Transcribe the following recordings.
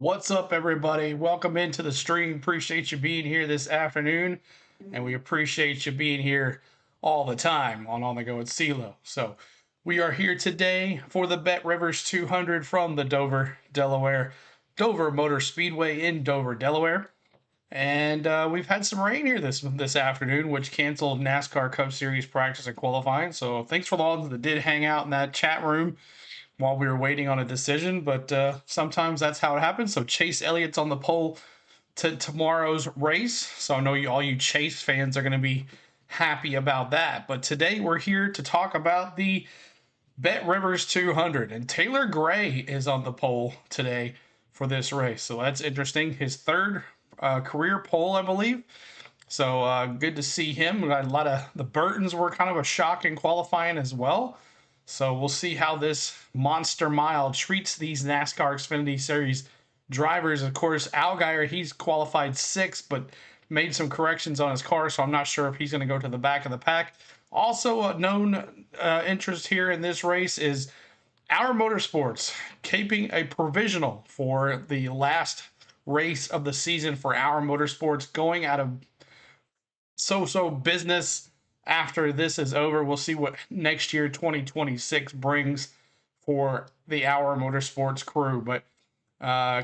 What's up, everybody? Welcome into the stream. Appreciate you being here this afternoon, and we appreciate you being here all the time on the Go with CeeLo. So, we are here today for the BetRivers 200 from the Dover Motor Speedway in Dover, Delaware. And we've had some rain here this afternoon, which canceled NASCAR Cup Series practice and qualifying. So, thanks for the ones that did hang out in that chat room while we were waiting on a decision, but sometimes that's how it happens. So Chase Elliott's on the pole to tomorrow's race. So I know all you Chase fans are going to be happy about that. But today we're here to talk about the BetRivers 200, and Taylor Gray is on the pole today for this race. So that's interesting. His third career pole, I believe. So good to see him. We got a lot of the Burtons were kind of a shock in qualifying as well. So we'll see how this Monster Mile treats these NASCAR Xfinity Series drivers. Of course, Allgaier, he's qualified 6th, but made some corrections on his car, so I'm not sure if he's going to go to the back of the pack. Also, a known interest here in this race is Our Motorsports keeping a provisional for the last race of the season for Our Motorsports, going out of so business after this is over. We'll see what next year, 2026, brings for the Our Motorsports crew. But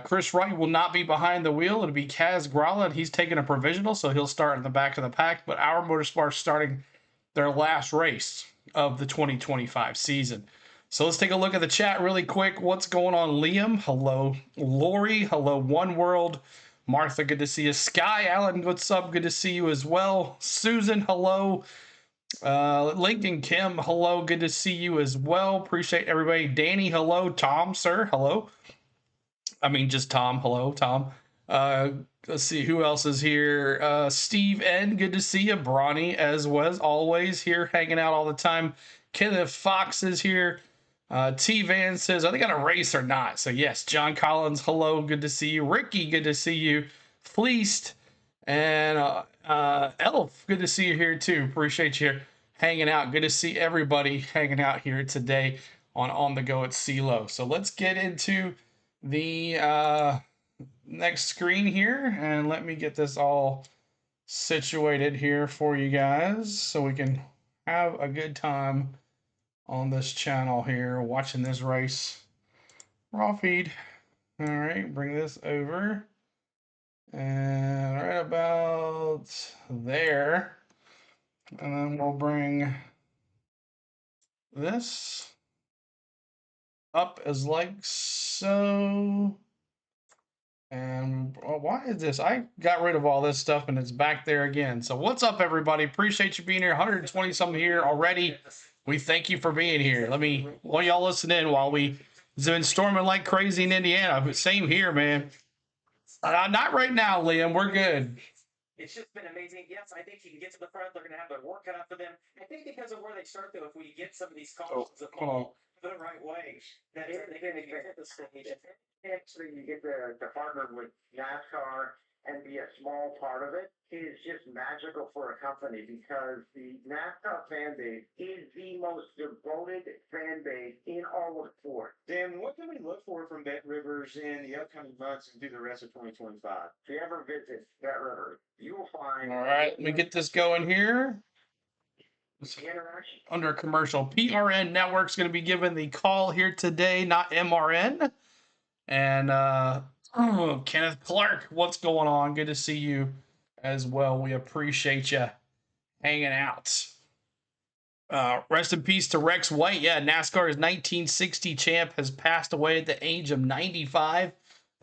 Chris Wright will not be behind the wheel. It'll be Kaz Grala, and he's taking a provisional, so he'll start in the back of the pack. But Our Motorsports starting their last race of the 2025 season. So let's take a look at the chat really quick. What's going on, Liam? Hello. Lori. Hello, One World. Martha, good to see you. Sky Allen, what's up? Good to see you as well. Susan, hello. Lincoln Kim, hello. Good to see you as well. Appreciate everybody. Danny, hello. Tom, sir, hello. I mean, just Tom. Hello, Tom. Let's see who else is here. Steve N, good to see you. Bronny, as was always here, hanging out all the time. Kenneth Fox is here. T Van says, are they going to race or not? So, yes. John Collins, hello. Good to see you. Ricky, good to see you. Fleeced and Elf, good to see you here too. Appreciate you hanging out. Good to see everybody hanging out here today on the Go at CeeLo. So, let's get into the next screen here, and let me get this all situated here for you guys so we can have a good time on this channel here watching this race. Raw feed. All right, bring this over, and right about there, and then we'll bring this up as like so. And why is this? I got rid of all this stuff and it's back there again. So what's up, everybody? Appreciate you being here. 120 something here already. We thank you for being here. While y'all listen in while we've been storming like crazy in Indiana. Same here, man. Not right now, Liam. We're good. It's just been amazing. Yes, I think you can get to the front. They're going to have their work cut out for them. I think because of where they start, though, if we get some of these calls the right way, that they're going to get the stage. Actually, you get to partner with NASCAR and be a small part of it is just magical for a company because the NASCAR fan base is the most devoted fan base in all of sport. Dan, what can we look for from BetRivers in the upcoming months and through the rest of 2025? If you ever visit BetRivers, you will find. All right, let me get this going here. Under commercial, PRN Network's going to be given the call here today, not MRN. And Kenneth Clark, what's going on? Good to see you as well. We appreciate you hanging out. Rest in peace to Rex White. Yeah, NASCAR's 1960 champ has passed away at the age of 95.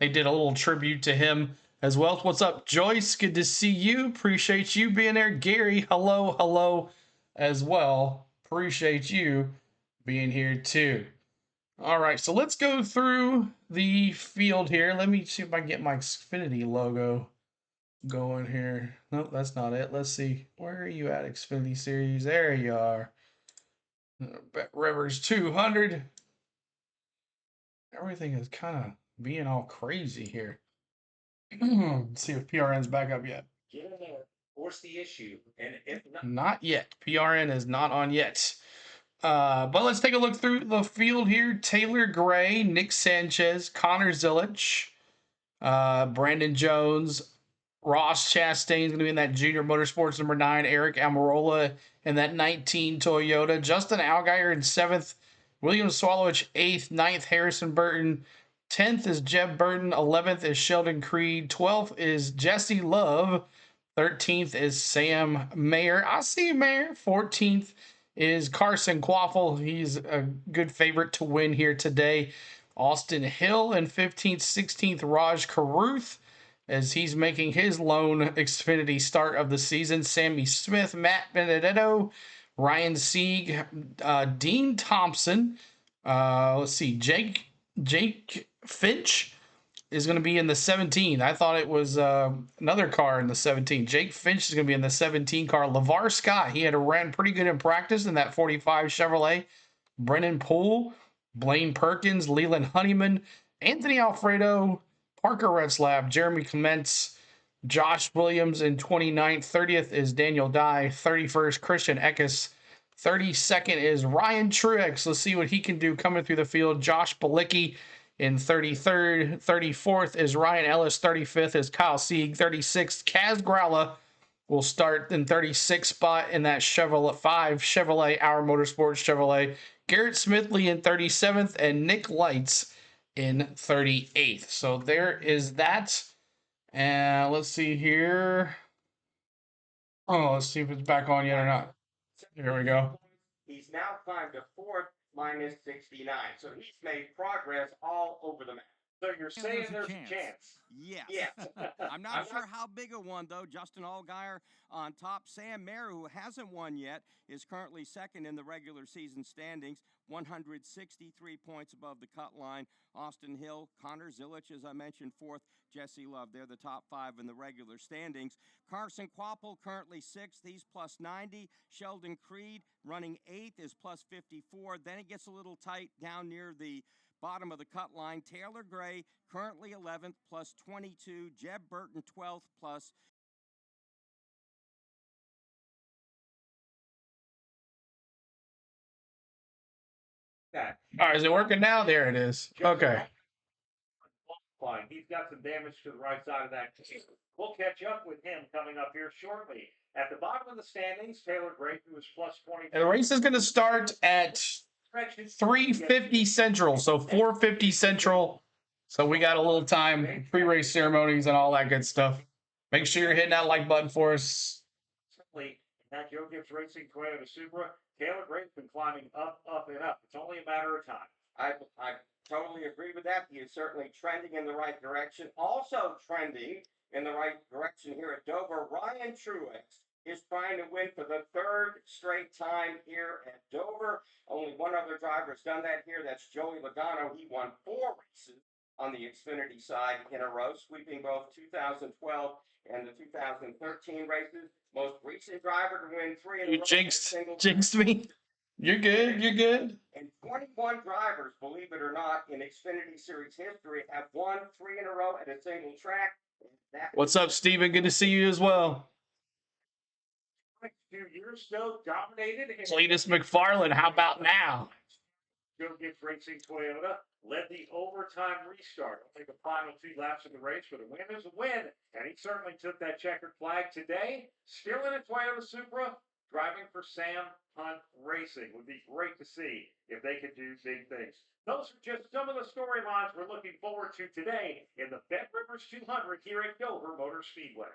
They did a little tribute to him as well. What's up, Joyce? Good to see you. Appreciate you being there. Gary, hello as well. Appreciate you being here too. All right, so let's go through the field here. Let me see if I can get my Xfinity logo going here. Nope, that's not it. Let's see. Where are you at, Xfinity Series? There you are. BetRivers 200. Everything is kind of being all crazy here. Let's see if PRN's back up yet. Yeah, what's the issue? And if not yet. PRN is not on yet. But let's take a look through the field here. Taylor Gray, Nick Sanchez, Connor Zilic, Brandon Jones, Ross Chastain's going to be in that Junior Motorsports number 9. Eric Almirola in that 19 Toyota. Justin Allgaier in 7th. William Swallowich 8th. 9th, Harrison Burton. 10th is Jeb Burton. 11th is Sheldon Creed. 12th is Jesse Love. 13th is Sam Mayer. I see you, Mayer. 14th is Carson Quaffle. He's a good favorite to win here today. Austin Hill in 15th. 16th, Raj Caruth, as he's making his lone Xfinity start of the season. Sammy Smith, Matt Benedetto, Ryan Sieg, Dean Thompson. Let's see, Jake Finch is going to be in the 17. I thought it was another car in the 17. Jake Finch is going to be in the 17 car. LeVar Scott, he had ran pretty good in practice in that 45 Chevrolet. Brennan Poole, Blaine Perkins, Leland Honeyman, Anthony Alfredo, Parker Retzlaff, Jeremy Clements, Josh Williams in 29th. 30th is Daniel Dye. 31st, Christian Eckes. 32nd is Ryan Truex. Let's see what he can do coming through the field. Josh Balicki in 33rd. 34th is Ryan Ellis. 35th is Kyle Sieg. 36th, Kaz Gralla will start in 36th spot in that Chevrolet, Our Motorsports Chevrolet. Garrett Smithley in 37th and Nick Lights in 38th. So there is that. And let's see here. Oh, let's see if it's back on yet or not. Here we go. He's now climbed to 4th, minus 69. So he's made progress all over the map. So you're saying there's a chance? Yes. Yes. I'm not sure how big a one, though. Justin Allgaier on top. Sam Mayer, who hasn't won yet, is currently 2nd in the regular season standings, 163 points above the cut line. Austin Hill, Connor Zilich, as I mentioned, 4th. Jesse Love, they're the top 5 in the regular standings. Carson Quappel, currently 6th. He's plus 90. Sheldon Creed, running 8th, is plus 54. Then it gets a little tight down near the bottom of the cut line. Taylor Gray, currently 11th, plus 22. Jeb Burton, 12th, plus. That. All right, is it working now? There it is. Okay. Fine. He's got some damage to the right side of that. We'll catch up with him coming up here shortly. At the bottom of the standings, Taylor Gray, who is plus 20. And the race is going to start at 3:50 Central, so 4:50 Central. So we got a little time, pre-race ceremonies and all that good stuff. Make sure you're hitting that like button for us. Certainly, that Joe Gibbs Racing Toyota Supra, Taylor Gray's been climbing up, and up. It's only a matter of time. I totally agree with that. He is certainly trending in the right direction. Also trending in the right direction here at Dover, Ryan Truex is trying to win for the 3rd straight time here at Dover. Only one other driver has done that here. That's Joey Logano. He won 4 races on the Xfinity side in a row, sweeping both 2012 and the 2013 races. Most recent driver to win 3 in a row. You jinxed me. You're good. You're good. And 21 drivers, believe it or not, in Xfinity Series history have won 3 in a row at a single track. What's up, Steven? Good to see you as well. A few years ago, dominated. Cletus McFarland, how about now? Joe Gibbs Racing Toyota led the overtime restart. Only the final 2 laps of the race, but a win is a win. And he certainly took that checkered flag today. Still in a Toyota Supra, driving for Sam Hunt Racing. Would be great to see if they could do big things. Those are just some of the storylines we're looking forward to today in the BetRivers 200 here at Dover Motor Speedway.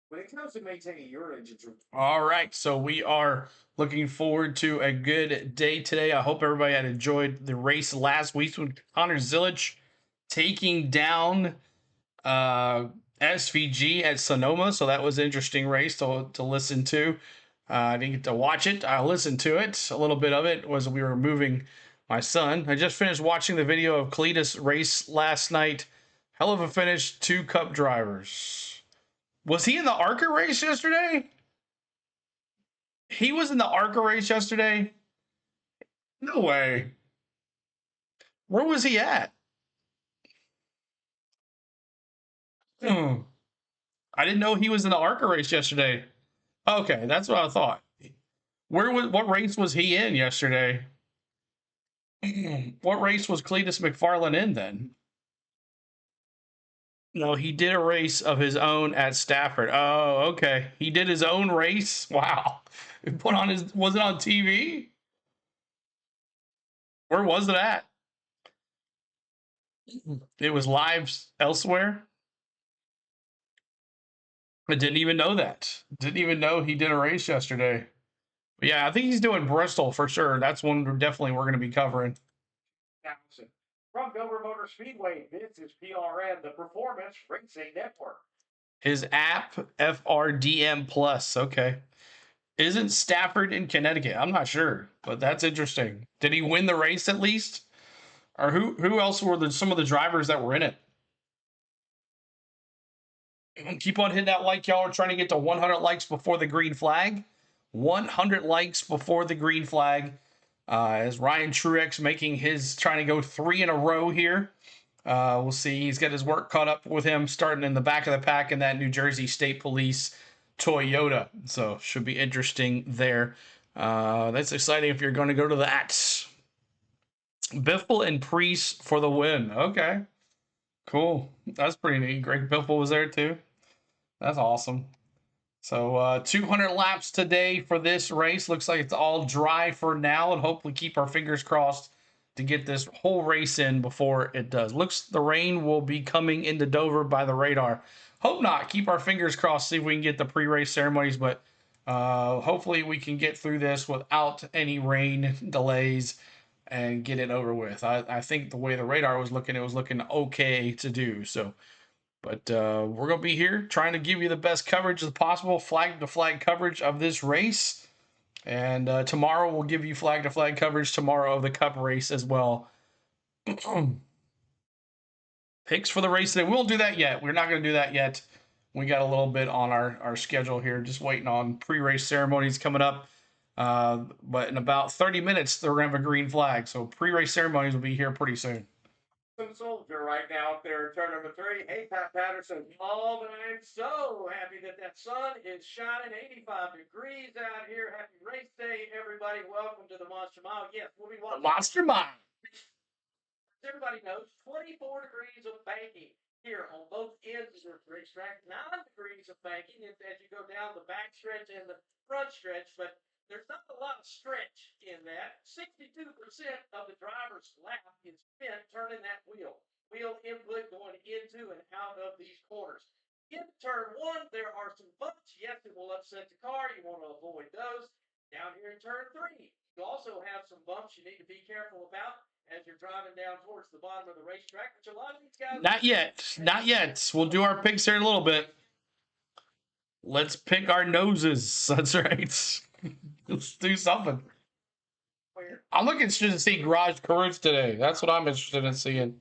When it comes to maintaining your engine, All right, so we are looking forward to a good day today. I hope everybody had enjoyed the race last week with Connor Zilich taking down SVG at Sonoma. So that was an interesting race to listen to. I didn't get to watch it. I listened to it. A little bit of it was we were moving my son. I just finished watching the video of Cletus race last night. Hell of a finish, 2 Cup drivers. Was he in the ARCA race yesterday? He was in the ARCA race yesterday? No way. Where was he at? I didn't know he was in the ARCA race yesterday. Okay, that's what I thought. What race was he in yesterday? What race was Cletus McFarland in then? No, he did a race of his own at Stafford. Oh, okay. He did his own race. Wow. He put on his. Was it on TV? Where was it at? It was live elsewhere. I didn't even know that. Didn't even know he did a race yesterday. But yeah, I think he's doing Bristol for sure. That's one we're going to be covering. From Dover Motor Speedway, this is PRN, the Performance Racing Network. His app, FRDM Plus. Okay. Isn't Stafford in Connecticut? I'm not sure, but that's interesting. Did he win the race at least? Or who else were some of the drivers that were in it? Keep on hitting that like, y'all are trying to get to 100 likes before the green flag. 100 likes before the green flag. As Ryan Truex trying to go 3 in a row here. We'll see. He's got his work caught up with him, starting in the back of the pack in that New Jersey State Police Toyota. So should be interesting there. That's exciting if you're going to go to that. Biffle and Priest for the win. Okay. Cool. That's pretty neat. Greg Biffle was there too. That's awesome. So 200 laps today for this race. Looks like it's all dry for now, and hopefully keep our fingers crossed to get this whole race in before it does. Looks the rain will be coming into Dover by the radar. Hope not. Keep our fingers crossed, see if we can get the pre-race ceremonies, but hopefully we can get through this without any rain delays and get it over with. I think the way the radar was looking, it was looking okay to do. So, but we're going to be here trying to give you the best coverage as possible, flag-to-flag coverage of this race. And tomorrow we'll give you flag-to-flag coverage tomorrow of the Cup race as well. Picks for the race today. We won't do that yet. We're not going to do that yet. We got a little bit on our schedule here, just waiting on pre-race ceremonies coming up. But in about 30 minutes, they're going to have a green flag. So pre-race ceremonies will be here pretty soon. Some soldier right now up there in turn number 3. Hey, Pat Patterson. Oh, but I'm so happy that sun is shining. 85 degrees out here. Happy race day, everybody. Welcome to the Monster Mile. Yes, we'll be watching. The Monster Mile. As everybody knows, 24 degrees of banking here on both ends of the racetrack. 9 degrees of banking as you go down the back stretch and the front stretch, but there's not a lot of stretch in that. 62% of the driver's lap is spent turning that wheel. Wheel input going into and out of these corners. In turn 1, there are some bumps. Yes, it will upset the car. You want to avoid those. Down here in turn 3, you also have some bumps you need to be careful about as you're driving down towards the bottom of the racetrack, which a lot of these guys... Not yet. We'll do our picks here in a little bit. Let's pick our noses. That's right. Let's do something. I'm looking interested to see Garage Courage today. That's what I'm interested in seeing.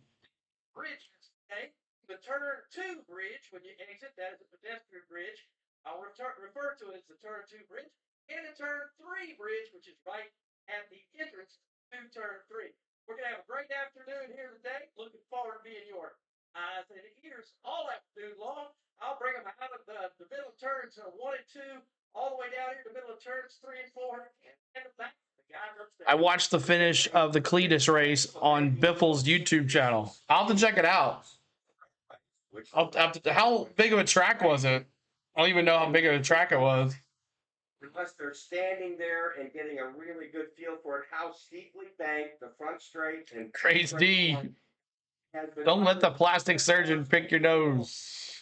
Bridges, okay? The turn 2 bridge, when you exit, that is a pedestrian bridge. I'll refer to it as the turn 2 bridge. And the turn 3 bridge, which is right at the entrance to turn 3. We're going to have a great afternoon here today. Looking forward to being your eyes and ears all afternoon long. I'll bring them out of the middle of turns 1 and 2, all the way down here to the middle of turns 3 and 4, and back. The guys upstairs. I watched the finish of the Cletus race on Biffle's YouTube channel. I'll have to check it out. How big of a track was it? I don't even know how big of a track it was. Unless they're standing there and getting a really good feel for it, how steeply banked the front straight and Crazy D. Don't let the plastic surgeon pick your nose.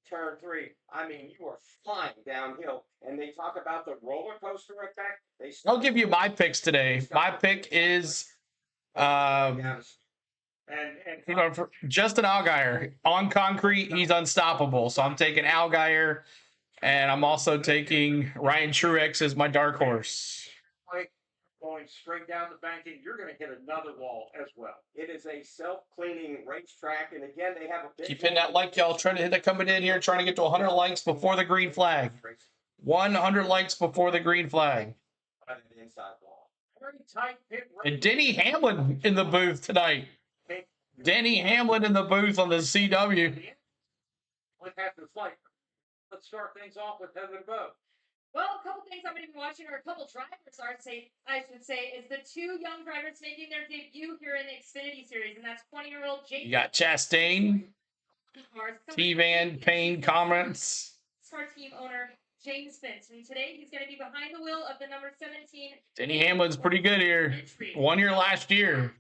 Turn 3. I mean, you are flying downhill, and they talk about the roller coaster effect. I'll give you my picks today. My pick is Justin Allgaier. On concrete, he's unstoppable. So I'm taking Allgaier. And I'm also taking Ryan Truex as my dark horse. Going straight down the banking, you're going to hit another wall as well. It is a self-cleaning racetrack, and again, they have a big... Keep hitting that like, y'all. Trying to hit that coming in here, trying to get to 100 likes before the green flag. 100 likes before the green flag. Very tight pit race. And Denny Hamlin in the booth tonight. Denny Hamlin in the booth on the CW. Let's start things off with Heather Bow. Well, a couple things I'm going to be watching, or a couple drivers, I should say, is the two young drivers making their debut here in the Xfinity Series, and that's 20-year-old Jake. You got Chastain, T-Van, Payne, comments. NASCAR team owner James Finch, and today he's going to be behind the wheel of the number 17. Denny Hamlin's pretty good here. 1 year last year.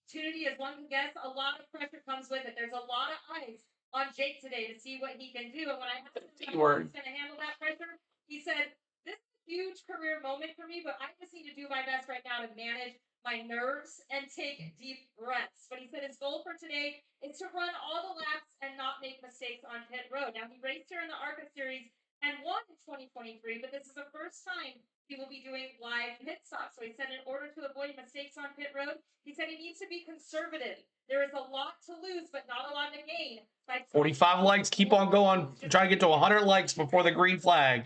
Opportunity, as one can guess, a lot of pressure comes with it. There's a lot of eyes on Jake today to see what he can do. And when I asked him how he's going to handle that pressure, he said, "This is a huge career moment for me, but I just need to do my best right now to manage my nerves and take deep breaths." But he said his goal for today is to run all the laps and not make mistakes on pit road. Now, he raced here in the ARCA Series and won in 2023, but this is the first time he will be doing live pit stops. So he said in order to avoid mistakes on pit road, he said he needs to be conservative. There is a lot to lose, but not a lot to gain. 45 likes. Keep on going. Try to get to 100 likes before the green flag.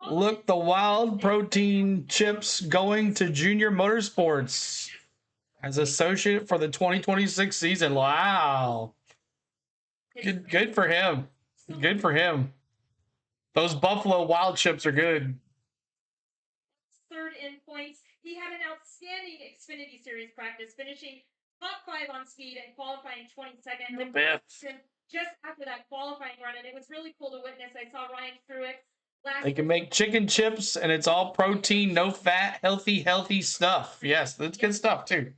Look, the wild protein chips going to Junior Motorsports as associate for the 2026 season. Wow. Good for him. Good for him. Those Buffalo Wild chips are good. Third in points. He had an outstanding Xfinity Series practice, finishing top 5 on speed and qualifying 22nd. Just after that qualifying run, and it was really cool to witness. I saw Ryan Truex. They can make chicken chips, and it's all protein, no fat, healthy stuff. Yes, that's good stuff, too.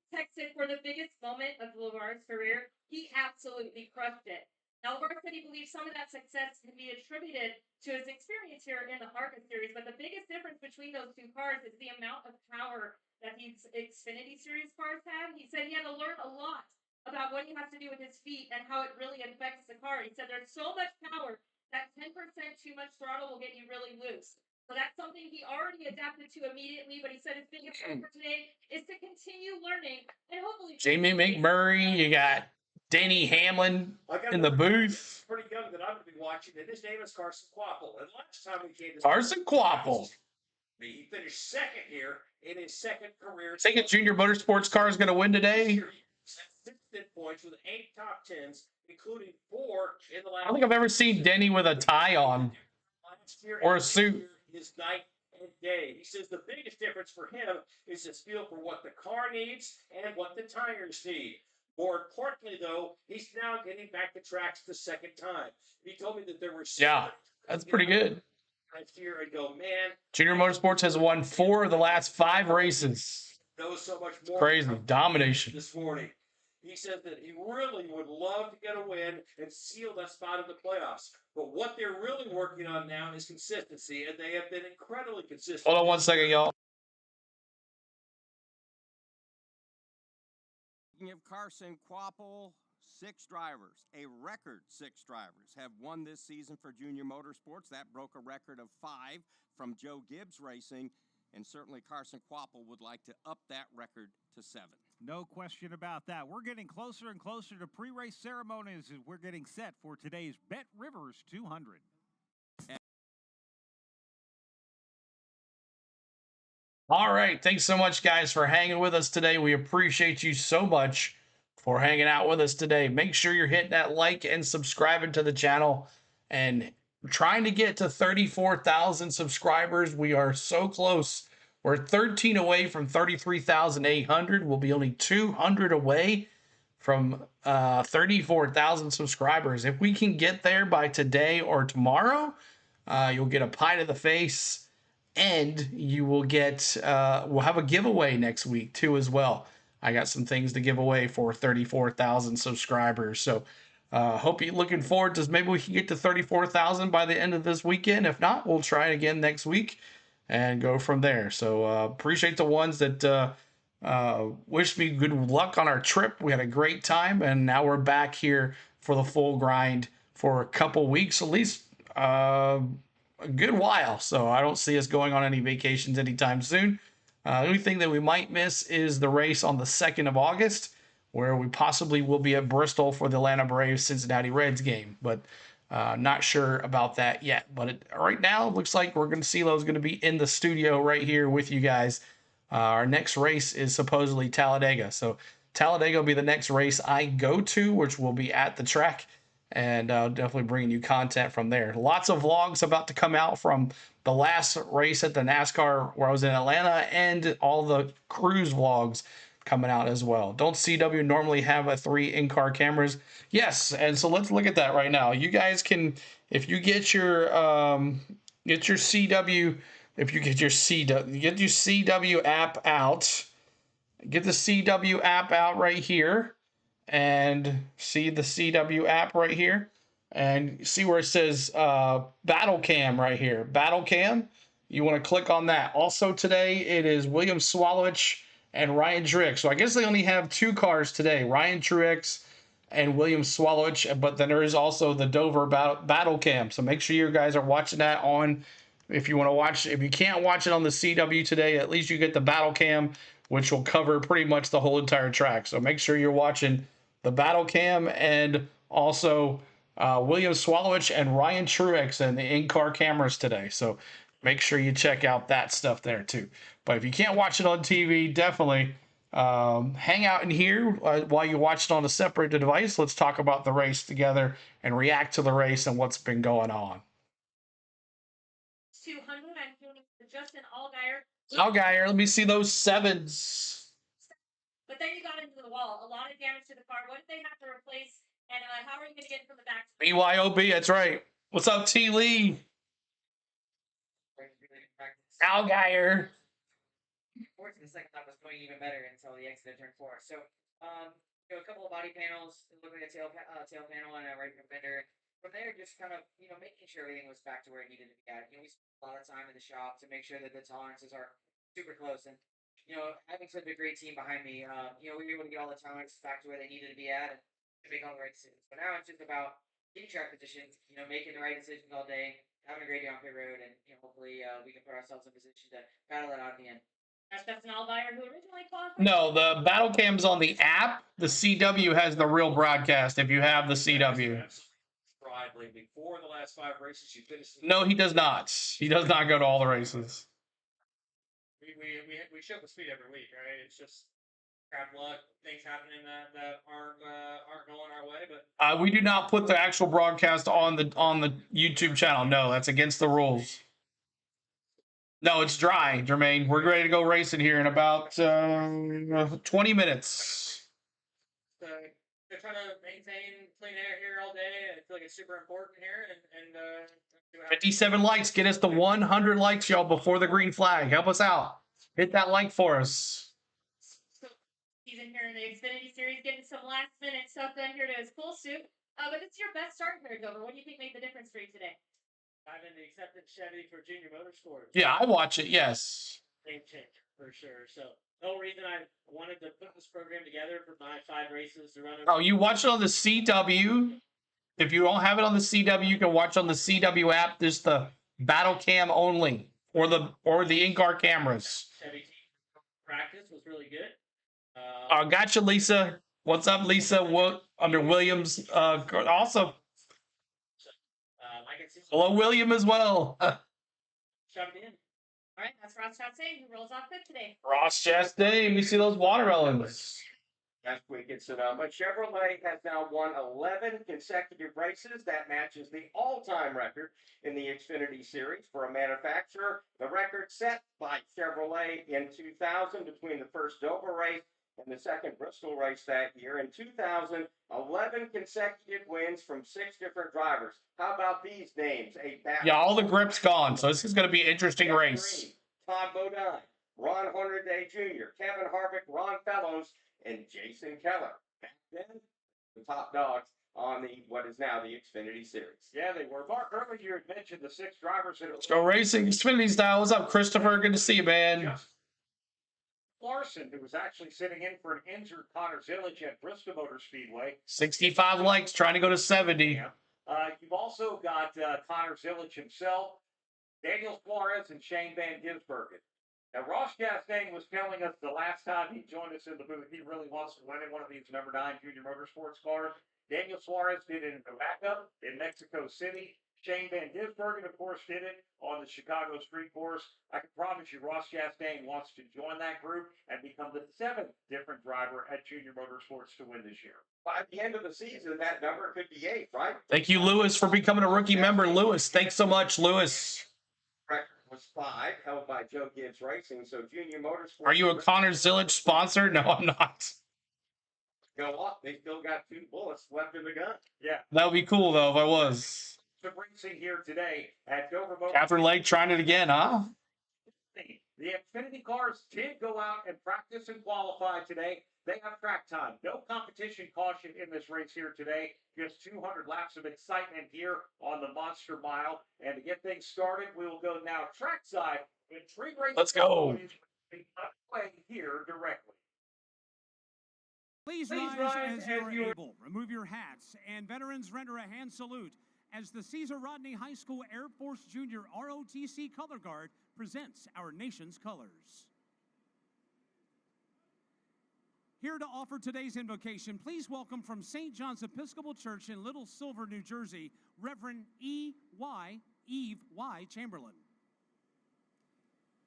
Texted for the biggest moment of LeVar's career. He absolutely crushed it. Now, LeVar said he believes some of that success can be attributed to his experience here in the ARCA Series, but the biggest difference between those two cars is the amount of power that these Xfinity Series cars have. He said he had to learn a lot about what he has to do with his feet and how it really affects the car. He said there's so much power that 10% too much throttle will get you really loose. So that's something he already adapted to immediately, but he said his biggest goal for today is to continue learning and hopefully... Jamie McMurray, you got Denny Hamlin in the booth. Pretty young that I'm going to be watching, and his name is Carson Quapple. And last time we came to Carson Quapple. He finished second here in his second career. Think a Junior Motorsports car is going to win today? 16 points with 8 top 10s, including 4 in the last. I don't think I've ever seen Denny with a tie on or a suit. His night and day. He says the biggest difference for him is his feel for what the car needs and what the tires need. More importantly, though, he's now getting back to tracks the second time. He told me that there were... Yeah, that's pretty good. Last year, I go, man. Junior Motorsports has won 4 of the last 5 races. Knows so much more. Crazy. Domination. This morning. He said that he really would love to get a win and seal that spot in the playoffs. But what they're really working on now is consistency, and they have been incredibly consistent. Hold on one second, y'all. Speaking of Carson Quapple, 6 drivers, a record 6 drivers, have won this season for Junior Motorsports. That broke a record of 5 from Joe Gibbs Racing, and certainly Carson Quapple would like to up that record to 7. No question about that. We're getting closer and closer to pre-race ceremonies as we're getting set for today's BetRivers 200. All right. Thanks so much, guys, for hanging with us today. We appreciate you so much for hanging out with us today. Make sure you're hitting that like and subscribing to the channel and trying to get to 34,000 subscribers. We are so close. We're 13 away from 33,800. We'll be only 200 away from 34,000 subscribers. If we can get there by today or tomorrow, you'll get a pie to the face, and you will get, we'll have a giveaway next week too as well. I got some things to give away for 34,000 subscribers. So hope you're looking forward to, maybe we can get to 34,000 by the end of this weekend. If not, we'll try it again next week and go from there. So appreciate the ones that wish me good luck on our trip. We had a great time, and now we're back here for the full grind for a couple weeks, at least a good while. So I don't see us going on any vacations anytime soon. The only thing that we might miss is the race on the 2nd of August, where we possibly will be at Bristol for the Atlanta Braves Cincinnati Reds game. But not sure about that yet. But right now, it looks like we're going to see CeeLo's going to be in the studio right here with you guys. Our next race is supposedly Talladega. So Talladega will be the next race I go to, which will be at the track. and definitely bringing you content from there. Lots of vlogs about to come out from the last race at the NASCAR where I was in Atlanta, and all the cruise vlogs coming out as well. Don't CW normally have a 3 in-car cameras? Yes, and so let's look at that right now. You guys can, if you get your CW, if you get your CW app out, get the CW app out right here, and see the CW app right here, and see where it says Battle Cam right here. Battle Cam. You want to click on that. Also today it is William Swallowich and Ryan Truex. So I guess they only have 2 cars today, Ryan Truex and William Swallowich. But then there is also the Dover Battle Cam. So make sure you guys are watching that on. If you want to watch, if you can't watch it on the CW today, at least you get the Battle Cam, which will cover pretty much the whole entire track. So make sure you're watching the Battle Cam, and also William Swallowich and Ryan Truex and the in-car cameras today. So make sure you check out that stuff there too. But if you can't watch it on TV, definitely hang out in here while you watch it on a separate device. Let's talk about the race together and react to the race and what's been going on. 200. I'm doing Justin Allgaier. Allgaier, let me see those 7s. But then you got into the wall. A lot of damage to the car. What did they have to replace? And how are you going to get from the back? BYOB, that's right. What's up, T. Lee? Allgaier. Fortunately, the second lap was going even better until the exit of turn 4. So, a couple of body panels. It looked like a tail panel and a right rear fender. From there, just kind of, making sure everything was back to where it needed to be at. We spent a lot of time in the shop to make sure that the tolerances are super close. And, having such a great team behind me, we were able to get all the tolerances back to where they needed to be at and to make all the right decisions. But now it's just about getting track positions, making the right decisions all day, having a great day on pit road, and hopefully we can put ourselves in position to battle it out at the end. That's Justin Allgaier, who originally qualified. No, the Battle Cam's on the app. The CW has the real broadcast if you have the CW. Before the last 5 races, you finished. No, he does not. He does not go to all the races. We show the speed every week, right? It's just crap luck, things happening that aren't going our way. But We do not put the actual broadcast on the YouTube channel. No, that's against the rules. No, it's dry, Jermaine. We're ready to go racing here in about 20 minutes. They're trying to maintain clean air here all day. I feel like it's super important here. And 57 likes. Get us to 100 likes, y'all, before the green flag. Help us out. Hit that like for us. He's in here in the Xfinity Series getting some last-minute stuff done here to his full suit. But it's your best start here, Dover. What do you think made the difference for you today? I'm in the acceptance Chevy for Junior Motorsports. Yeah, I watch it, yes. Game changer, for sure. So, the whole reason I wanted to put this program together for my 5 races to run. Oh, you watch it on the CW. If you don't have it on the CW, you can watch on the CW app. There's the Battle Cam only, or the in-car cameras. Chevy team practice was really good. Gotcha, Lisa. What's up, Lisa? What under Williams? Also, I can see. hello, William, as well. Shoved in. All right, that's Ross Chastain, who rolls off good today. Ross Chastain. We see those watermelons. Last week at Sonoma, Chevrolet has now won 11 consecutive races. That matches the all-time record in the Xfinity Series for a manufacturer. The record set by Chevrolet in 2000 between the first Dover race and the second Bristol race that year. In 2000, 11 consecutive wins from 6 different drivers. How about these names? Yeah, all the grip's gone, so this is going to be an interesting race. Green, Todd Bodine, Ron Hornaday Jr., Kevin Harvick, Ron Fellows, and Jason Keller. Back then, the top dogs on what is now the Xfinity Series. Yeah, they were. Mark, earlier you had mentioned the 6 drivers that. Let's go racing Xfinity style. What's up, Christopher? Good to see you, man. Larson, who was actually sitting in for an injured Connor Zilic at Bristol Motor Speedway. 65 likes, trying to go to 70. Yeah. You've also got Connor Zilic himself, Daniel Suarez, and Shane Van Gisbergen. Now, Ross Chastain was telling us the last time he joined us in the booth, he really wants to win in one of these number 9 Junior Motorsports cars. Daniel Suarez did it in the backup in Mexico City. Shane Van Gisbergen, of course, did it on the Chicago street course. I can promise you Ross Chastain wants to join that group and become the 7th different driver at Junior Motorsports to win this year. By the end of the season, that number could be 8, right? Thank you, Lewis, for becoming a rookie member. Lewis, thanks so much, Lewis. Record was 5, held by Joe Gibbs Racing. So Junior Motorsports. Are you a Connor Zillage sponsor? No, I'm not. Go up. They still got 2 bullets left in the gun. Yeah. That would be cool, though, if I was. Racing here today at Dover Motor. Catherine Lake trying it again, huh? The Xfinity cars did go out and practice and qualify today. They have track time. No competition caution in this race here today. Just 200 laps of excitement here on the Monster Mile. And to get things started, we will go now trackside in 3 races. Let's go. Here directly. Please rise as you're able. Remove your hats, and veterans render a hand salute as the Caesar Rodney High School Air Force Junior ROTC Color Guard presents our nation's colors. Here to offer today's invocation, please welcome from St. John's Episcopal Church in Little Silver, New Jersey, Reverend Eve Y. Chamberlain.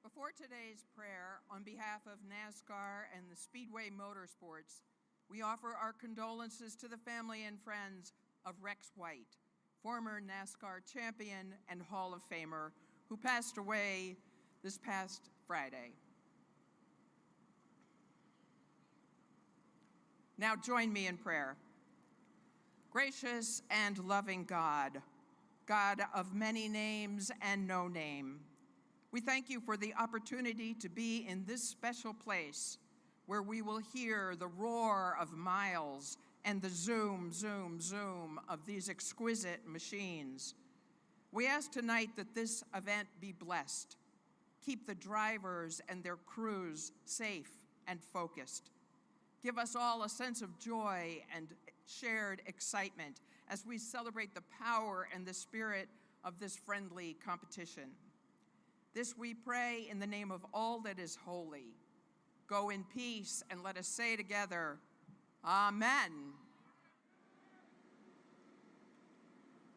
Before today's prayer, on behalf of NASCAR and the Speedway Motorsports, we offer our condolences to the family and friends of Rex White, former NASCAR champion and Hall of Famer, who passed away this past Friday. Now join me in prayer. Gracious and loving God, God of many names and no name, we thank you for the opportunity to be in this special place where we will hear the roar of miles and the zoom, zoom, zoom of these exquisite machines. We ask tonight that this event be blessed. Keep the drivers and their crews safe and focused. Give us all a sense of joy and shared excitement as we celebrate the power and the spirit of this friendly competition. This we pray in the name of all that is holy. Go in peace, and let us say together, Amen.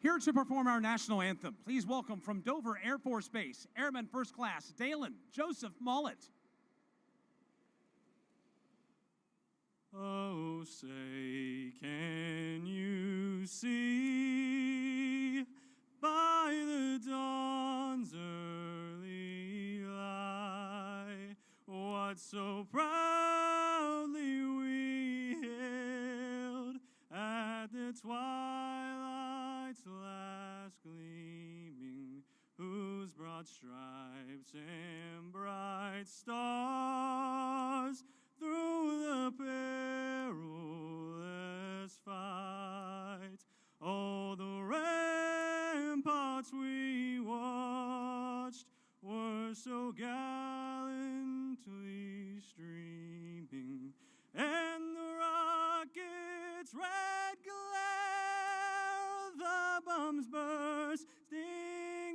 Here to perform our national anthem, please welcome from Dover Air Force Base, Airman First Class Dalen Joseph Mollett. Oh, say, can you see by the dawn's early light what so proudly we hailed at the twilight's last gleaming, whose broad stripes and bright stars through the perilous fight, all the ramparts we watched were so gallantly streaming, and the rocket's red glare, the bombs bursting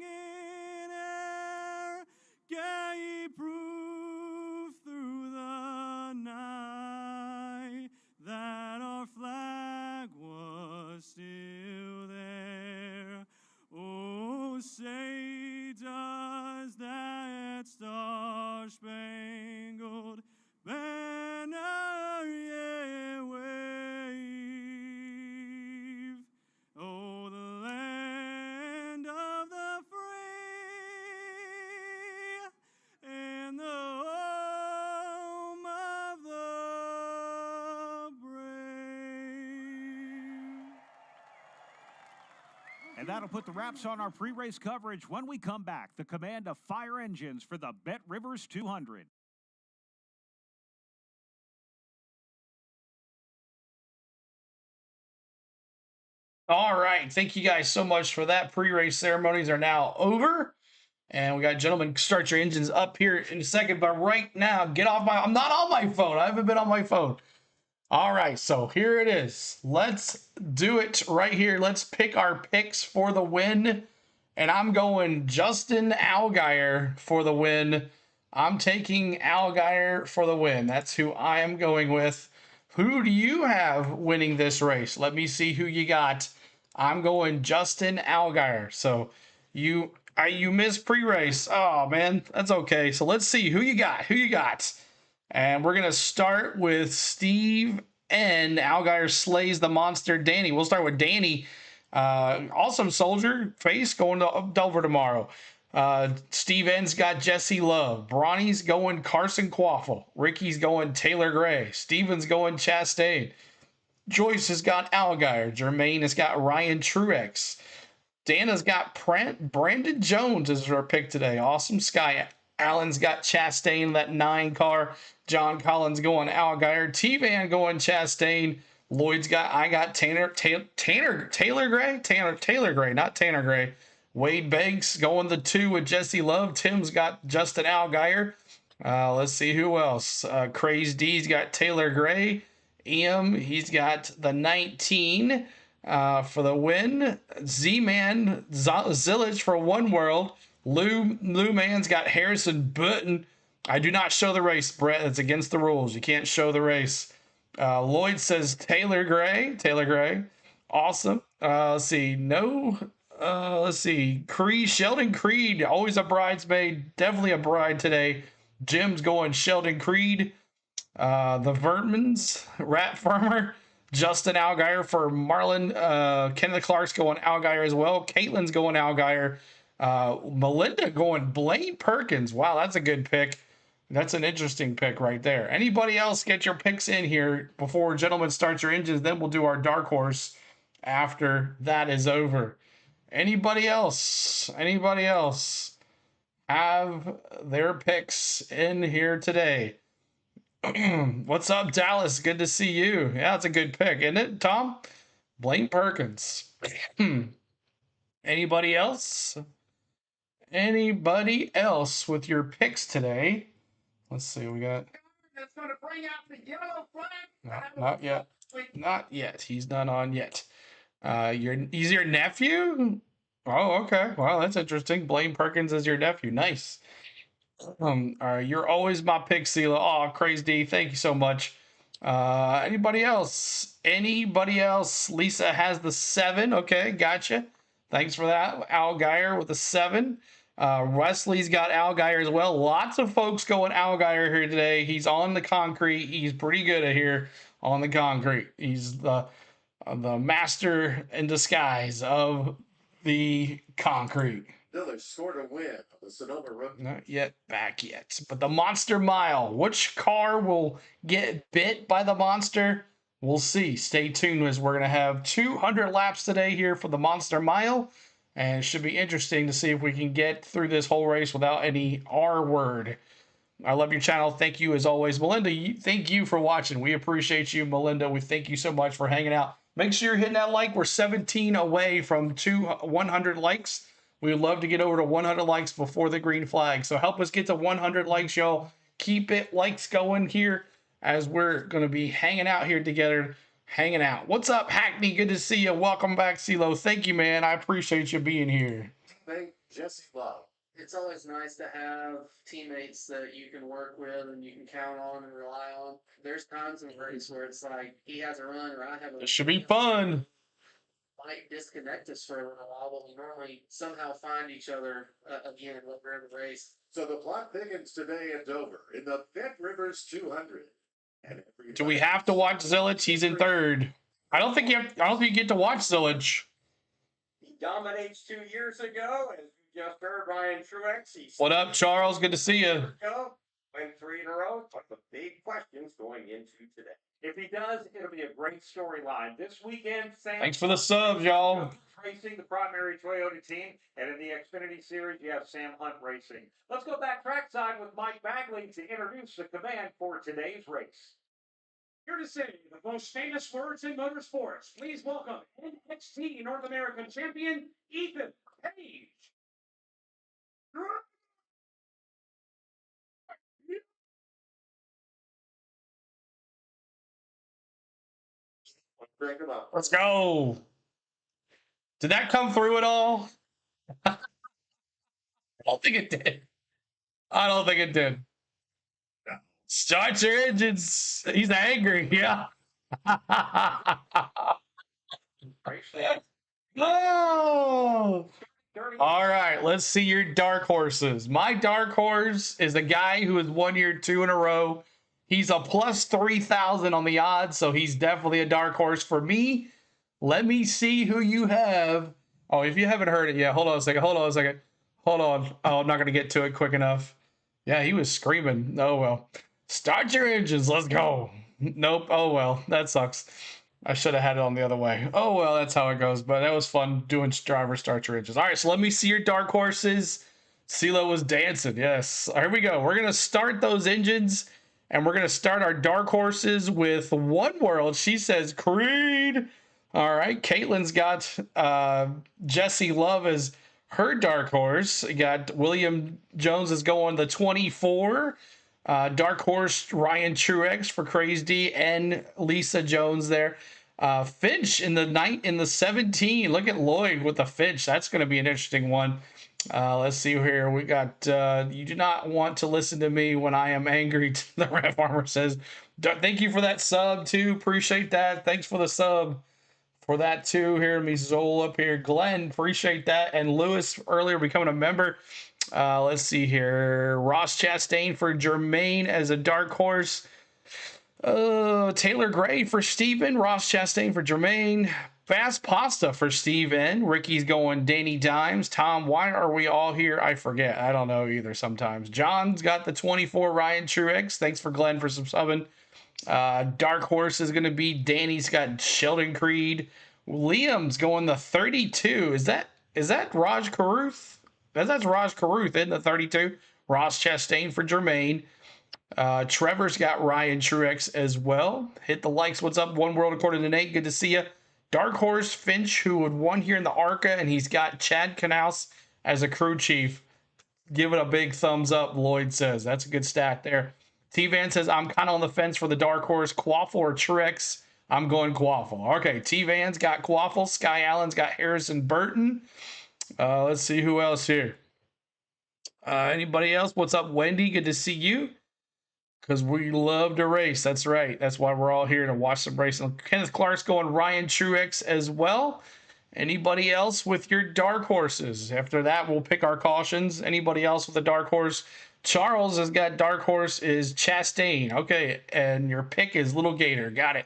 in air, gave proof through the night that our flag was still there. Oh, say does that star-spangled banner yet wave? Oh, the land of the free and the home of the brave. And that'll put the wraps on our pre-race coverage. When we come back, the command of fire engines for the BetRivers 200. All right. Thank you guys so much for that. Pre-race ceremonies are now over. And we got gentlemen, start your engines up here in a second. But right now, get off my... I'm not on my phone. I haven't been on my phone. All right. So here it is. Let's do it right here. Let's pick our picks for the win. And I'm going Justin Allgaier for the win. I'm taking Allgaier for the win. That's who I am going with. Who do you have winning this race? Let me see who you got. I'm going Justin Allgaier. So you missed pre-race. Oh man, that's okay. So let's see who you got. Who you got? And we're gonna start with Steve N. Allgaier slays the monster Danny. We'll start with Danny. Awesome soldier face going to Dover tomorrow. Steve N's got Jesse Love. Bronny's going Carson Quaffle. Ricky's going Taylor Gray. Steven's going Chastain. Joyce has got Allgaier. Jermaine has got Ryan Truex. Dana's got Brandon Jones as her pick today. Awesome. Sky Allen's got Chastain, that 9 car. John Collins going Allgaier. T-Van going Chastain. Lloyd's got Taylor Gray, not Tanner Gray. Wade Banks going the 2 with Jesse Love. Tim's got Justin Allgaier. Let's see who else. Crazed D's got Taylor Gray. He's got the 19 for the win. Z-Man, Zillage for One World. Lou Man's got Harrison Button. I do not show the race, Brett. It's against the rules. You can't show the race. Lloyd says Taylor Gray. Awesome. Let's see. Let's see. Sheldon Creed, always a bridesmaid. Definitely a bride today. Jim's going Sheldon Creed. The Vertmans, Rat Farmer, Justin Allgaier for Marlin. Kenneth Clark's going Allgaier as well. Caitlin's going Allgaier. Melinda going Blaine Perkins. Wow, that's a good pick. That's an interesting pick right there. Anybody else get your picks in here before gentlemen start your engines? Then we'll do our dark horse after that is over. Anybody else have their picks in here today? What's up, Dallas? Good to see you. Yeah, it's a good pick, isn't it, Tom? Blaine Perkins. Anybody else? Anybody else with your picks today? Let's see. We got. That's going to bring out the yellow flag. No, not yet. Not yet. He's not on yet. He's your nephew? Oh, okay. Well, that's interesting. Blaine Perkins is your nephew. Nice. You're always my pick, Sela. Oh, Crazy D, thank you so much. Anybody else? Lisa has the 7. Okay, gotcha. Thanks for that. Allgaier with the 7. Wesley's got Allgaier as well. Lots of folks going Allgaier here today. He's on the concrete. He's pretty good at here on the concrete. He's the master in disguise of the concrete. Miller scored a win on the Sonoma Road. Not yet back yet. But the Monster Mile. Which car will get bit by the monster? We'll see. Stay tuned as we're going to have 200 laps today here for the Monster Mile. And it should be interesting to see if we can get through this whole race without any R word. I love your channel. Thank you as always. Melinda, thank you for watching. We appreciate you, Melinda. We thank you so much for hanging out. Make sure you're hitting that like. We're 17 away from 100 likes. We would love to get over to 100 likes before the green flag. So help us get to 100 likes, y'all. Keep it likes going here as we're going to be hanging out here together. Hanging out. What's up, Hackney? Good to see you. Welcome back, CeeLo. Thank you, man. I appreciate you being here. Thank Jesse Love. It's always nice to have teammates that you can work with and you can count on and rely on. There's times in the race where it's like he has a run or I have a. This should be fun. Might disconnect us for a little while, but we normally somehow find each other again when we're in the race. So the plot thickens today at Dover in the BetRivers 200. Do we have to watch Zillage? He's in 3rd. I don't think you get to watch Zillage. He dominates 2 years ago, as you just heard Ryan Truex. What up, Charles? Good to see you. Win 3 in a row. But the big questions going into today. If he does, it'll be a great storyline. This weekend, Sam. Thanks for the subs, y'all. Racing, the primary Toyota team, and in the Xfinity Series, you have Sam Hunt Racing. Let's go back trackside with Mike Bagley to introduce the command for today's race. Here to say the most famous words in motorsports. Please welcome NXT North American Champion Ethan Page. Let's go. Did that come through at all? I don't think it did. I don't think it did. Start your engines. He's angry. Yeah. Oh! All right, let's see your dark horses. My dark horse is a guy who has won here 2 in a row. He's a plus 3,000 on the odds, so he's definitely a dark horse for me. Let me see who you have. Oh, if you haven't heard it yet, hold on a second. Hold on. Oh, I'm not going to get to it quick enough. Yeah, he was screaming. Oh, well. Start your engines. Let's go. Nope. Oh, well. That sucks. I should have had it on the other way. Oh, well, that's how it goes. But that was fun doing driver start your engines. All right, so let me see your dark horses. CeeLo was dancing. Yes. Here we go. We're going to start those engines, and we're going to start our dark horses with One World. She says Creed. All right. Caitlin's got Jesse Love as her dark horse. You got William Jones is going the 24. Dark horse Ryan Truex for Crazy D and Lisa Jones there. Finch in the 17. Look at Lloyd with the Finch. That's going to be an interesting one. Let's see here. We got you do not want to listen to me when I am angry. The Red Farmer says, thank you for that sub too. Appreciate that. Thanks for the sub for that too. Here, me Zoll up here. Glenn, appreciate that. And Lewis earlier becoming a member. Let's see here. Ross Chastain for Jermaine as a dark horse. Taylor Gray for Steven. Ross Chastain for Jermaine. Fast Pasta for Steve N. Ricky's going Danny Dimes. Tom, why are we all here? I forget. I don't know either sometimes. John's got the 24 Ryan Truex. Thanks for Glenn for some subbing. Dark horse is going to be Danny's got Sheldon Creed. Liam's going the 32. Is that Raj Caruth? That's Raj Caruth in the 32. Ross Chastain for Jermaine. Trevor's got Ryan Truex as well. Hit the likes. What's up? One World according to Nate. Good to see you. Dark horse Finch, who would won here in the ARCA, and he's got Chad Knaus as a crew chief. Give it a big thumbs up, Lloyd says. That's a good stat there. T-Van says, I'm kind of on the fence for the dark horse. Quaffle or Truex? I'm going Quaffle. Okay, T-Van's got Quaffle. Sky Allen's got Harrison Burton. Let's see who else here. Anybody else? What's up, Wendy? Good to see you. Because we love to race. That's right. That's why we're all here to watch some racing. Kenneth Clark's going Ryan Truex as well. Anybody else with your dark horses? After that, we'll pick our cautions. Anybody else with a dark horse? Charles has got dark horse is Chastain. Okay, and your pick is Little Gator. Got it.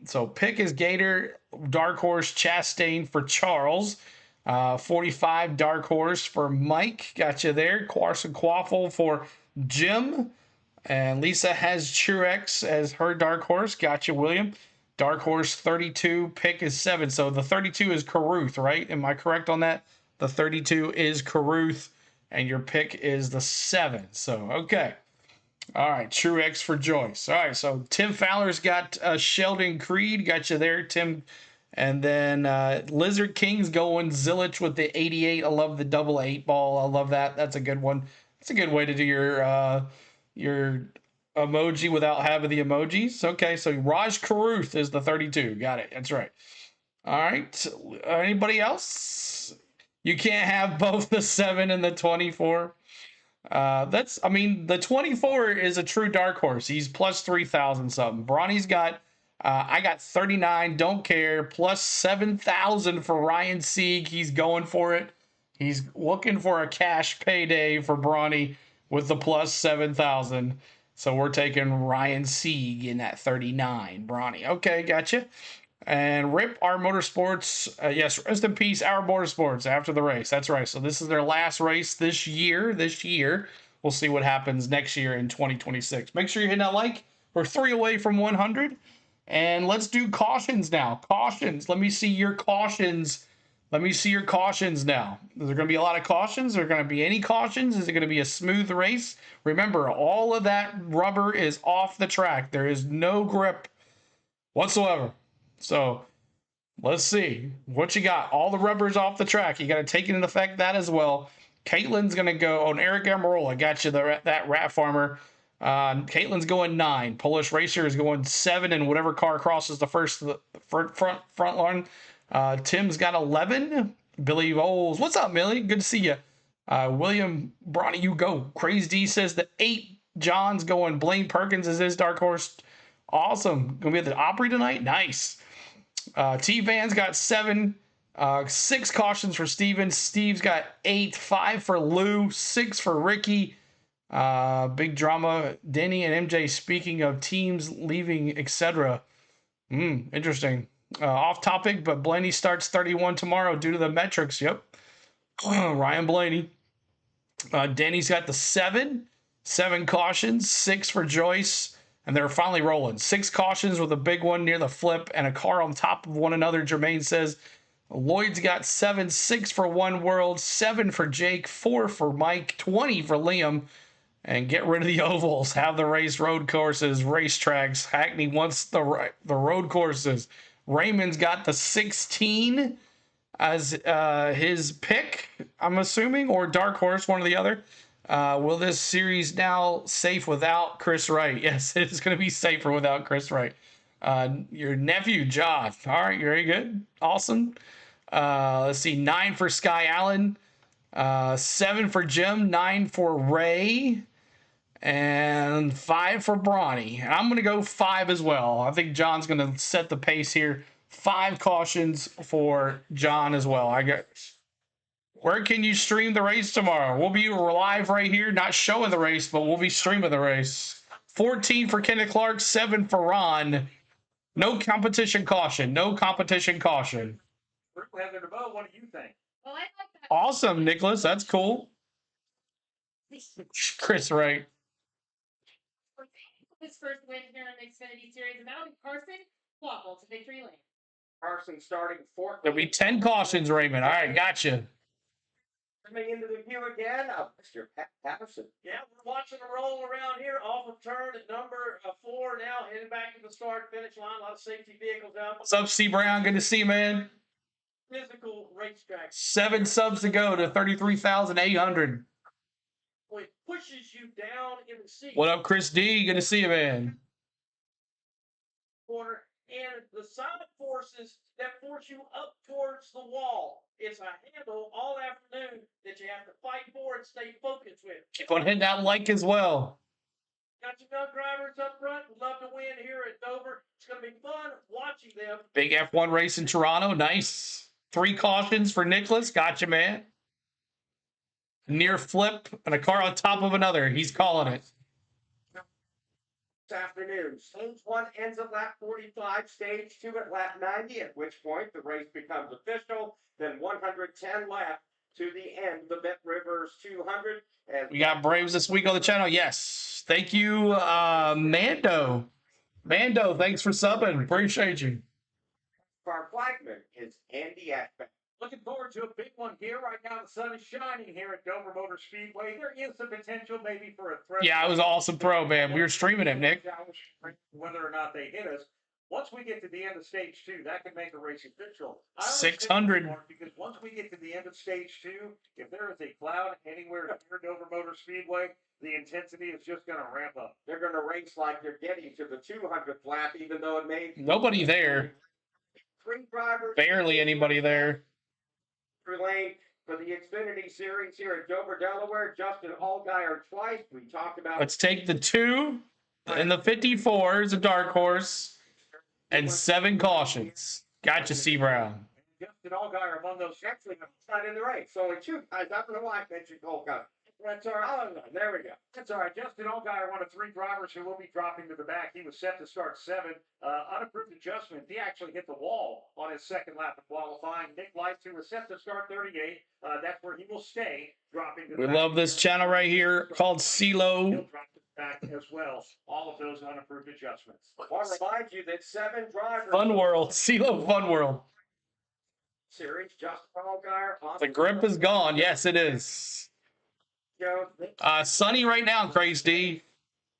So pick is Gator. Dark horse Chastain for Charles. 45 dark horse for Mike. Got you there. Carson Quaffle for Jim. And Lisa has Truex as her dark horse. Got you, William. Dark horse 32. Pick is 7. So the 32 is Caruth, right? Am I correct on that? The 32 is Caruth. And your pick is the 7. So, okay. All right. Truex for Joyce. All right. So Tim Fowler's got Sheldon Creed. Got you there, Tim. And then Lizard King's going Zilich with the 88. I love the double 8 ball. I love that. That's a good one. That's a good way to do your emoji without having the emojis. Okay, so Raj Caruth is the 32. Got it. That's right. All right. Anybody else? You can't have both the 7 and the 24. The 24 is a true dark horse. He's plus 3,000 something. Bronny's got I got 39, don't care, plus 7,000 for Ryan Sieg. He's going for it. He's looking for a cash payday for Bronny with the plus 7,000. So we're taking Ryan Sieg in that 39. Bronny. Okay, gotcha. And RIP Our Motorsports. Yes, rest in peace, Our Motorsports after the race. That's right. So this is their last race this year. We'll see what happens next year in 2026. Make sure you hit that like. We're 3 away from 100. And let's do cautions now. Cautions. Let me see your cautions. Now. Is there going to be a lot of cautions? Is there going to be any cautions? Is it going to be a smooth race? Remember, all of that rubber is off the track. There is no grip whatsoever. So let's see what you got. All the rubber's off the track. You got to take into effect that as well. Caitlin's going to go on Eric Amarola. Got you that Rat Farmer. Caitlin's going 9. Polish Racer is going 7, and whatever car crosses the front line. Tim's got 11. Billy Bowles. What's up, Millie? Good to see you. William Bronny, you go. Crazy D says the 8. John's going. Blaine Perkins is his dark horse. Awesome. Gonna be at the Opry tonight? Nice. T-Van's got 7. 6 cautions for Steven. Steve's got 8, 5 for Lou, 6 for Ricky. Big drama. Denny and MJ speaking of teams leaving, etc. Interesting. Off topic, but Blaney starts 31 tomorrow due to the metrics. Yep. Ryan Blaney. Denny's got the 7 cautions, 6 for Joyce, and they're finally rolling. 6 cautions with a big one near the flip and a car on top of one another. Jermaine says Lloyd's got 7, 6 for One World, 7 for Jake, 4 for Mike, 20 for Liam. And get rid of the ovals. Have the race road courses, racetracks. Hackney wants the road courses. Raymond's got the 16 as his pick, I'm assuming, or dark horse, one or the other. Will this series now safe without Chris Wright? Yes, it's going to be safer without Chris Wright. Your nephew, John. All right, very good. Awesome. Let's see, 9 for Sky Allen, 7 for Jim, 9 for Ray, and 5 for Bronny. And I'm going to go 5 as well. I think John's going to set the pace here. 5 cautions for John as well. Where can you stream the race tomorrow? We'll be live right here, not showing the race, but we'll be streaming the race. 14 for Kenneth Clark, 7 for Ron. No competition caution. No competition caution. Heather DeBow, what do you think? Well, I like that. Awesome, Nicholas. That's cool. Chris Wright. His first win here in the Xfinity Series, and that'll be Carson Waffle to victory lane. Carson starting 4th. There'll be 10 cautions, Raymond. All right, gotcha. Coming into the view again, Mr. Patterson. Yeah, we're watching them roll around here off of turn at number 4 now, heading back to the start-finish line. A lot of safety vehicles out. What's up, C. Brown? Good to see you, man. Physical racetrack. 7 subs to go to 33,800. It pushes you down in the seat. What up, Chris D? Good to see you, man. Corner and the side forces that force you up towards the wall. It's a handle all afternoon that you have to fight for and stay focused with. Keep on hitting that like as well. Got your young drivers up front. Would love to win here at Dover. It's going to be fun watching them. Big F1 race in Toronto. Nice. 3 cautions for Nicholas. Gotcha, man. Near flip and a car on top of another. He's calling it. This afternoon, stage 1 ends at lap 45, stage 2 at lap 90, at which point the race becomes official. Then 110 left to the end of the BetRivers 200. And We got Braves this week on the channel. Yes. Thank you, Mando. Mando, thanks for subbing. Appreciate you. our flagman is Andy Ashbeck. Looking forward to a big one here. Right now, the sun is shining here at Dover Motor Speedway. There is the potential maybe for a threat. Yeah, it was an awesome throw, man. We were streaming it, Nick. Whether or not they hit us. Once we get to the end of stage 2, that could make a race official. 600. Because once we get to the end of stage 2, if there is a cloud anywhere near Dover Motor Speedway, the intensity is just going to ramp up. They're going to race like they're getting to the 200th lap, even though it may. Nobody there. 3 drivers. Barely anybody there. Lane for the Xfinity Series here at Dover, Delaware. Justin Allgaier twice. We talked about. Let's take the 2 and the 54 is a dark horse and 7 cautions. Gotcha, C. Brown. Justin Allgaier among those. Actually, it's not in the race. Only 2 guys. I don't know why I mentioned Allgaier. That's all right. Oh, there we go. That's all right. Justin Allgaier, one of 3 drivers who will be dropping to the back. He was set to start 7. Unapproved adjustment. He actually hit the wall on his second lap of qualifying. Nick Lights, who was set to start 38. That's where he will stay, dropping to the We back. love this channel right here called CeeLo. He'll drop to the back as well. All of those unapproved adjustments. I want to remind you that 7 drivers. Fun World. CeeLo Fun World. Series. Justin Allgaier. The grip is gone. Yes, it is. Sunny right now, Craze D.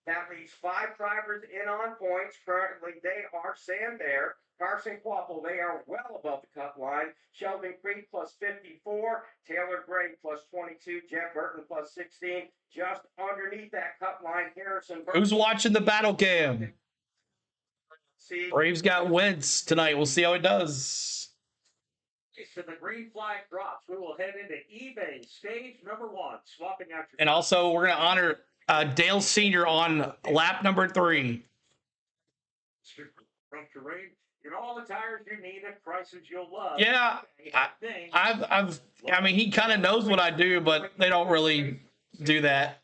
That leaves 5 drivers in on points. Currently, they are Sam Bear, Carson Quaffle. They are well above the cut line. Sheldon Creed plus 54. Taylor Gray plus 22. Jeff Burton plus 16. Just underneath that cut line, Harrison. Who's watching the battle cam? Braves got Wentz tonight. We'll see how it does. So the green flag drops. We will head into eBay stage number 1, swapping out your. And also, we're going to honor Dale Sr. on lap number 3. From terrain, You know, all the tires you need at prices you'll love. Yeah, I mean, he kind of knows what I do, but they don't really do that.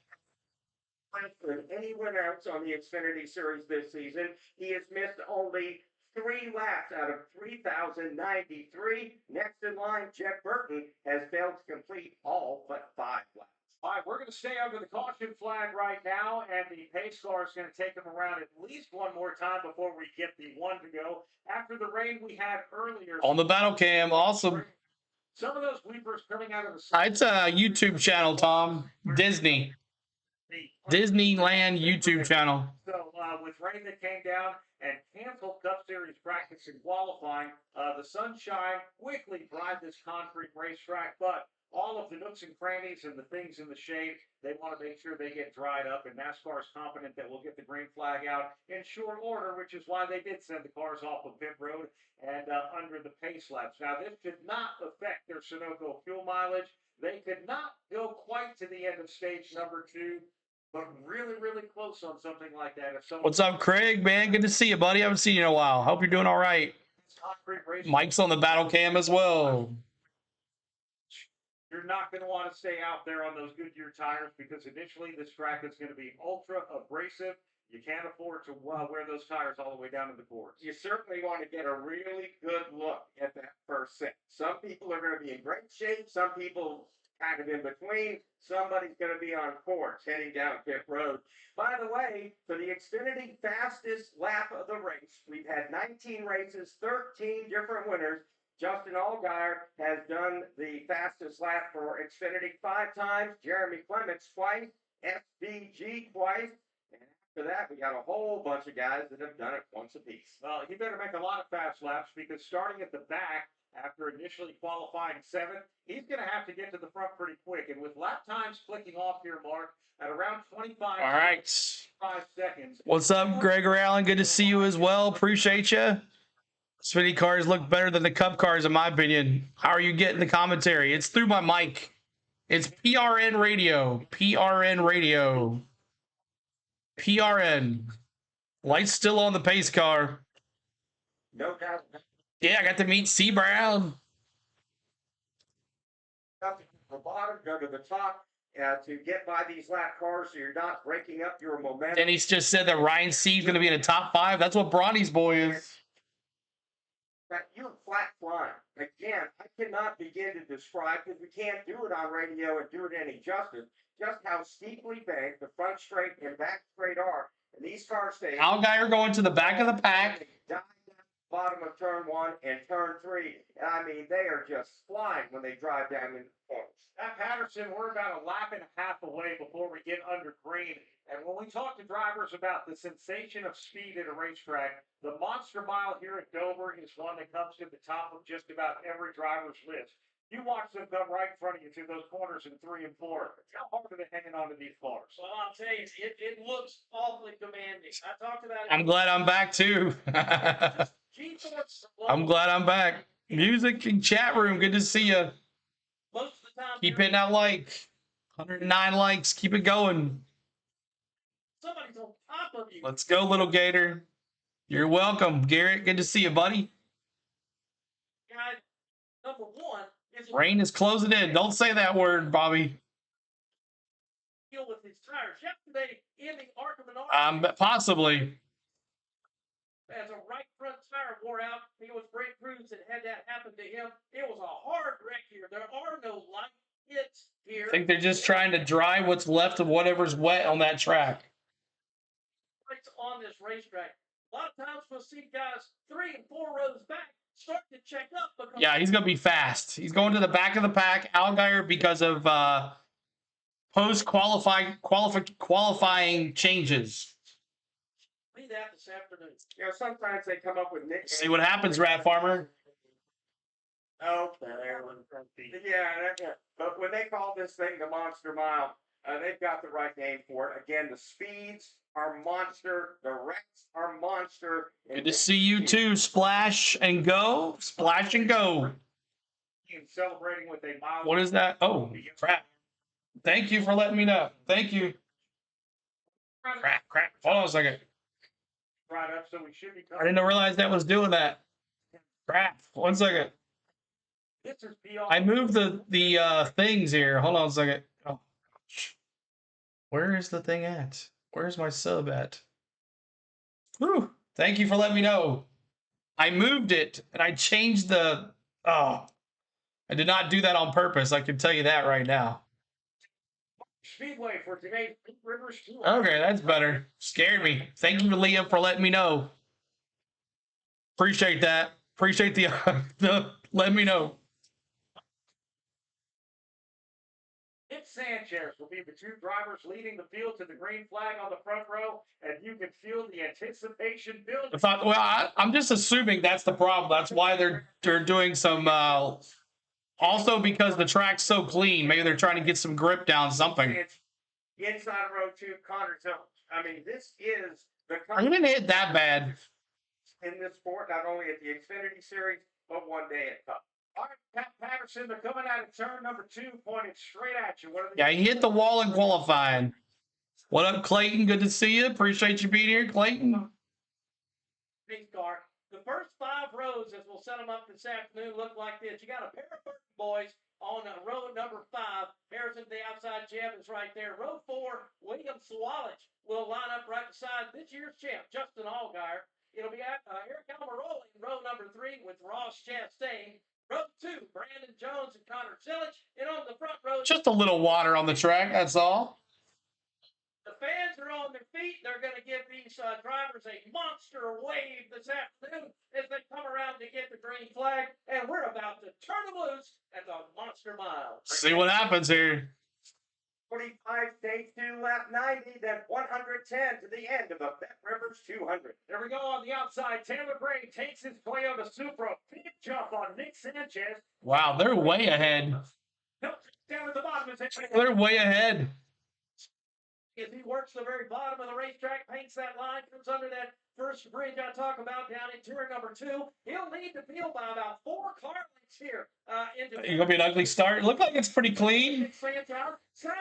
Any winnouts on the Xfinity Series this season, he has missed only 3 laps out of 3,093. Next in line, Jeff Burton has failed to complete all but 5 laps. All right, we're going to stay under the caution flag right now, and the pace car is going to take them around at least one more time before we get the one to go. After the rain we had earlier. On the battle cam, awesome. Some of those weepers coming out of the... It's a YouTube channel, Tom. Disneyland YouTube channel. So with rain that came down and canceled Cup Series practice and qualifying, the sunshine quickly dried this concrete racetrack, but all of the nooks and crannies and the things in the shade, they want to make sure they get dried up, and NASCAR is confident that we'll get the green flag out in short order, which is why they did send the cars off of pit road and under the pace laps. Now, this did not affect their Sunoco fuel mileage. They could not go quite to the end of stage number 2, but really, really close on something like that. What's up, Craig, man? Good to see you, buddy. I haven't seen you in a while. Hope you're doing all right. Mike's on the battle cam as well. You're not going to want to stay out there on those Goodyear tires because initially this track is going to be ultra abrasive. You can't afford to wear those tires all the way down to the course. You certainly want to get a really good look at that first set. Some people are going to be in great shape. Some people kind of in between. Somebody's going to be on course heading down pit road. By the way, for the Xfinity fastest lap of the race, we've had 19 races, 13 different winners. Justin Allgaier has done the fastest lap for Xfinity 5 times, Jeremy Clements twice, SVG twice, and after that, we got a whole bunch of guys that have done it once apiece. Well, he better make a lot of fast laps because starting at the back, after initially qualifying 7th, he's going to have to get to the front pretty quick. And with lap times clicking off here, Mark, at around 25 All right. 5 seconds. What's up, Gregor Allen? Good to see you as well. Appreciate you. Xfinity cars look better than the Cup cars, in my opinion. How are you getting the commentary? It's through my mic. It's PRN radio. PRN radio. PRN. Light's still on the pace car. No doubt. Yeah, I got to meet C. Brown. Up the bottom, go to the top to get by these lap cars so you're not breaking up your momentum. And he's just said that Ryan C. is going to be in the top 5. That's what Bronny's boy is. You're flat flying. Again, I cannot begin to describe, because we can't do it on radio and do it any justice, just how steeply banked the front straight and back straight are. And these cars stay. Allgaier going to the back of the pack. Bottom of turn 1 and turn 3. I mean, they are just flying when they drive down in the corners. At Patterson, we're about a lap and a half away before we get under green. And when we talk to drivers about the sensation of speed at a racetrack, the Monster Mile here at Dover is one that comes to the top of just about every driver's list. You watch them come right in front of you through those corners in 3 and 4. How hard are they hanging onto these cars? Well, I'll tell you, it looks awfully demanding. I talked about it. I'm glad I'm back, too. I'm glad I'm back. Music and chat room. Good to see you. Most of the time, Keep hitting that like. 109 likes. Keep it going. somebody's on top of you. Let's go, little Gator. You're welcome, Garrett. Good to see you, buddy. Guy, number 1 is Rain is closing in. Don't say that word, Bobby. deal with his tires. Yesterday, in the arc of an arc, Possibly. as a right front tire wore out, he was Brent Cruz that had that happen to him. It was a hard wreck here. There are no light hits here. I think they're just trying to dry what's left of whatever's wet on that track. Lights on this racetrack. A lot of times we'll see guys 3 and 4 rows back start to check up. Because Yeah, he's going to be fast. He's going to the back of the pack. Allgaier, because of qualifying changes. be that this afternoon. You know, sometimes they come up with nicknames. See what happens, Rat Farmer. Oh, yeah. But when they call this thing the Monster Mile, they've got the right name for it. Again, the speeds are monster. The wrecks are monster. Good to see you too. Splash and go. Splash and go. Celebrating with a mild. What is that? Oh, crap. Thank you for letting me know. Thank you. Crap. Hold on a second. Right up, so we should be. I didn't realize that was doing that. Crap. 1 second. This is PR. I moved the things here. Hold on a second. Oh. Where is the thing at? Where's my sub at? Whew. Thank you for letting me know. I moved it and I changed the. Oh, I did not do that on purpose. I can tell you that right now. Speedway for today's Rivers 2. Okay, that's better. Scared me. Thank you, Liam, for letting me know. Appreciate that. Appreciate the letting me know. Nick Sanchez will be the 2 drivers leading the field to the green flag on the front row, and you can feel the anticipation building. I'm just assuming that's the problem. That's why they're doing some. Also, because the track's so clean, maybe they're trying to get some grip down something. Inside row 2, Connor Tillage. I mean, this is the. I didn't hit that bad. In this sport, not only at the Xfinity Series, but one day at Cup. All right, Pat Patterson, they're coming out of turn number 2, pointed straight at you. Yeah, he hit the wall in qualifying. What up, Clayton? Good to see you. Appreciate you being here, Clayton. Big car. The first 5 rows, as we'll set them up this afternoon, look like this. You got a pair of Burton boys on row number 5. Harrison, the outside Jeb, is right there. Row 4, William Swalich will line up right beside this year's champ, Justin Allgaier. It'll be Eric Almirola in row number 3 with Ross Chastain. Row 2, Brandon Jones and Connor Zillich. And on the front row, Just a little water on the track, that's all. the fans are on their feet. They're going to give these drivers a monster wave this afternoon as they come around to get the green flag. And we're about to turn them loose at the Monster Mile. See what happens here. 45 stage 2, lap 90, then 110 to the end of the BetRivers 200. There we go on the outside. Taylor Gray takes his Toyota Supra. Big jump on Nick Sanchez. Wow, they're way ahead. Down at the bottom. They're way ahead. As he works the very bottom of the racetrack, paints that line, comes under that first bridge I talk about down in turn number 2. He'll lead the field by about 4 car lengths here. It's going to be an ugly start. Look like it's pretty clean. Side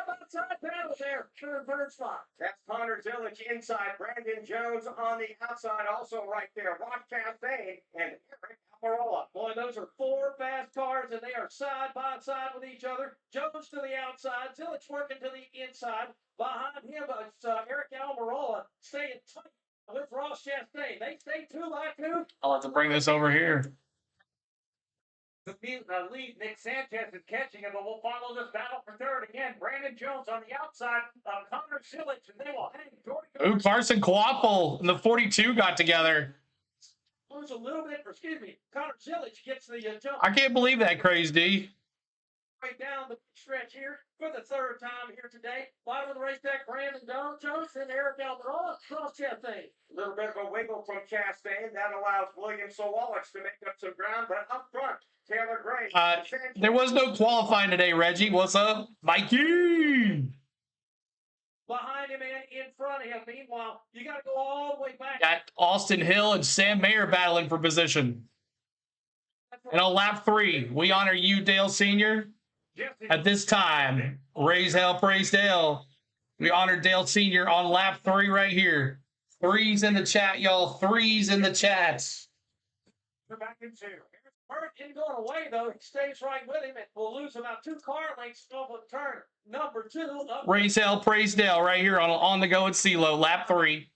by side battle there. Third spot. That's Connor Zillich inside. Brandon Jones on the outside, also right there. Ross Chastain and Eric Almirola. Boy, those are 4 fast cars, and they are side by side with each other. Jones to the outside. Zillich working to the inside. Behind him, it's Eric Almirola staying tight with Ross Chastain. They stay 2 by 2. I'll have to bring this over here. The lead, Nick Sanchez is catching him, but we'll follow this battle for third again. Brandon Jones on the outside of Connor Zillich, and they will hang. Ooh, Carson Quappel and the 42 got together. Lose a little bit, Connor Zillich gets the jump. I can't believe that, Crazy D. Right down the stretch here for the 3rd time here today. Bottom of the racetrack, Brandon Jones and Eric Almirola. Ross Chastain. A little bit of a wiggle from Chastain. That allows William Swalich to make up some ground, but up front, Taylor Gray. There was no qualifying today, Reggie. What's up? Mikey! Behind him and in front of him. Meanwhile, you got to go all the way back. Got Austin Hill and Sam Mayer battling for position. And on lap 3, we honor you, Dale Sr. At this time, raise hell, praise Dale. We honor Dale Sr. on lap 3 right here. 3s in the chat, y'all. 3s in the chats. We're back in 2. Burt isn't going away, though. He stays right with him. And we'll lose about 2 car lengths off of turn number 2. Raise hell, praise Dale right here on the go at CeeLo, lap 3.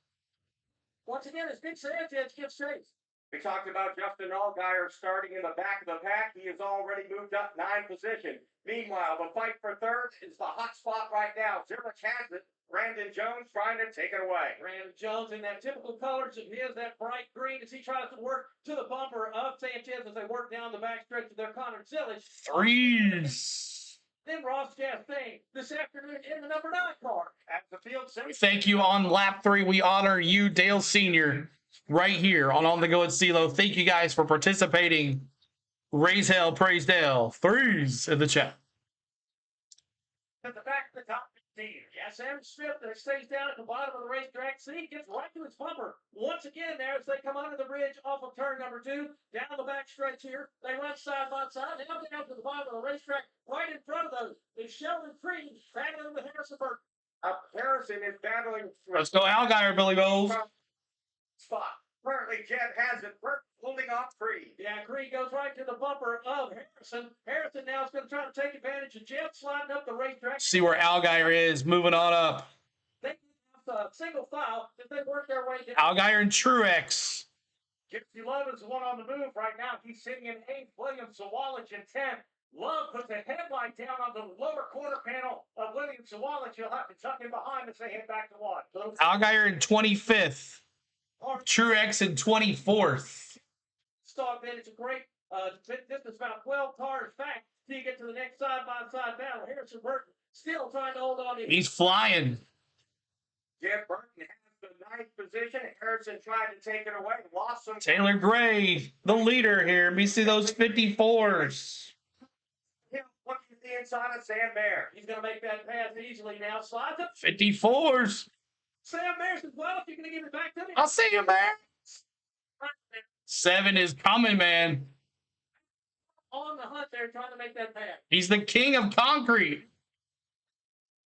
Once again, it's Nick Sanchez gives chase. We talked about Justin Allgaier starting in the back of the pack. He has already moved up 9 positions. Meanwhile, the fight for third is the hot spot right now. Zillich has it. Brandon Jones trying to take it away. Brandon Jones in that typical colors of his, that bright green, as he tries to work to the bumper of Sanchez as they work down the backstretch of their Connor Zillich. 3s. Then Ross Chastain this afternoon in the number 9 car. At the field, Thank you on lap 3. We honor you, Dale Sr. right here on the go at CeeLo. Thank you guys for participating. Raise hell, praise Dale. 3s in the chat. At the back of the top 15. Yes, Sam Smith that stays down at the bottom of the racetrack. See, gets right to his bumper. Once again, there as they come under the bridge off of turn number 2, down the back stretch here. They run side by side. Now down to the bottom of the racetrack. Right in front of those is Sheldon Creed battling with Harrison Burke. Harrison is battling. Let's go, Allgaier, Billy Bowles. Spot. Currently, Jed has it. Burke holding off Creed. Yeah, Creed goes right to the bumper of Harrison. Harrison now is going to try to take advantage of Jeff sliding up the racetrack. See where Allgaier is, moving on up. They have a single file as they work their way down. Allgaier and Truex. Gypsy Love is the one on the move right now. He's sitting in 8th. William Sawalich in 10th. Love puts a headlight down on the lower quarter panel of William Sawalich. You'll have to tuck him behind as they head back to one. Allgaier in 25th. Truex in 24th. Stop, man. It's a great distance, about 12 cars back till you get to the next side-by-side battle. Harrison Burton still trying to hold on to. He's flying. Jeff Burton has the 9th position. Harrison tried to take it away. Lost some. Taylor Gray, the leader here. Let me see those 54s. Looking at the inside of Sam Mayer. He's going to make that pass easily now. Slides up. 54s. Sam Mayer says, well, if you're going to give it back to me. I'll see you, man. 7 is coming, man. On the hunt there, trying to make that pass. He's the king of concrete.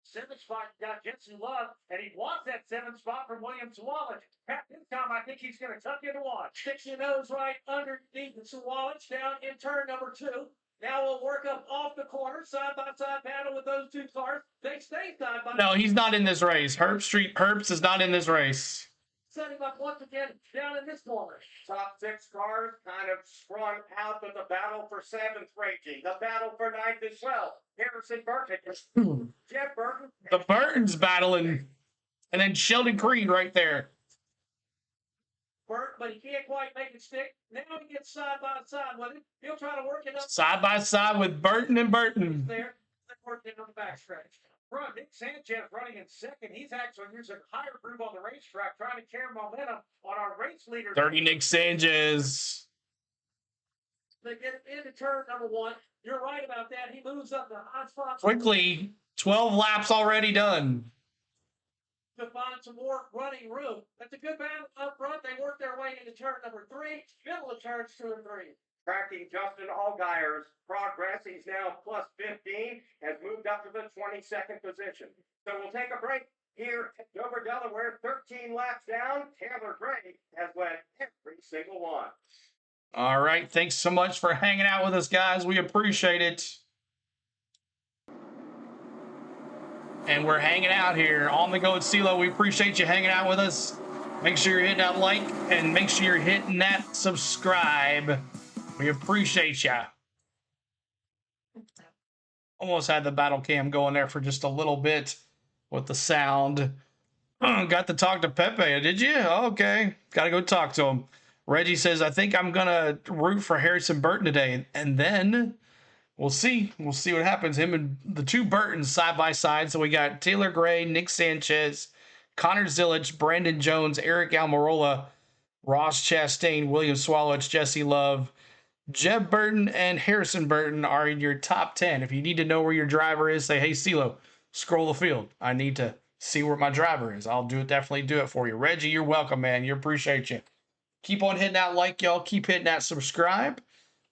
7th spot got Jensen Love, and he wants that 7th spot from William Sawalich. At this time, I think he's going to tuck into one. Sticks your nose right underneath the Sawalich down in turn number 2. Now we'll work up off the corner, side-by-side battle with those two cars. They stay side-by-side. No, he's not in this race. Herbst is not in this race. Setting up once again down in this corner. Top 6 cars kind of sprung out of the battle for 7th raging. The battle for 9th as well. Harrison Burton. Jeff Burton. The Burton's battling. And then Sheldon Creed right there. Burt, but he can't quite make it stick. Now he gets side-by-side with him. He'll try to work it up. Side-by-side with Burton and Burton. There. Working on the backstretch. Front, Nick Sanchez running in 2nd. He's actually using higher groove on the racetrack, trying to carry momentum on our race leader. 30 Nick Sanchez. They get into turn number 1. You're right about that. He moves up the high spot. Quickly, 12 laps already done. To find some more running room. That's a good battle up front. They work their way into turn number 3. Middle of turns 2 and 3. Tracking Justin Allgaier's progress. He's now plus 15, has moved up to the 22nd position. So we'll take a break here at Dover, Delaware. 13 laps down. Taylor Gray has led every single one. All right. Thanks so much for hanging out with us, guys. We appreciate it. And we're hanging out here on the go at CeeLo. We appreciate you hanging out with us. Make sure you're hitting that like and make sure you're hitting that subscribe. We appreciate ya. Almost had the battle cam going there for just a little bit with the sound. Got to talk to Pepe, did you? Okay. Got to go talk to him. Reggie says, I think I'm going to root for Harrison Burton today. And then we'll see. We'll see what happens. Him and the two Burtons side by side. So we got Taylor Gray, Nick Sanchez, Connor Zilic, Brandon Jones, Eric Almirola, Ross Chastain, William Sawalich, Jesse Love, Jeb Burton, and Harrison Burton are in your top 10. If you need to know where your driver is, say, hey, CeeLo, scroll the field. I need to see where my driver is. I'll definitely do it for you. Reggie, you're welcome, man. You appreciate you. Keep on hitting that like, y'all. Keep hitting that subscribe.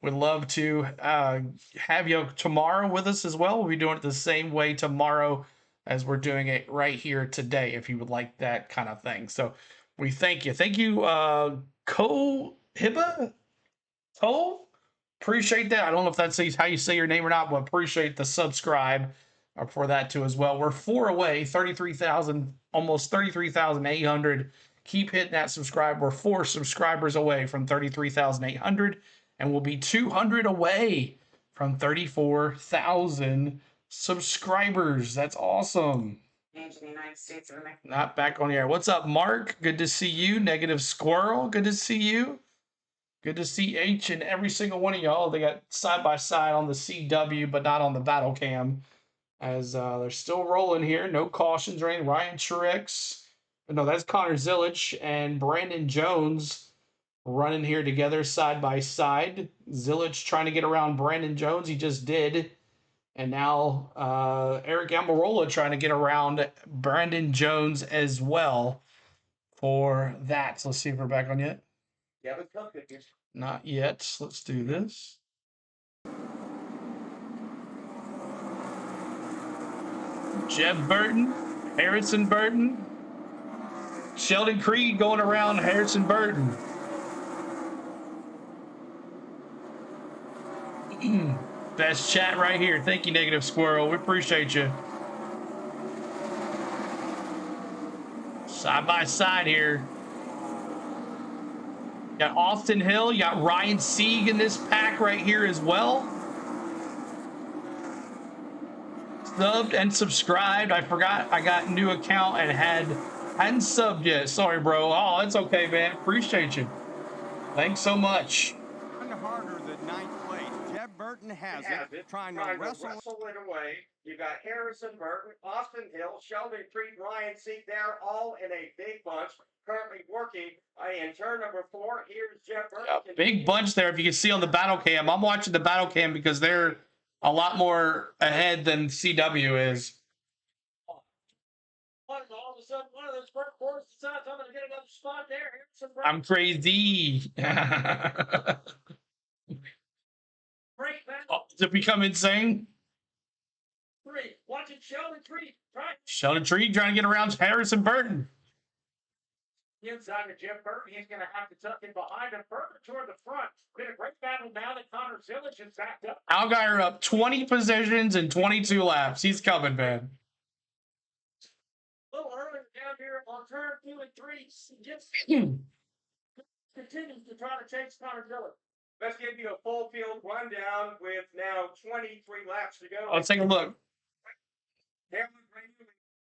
We'd love to have you tomorrow with us as well. We'll be doing it the same way tomorrow as we're doing it right here today, if you would like that kind of thing. So we thank you. Thank you, Hiba? Cole? Appreciate that. I don't know if that's how you say your name or not, but appreciate the subscribe for that too as well. We're 4 away, 33,000, almost 33,800. Keep hitting that subscribe. We're 4 subscribers away from 33,800, and we'll be 200 away from 34,000 subscribers. That's awesome. In the United States of America. Not back on the air. What's up, Mark? Good to see you. Negative Squirrel. Good to see you. Good to see each and every single one of y'all. They got side by side on the CW, but not on the battle cam, as they're still rolling here. No cautions or anything. Ryan Truex. No, that's Connor Zilic and Brandon Jones running here together side by side. Zilic trying to get around Brandon Jones. He just did. And now Eric Almirola trying to get around Brandon Jones as well for that. So let's see if we're back on yet. Yeah, but come cookies. Not yet. Let's do this. Jeb Burton, Harrison Burton, Sheldon Creed going around Harrison Burton. Best chat right here. Thank you, Negative Squirrel. We appreciate you. Side by side here. You got Austin Hill. You got Ryan Sieg in this pack right here as well. Subbed and subscribed. I forgot I got a new account and hadn't subbed yet. Sorry, bro. Oh, it's okay, man. Appreciate you. Thanks so much. Harder than ninth place. Jeb Burton has it, trying to wrestle it away. You got Harrison Burton, Austin Hill, Sheldon Creed, Ryan Seek. They're all in a big bunch. Currently working in turn number 4. Here's Jeb Burton. Yeah, big bunch there. If you can see on the battle cam, I'm watching the battle cam because they're a lot more ahead than CW is. All of a sudden, one of those front boards decides I'm going to get another spot there. I'm crazy. Oh, does it become insane? 3. Watching Sheldon Creed. Sheldon Creed trying to get around Harrison Burton. Inside of Jim Burton, he's going to have to tuck in behind him. Burton toward the front. Been a great battle now that Connor Zillage is backed up. Allgaier up 20 positions in 22 laps. He's coming, man. A little earlier down here on turn 2 and 3. Just continues to try to chase Connor Zillage. Let's give you a full field rundown with now 23 laps to go. Let's take a look.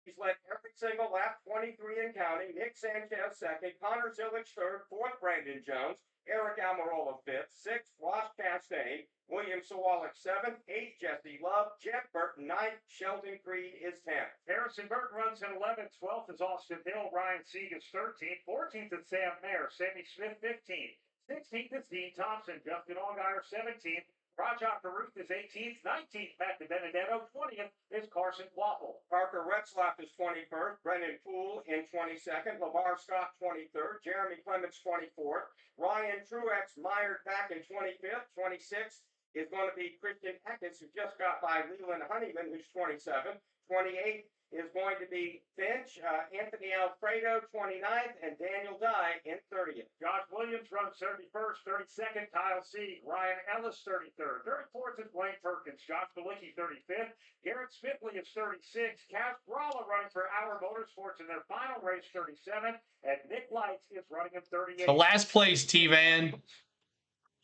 He's led every single lap, 23 and counting. Nick Sanchez second, Connor Zillage third, fourth Brandon Jones, Eric Almirola fifth, sixth Ross Chastain, William Sawalek seventh, eighth Jesse Love, Jeff Burton ninth, Sheldon Creed is 10th. Harrison Burton runs in 11th, 12th is Austin Hill, Ryan Sieg is 13th, 14th is Sam Mayer, Sammy Smith 15th, 16th is Dean Thompson, Justin Allgaier 17th. Rajah Caruth is 18th, 19th, Matt DiBenedetto, 20th is Carson Waffle. Parker Retzlaff is 21st, Brendan Poole in 22nd, LeVar Scott 23rd, Jeremy Clements 24th, Ryan Truex mired back in 25th, 26th is going to be Christian Eckes, who just got by Leland Honeyman, who's 27th, 28th is going to be Finch, Anthony Alfredo 29th, and Daniel Dye in 30th. Josh Williams runs 31st, 32nd, Kyle Sieg, Ryan Ellis 33rd, 34th is Blaine Perkins, Josh Balicki 35th, Garrett Spitley is 36th, Cass Bralla running for Our Motorsports in their final race 37th, and Nick Lights is running in 38th. The last place, T-Van.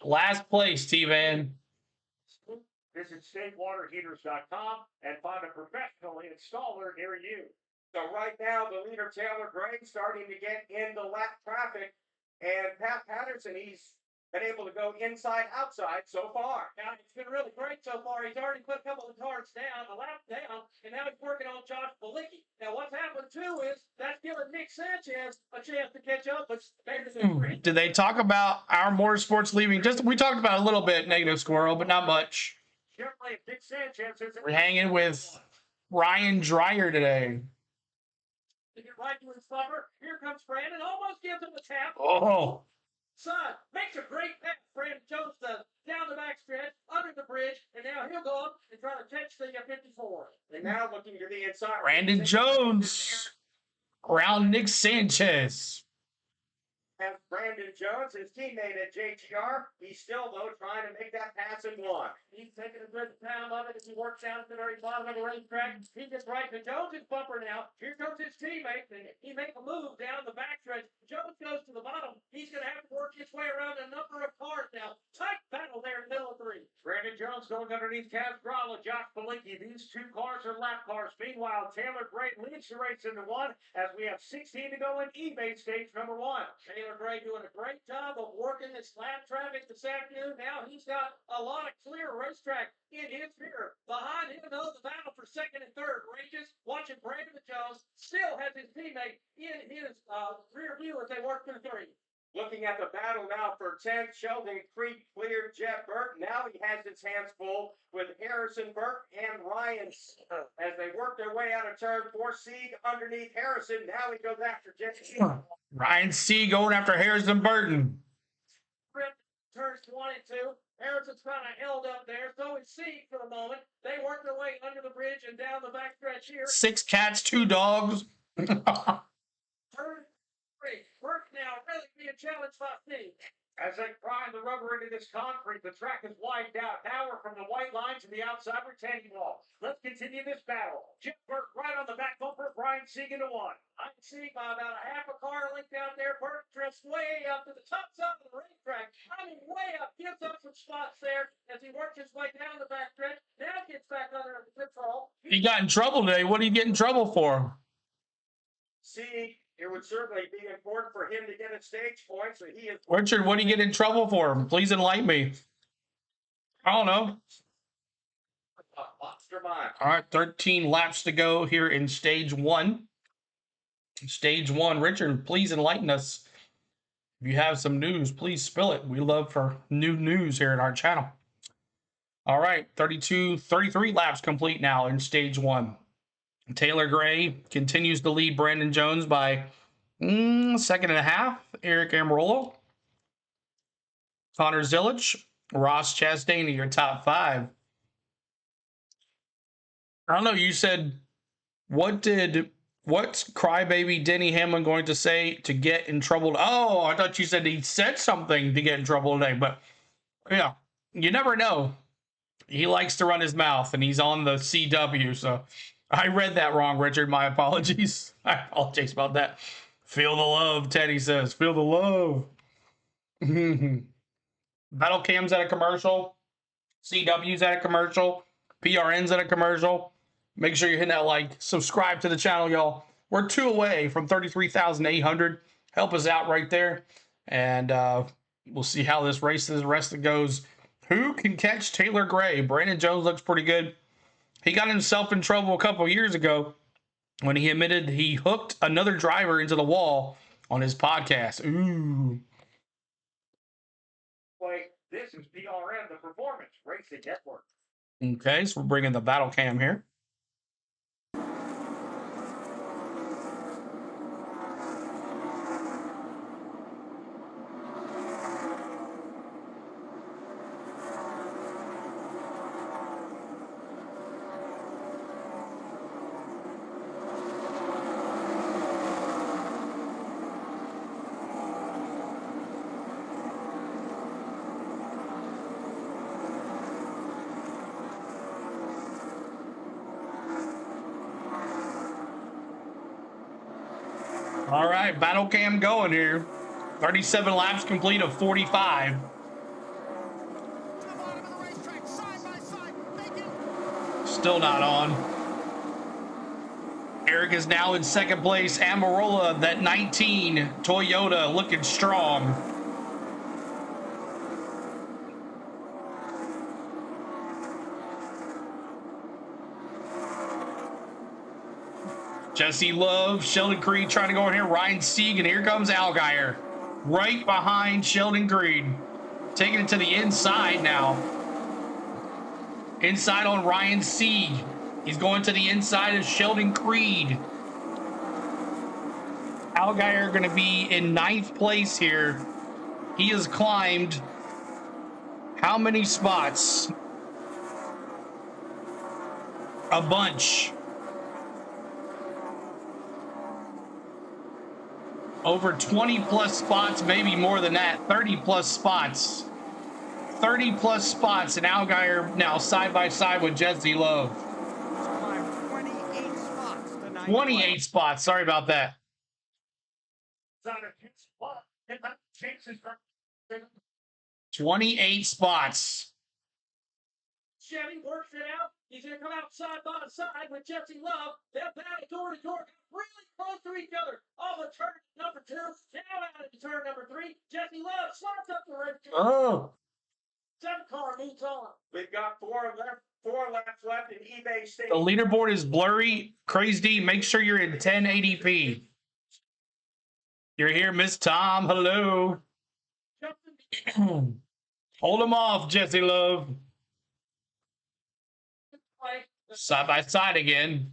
Last place, T-Van. Visit StateWaterHeaters.com and find a professional installer near you. So right now, the leader, Taylor Gray, starting to get into lap traffic. And Pat Patterson, he's been able to go inside, outside so far. Now, it's been really great so far. He's already put a couple of cars down, a lap down, and now he's working on Josh Balicki. Now, what's happened, too, is that's giving Nick Sanchez a chance to catch up. But did they talk about Our Motorsports leaving? We talked about it a little bit, Negative Squirrel, but not much. Nick Sanchez is We're hanging with Ryan Dreyer today. To get right to his flubber, here comes Brandon. Almost gives him the tap. Oh. Son, makes a great pass. Brandon Jones does down the backstretch, under the bridge, and now he'll go up and try to catch the 54. And now looking to the inside. Brandon Jones around Nick Sanchez. As Brandon Jones, his teammate at JGR, he's still, though, trying to make that pass and one. He's taking a good time of it as he works down to the very bottom of the racetrack. He gets right to Jones' bumper now. Here comes his teammate, and he makes a move down the backstretch. Jones goes to the bottom. He's going to have to work his way around a number of cars now. Tight battle there in the middle of 3. Brandon Jones going underneath Cass Bralla, Josh Balicki. These two cars are lap cars. Meanwhile, Taylor Gray leads the race into 1 as we have 16 to go in eBay stage number 1. Taylor Gray doing a great job of working this lap traffic this afternoon. Now he's got a lot of clear racetrack in his rear. Behind him, though, the battle for second and third rages. Watching Brandon Jones still has his teammate in his rear view as they work through 3. Looking at the battle now for 10th, Sheldon Creed cleared Jeff Burton. Now he has his hands full with Harrison Burke and Ryan as they work their way out of turn 4. Sieg underneath Harrison. Now he goes after Jeff. Ryan Sieg going after Harrison Burton. Turns 1 and 2. Harrison's kind of held up there. So is Sieg for the moment. They work their way under the bridge and down the backstretch here. 6 cats, 2 dogs. Turn 3. Burke now really being challenged by Sieg. As they grind the rubber into this concrete, the track is widened out. Now we're from the white line to the outside retaining wall. Let's continue this battle. Chip Burke right on the back bumper, Brian Segan to one. I'm seeing by about a half a car length out there. Burke drifts way up to the top side of the racetrack. I mean, way up. Gives up some spots there as he works his way down the back stretch. Now gets back under the control. He got in trouble today. What did he get in trouble for? See, it would certainly be important for him to get a stage point, so he is. Richard, what did he get in trouble for? Please enlighten me. I don't know. A monster mind. All right, 13 laps to go here in stage one. Stage one, Richard, please enlighten us. If you have some news, please spill it. We love for new news here at our channel. All right, 33 laps complete now in stage one. Taylor Gray continues to lead Brandon Jones by second and a half. Eric Amarola, Connor Zilic, Ross Chastain, your top five. I don't know. You said, what's crybaby Denny Hamlin going to say to get in trouble? Oh, I thought you said he said something to get in trouble today. But yeah, you never know. He likes to run his mouth, and he's on the CW. So I read that wrong, Richard. My apologies. I apologize about that. Feel the love, Teddy says. Feel the love. Battle Cam's at a commercial. CW's at a commercial. PRN's at a commercial. Make sure you're hitting that like. Subscribe to the channel, y'all. We're 2 away from 33,800. Help us out right there. And we'll see how this race, the rest of it goes. Who can catch Taylor Gray? Brandon Jones looks pretty good. He got himself in trouble a couple years ago when he admitted he hooked another driver into the wall on his podcast. Ooh. Wait, this is PRN, the Performance Racing Network. Okay, so we're bringing the battle cam here. All right, battle cam going here. 37 laps complete of 45. Still not on. Eric is now in second place. Amarola, that 19 Toyota, looking strong. Jesse Love, Sheldon Creed trying to go in here. Ryan Sieg, and here comes Allgaier. Right behind Sheldon Creed. Taking it to the inside now. Inside on Ryan Sieg. He's going to the inside of Sheldon Creed. Allgaier going to be in 9th place here. He has climbed how many spots? A bunch. Over 20 plus spots, maybe more than that. 30 plus spots. 30 plus spots, and Allgaier now side by side with Jesse Love. 28 spots tonight. 28 spots. Sorry about that. 28 spots. Chevy works it out. He's going to come out side by side with Jesse Love. They'll battle door to door, really close to each other. All the turn number 2, now out into turn number 3. Jesse Love slots up the red. Oh. 7 car moves on. We've got 4 laps left in eBay stage. The leaderboard is blurry. Crazy D, make sure you're in 1080p. You're here, Miss Tom. Hello. Hold him off, Jesse Love. Side by side again.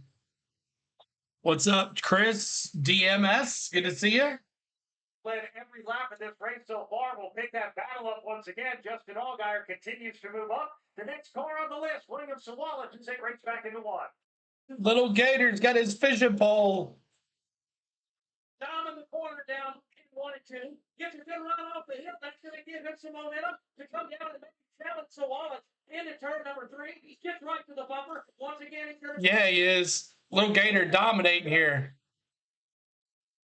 What's up, Chris? DMS, good to see you. Led every lap of this race so far. We'll pick that battle up once again. Justin Allgaier continues to move up. The next car on the list, William Sawala, to take race back into 1. Little Gator's got his fishing pole. Down in the corner, down in wanted to. Gets a good run off the hill. That's going to give him some momentum to come down and maybe challenge Sawallet into turn number 3. He gets right to the bumper. Once again, he turns. Yeah, he is. Little Gator dominating here.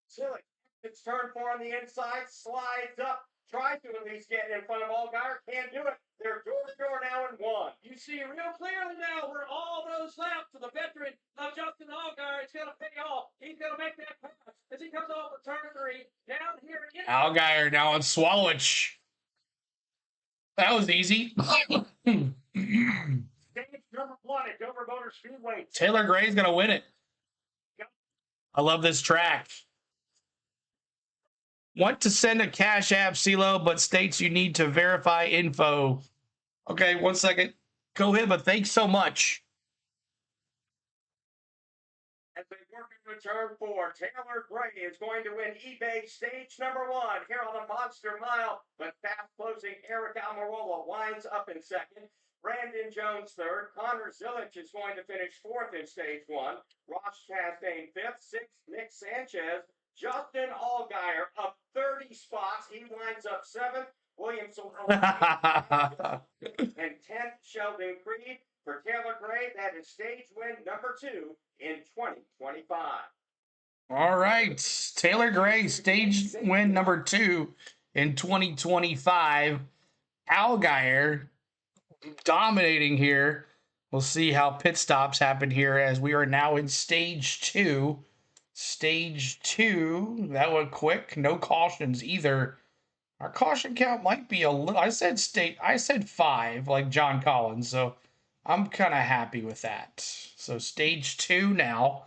Silly. It's turn 4 on the inside, slides up, tries to at least get in front of Allgaier, can't do it. They're door to door now in 1. You see real clearly now where all those laps to the veteran of Justin Allgaier is going to pay off. He's going to make that pass as he comes off of turn 3 down here again. Allgaier now on Swallowich. That was easy. Stage number 1 at Dover Motor Speedway. Taylor Gray's going to win it. I love this track. Want to send a Cash App, CeeLo, but states you need to verify info. Okay, 1 second. Go ahead, but thanks so much. As they work into turn 4, Taylor Gray is going to win eBay stage number 1 here on the Monster Mile. But fast closing Eric Almirola winds up in 2nd. Brandon Jones 3rd. Connor Zilic is going to finish 4th in stage 1. Ross Chastain 5th. 6th, Nick Sanchez. Justin Allgaier up 30 spots. He winds up 7th. Williamson and 10th, Sheldon Creed. For Taylor Gray, that is stage win number 2 in 2025. All right. Taylor Gray, stage win number 2 in 2025. Allgaier dominating here. We'll see how pit stops happen here as we are now in stage 2. Stage 2, that went quick. No cautions either. Our caution count might be a little. I said 5, like John Collins. So I'm kind of happy with that. So stage 2 now.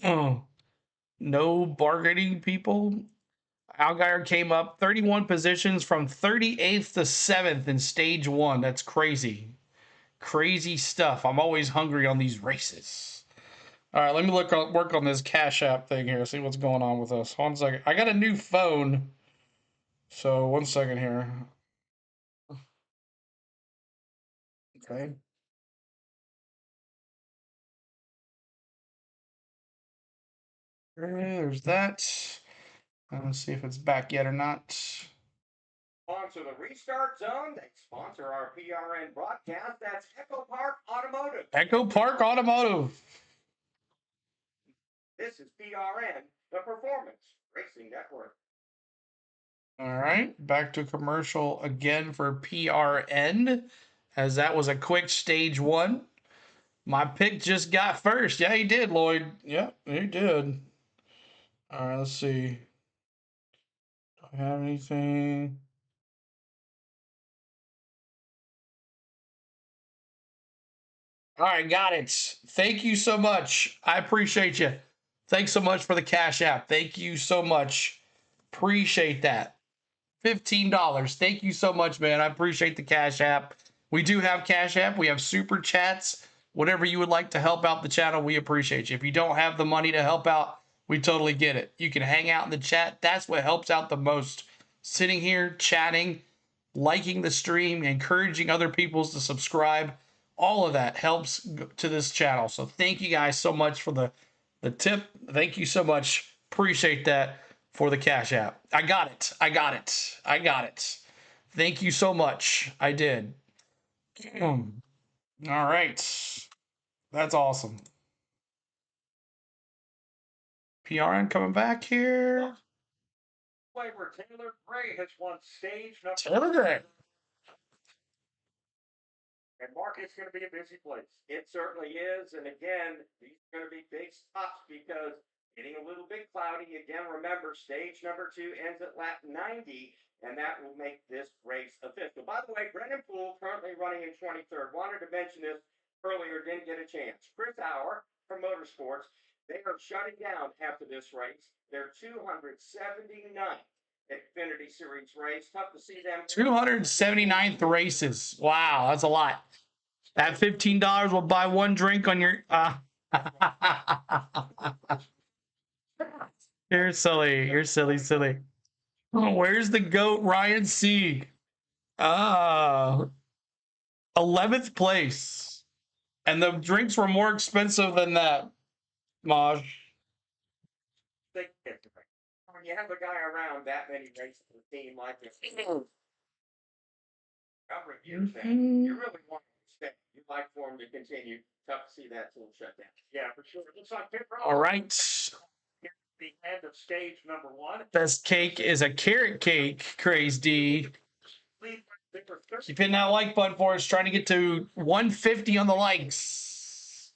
Oh, no bargaining, people. Allgaier came up 31 positions from 38th to 7th in stage 1. That's crazy. Crazy stuff. I'm always hungry on these races. All right, let me work on this Cash App thing here, see what's going on with us. 1 second. I got a new phone. So 1 second here. Okay. There's that. Let's see if it's back yet or not. Sponsor the Restart Zone. They sponsor our PRN broadcast. That's Echo Park Automotive. Echo Park Automotive. This is PRN, the Performance Racing Network. All right, back to commercial again for PRN, as that was a quick stage 1. My pick just got first. Yeah, he did, Lloyd. Yep, he did. All right, let's see. Do I have anything? All right, got it. Thank you so much. I appreciate you. Thanks so much for the Cash App. Thank you so much. Appreciate that. $15. Thank you so much, man. I appreciate the Cash App. We do have Cash App. We have Super Chats. Whatever you would like to help out the channel, we appreciate you. If you don't have the money to help out, we totally get it. You can hang out in the chat. That's what helps out the most. Sitting here, chatting, liking the stream, encouraging other people to subscribe. All of that helps to this channel. So thank you guys so much for the tip. Thank you so much. Appreciate that for the Cash App. I got it. I got it. I got it. Thank you so much. I did. All right. That's awesome. PRN coming back here. Where Taylor Gray has won stage number. Taylor Gray. And Mark, it's going to be a busy place. It certainly is. And again, these are going to be big stops because getting a little bit cloudy. Again, remember, stage number 2 ends at lap 90, and that will make this race official. By the way, Brendan Poole currently running in 23rd. Wanted to mention this earlier, didn't get a chance. Chris Hour from Motorsports, they are shutting down after this race. They're 279th Xfinity Series race. Tough to see them. 279th races. Wow, that's a lot. That $15 will buy 1 drink on your. You're silly. You're silly. Oh, where's the GOAT, Ryan Sieg? 11th place. And the drinks were more expensive than that, Maj. Yeah, you have a guy around that many races in the team like this, number of years now, you really want him to stay. You'd like for him to continue. Tough to see that team shut down. Yeah, for sure. It looks like pit road. All right. The end of stage number 1. Best cake is a carrot cake, Craze D. Keep hitting that like button for us. Trying to get to 150 on the likes.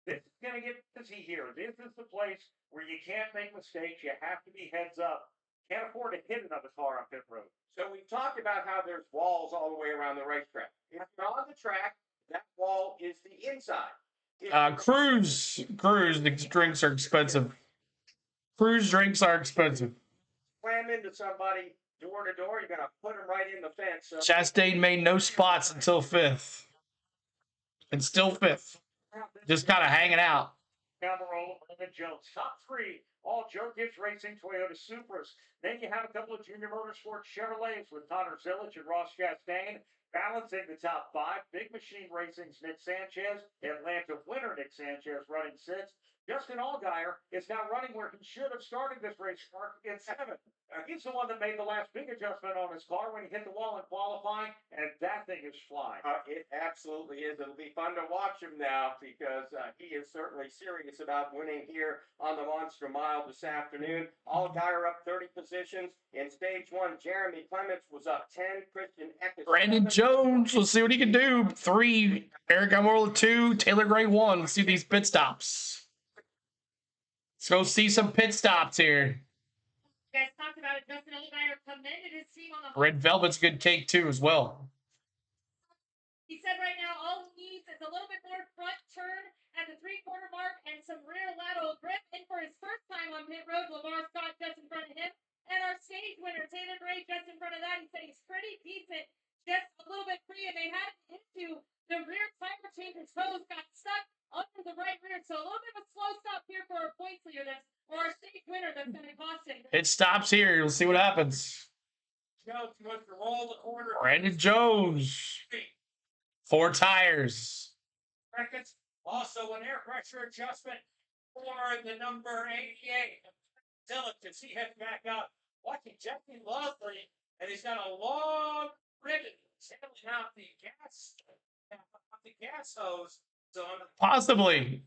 This is going to get busy here. This is the place where you can't make mistakes. You have to be heads up. Can't afford to hit another car on pit road. So we talked about how there's walls all the way around the racetrack. If you're on the track, that wall is the inside. Cruise, the drinks are expensive. Cruise drinks are expensive. Slam into somebody door to door, you're going to put them right in the fence. So Chastain made no spots until 5th. And still 5th. Just kind of hanging out. Cameron and Jones. Top 3, all Joe Gibbs Racing Toyota Supras. Then you have a couple of Junior Motorsports Chevrolets with Connor Zilic and Ross Chastain. Balancing the top 5, Big Machine Racing's Nick Sanchez, Atlanta winner Nick Sanchez running 6th. Justin Allgaier is now running where he should have started this race car in 7th. He's the one that made the last big adjustment on his car when he hit the wall in qualifying, and that thing is flying. It absolutely is. It'll be fun to watch him now because he is certainly serious about winning here on the Monster Mile this afternoon. Allgaier up 30 positions. In stage 1, Jeremy Clements was up 10. Christian Eckes. Brandon Jones, let's see what he can do. 3, Eric Almirola 2, Taylor Gray 1. Let's see these pit stops. Let's go see some pit stops here. You guys talked about it. Justin Allgaier commended his team on the Red Velvet's good cake too as well. He said right now all he needs is a little bit more front turn at the 3/4 mark and some rear lateral grip. And for his first time on pit road, Lamar Scott just in front of him. And our stage winner, Taylor Gray, just in front of that. He said he's pretty decent, just a little bit free. And they had him into the rear tire change. His toes got stuck under the right rear. So a little bit of a slow stop here for our points leader. Or our stage winner that's going to cost him. It stops here. We'll see what happens. Jones wants to roll the corner. Brandon Jones. 4 tires. Seconds. Also an air pressure adjustment for the number 88. Zilic as he heads back up. Watching Jeffrey Lovely, and he's got a long ribbon handling out the gas hose. So Possibly.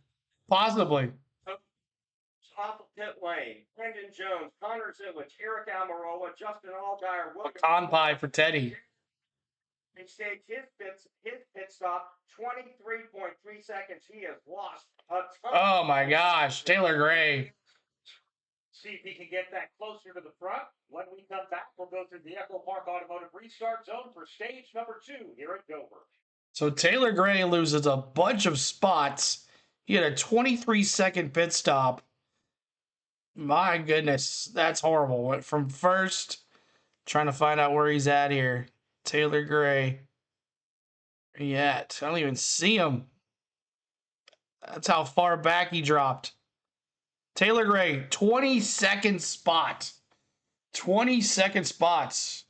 Top of pit lane, Brendan Jones, Connor Zilic, Eric Almirola, Justin Allgaier, Pecan pie for Teddy. He staged his pit stop 23.3 seconds. He has lost a ton. Oh my gosh, Taylor Gray. See if he can get that closer to the front. When we come back, we'll go through the Echo Park Automotive Restart Zone for stage number 2 here at Dover. So Taylor Gray loses a bunch of spots. He had a 23-second pit stop. My goodness, that's horrible. Went from first, trying to find out where he's at here. Taylor Gray. Where he at? I don't even see him. That's how far back he dropped. Taylor Gray, 22nd spot. 22nd spots.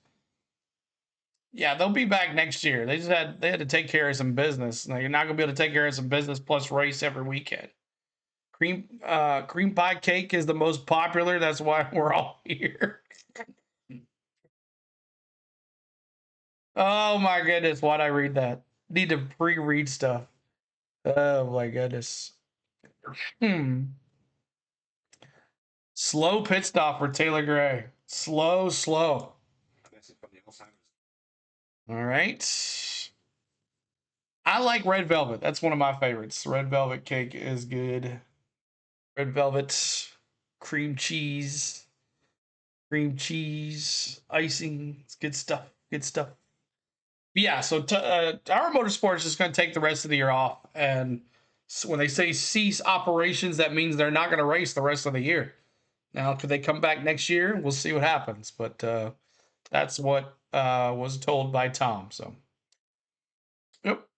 Yeah, they'll be back next year. They had to take care of some business. Now, you're not gonna be able to take care of some business plus race every weekend. Cream pie cake is the most popular. That's why we're all here. Oh my goodness, why'd I read that? Need to pre-read stuff. Oh my goodness. Slow pit stop for Taylor Gray. Slow. All right. I like red velvet. That's one of my favorites. Red velvet cake is good. Red velvet, cream cheese, icing. It's good stuff. Yeah, so our Motorsports is just going to take the rest of the year off. And so when they say cease operations, that means they're not going to race the rest of the year. Now, could they come back next year? We'll see what happens. But that's what was told by Tom. So, yep.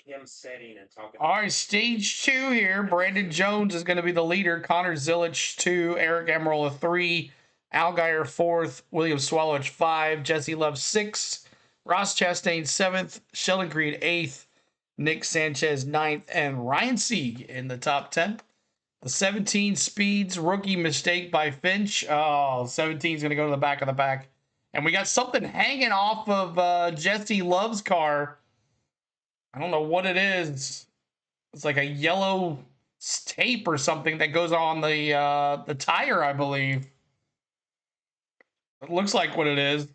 Him setting and talking. All right, stage 2 here. Brandon Jones is going to be the leader. Connor Zilic 2, Eric Almirola 3, Allgaier 4th, William Swallowich 5, Jesse Love 6, Ross Chastain 7th, Sheldon Creed 8th, Nick Sanchez 9th, and Ryan Sieg in the top 10. The 17 speeds rookie mistake by Finch. Oh, 17 is going to go to the back of the pack. And we got something hanging off of Jesse Love's car. I don't know what it is. It's like a yellow tape or something that goes on the tire, I believe. It looks like what it is.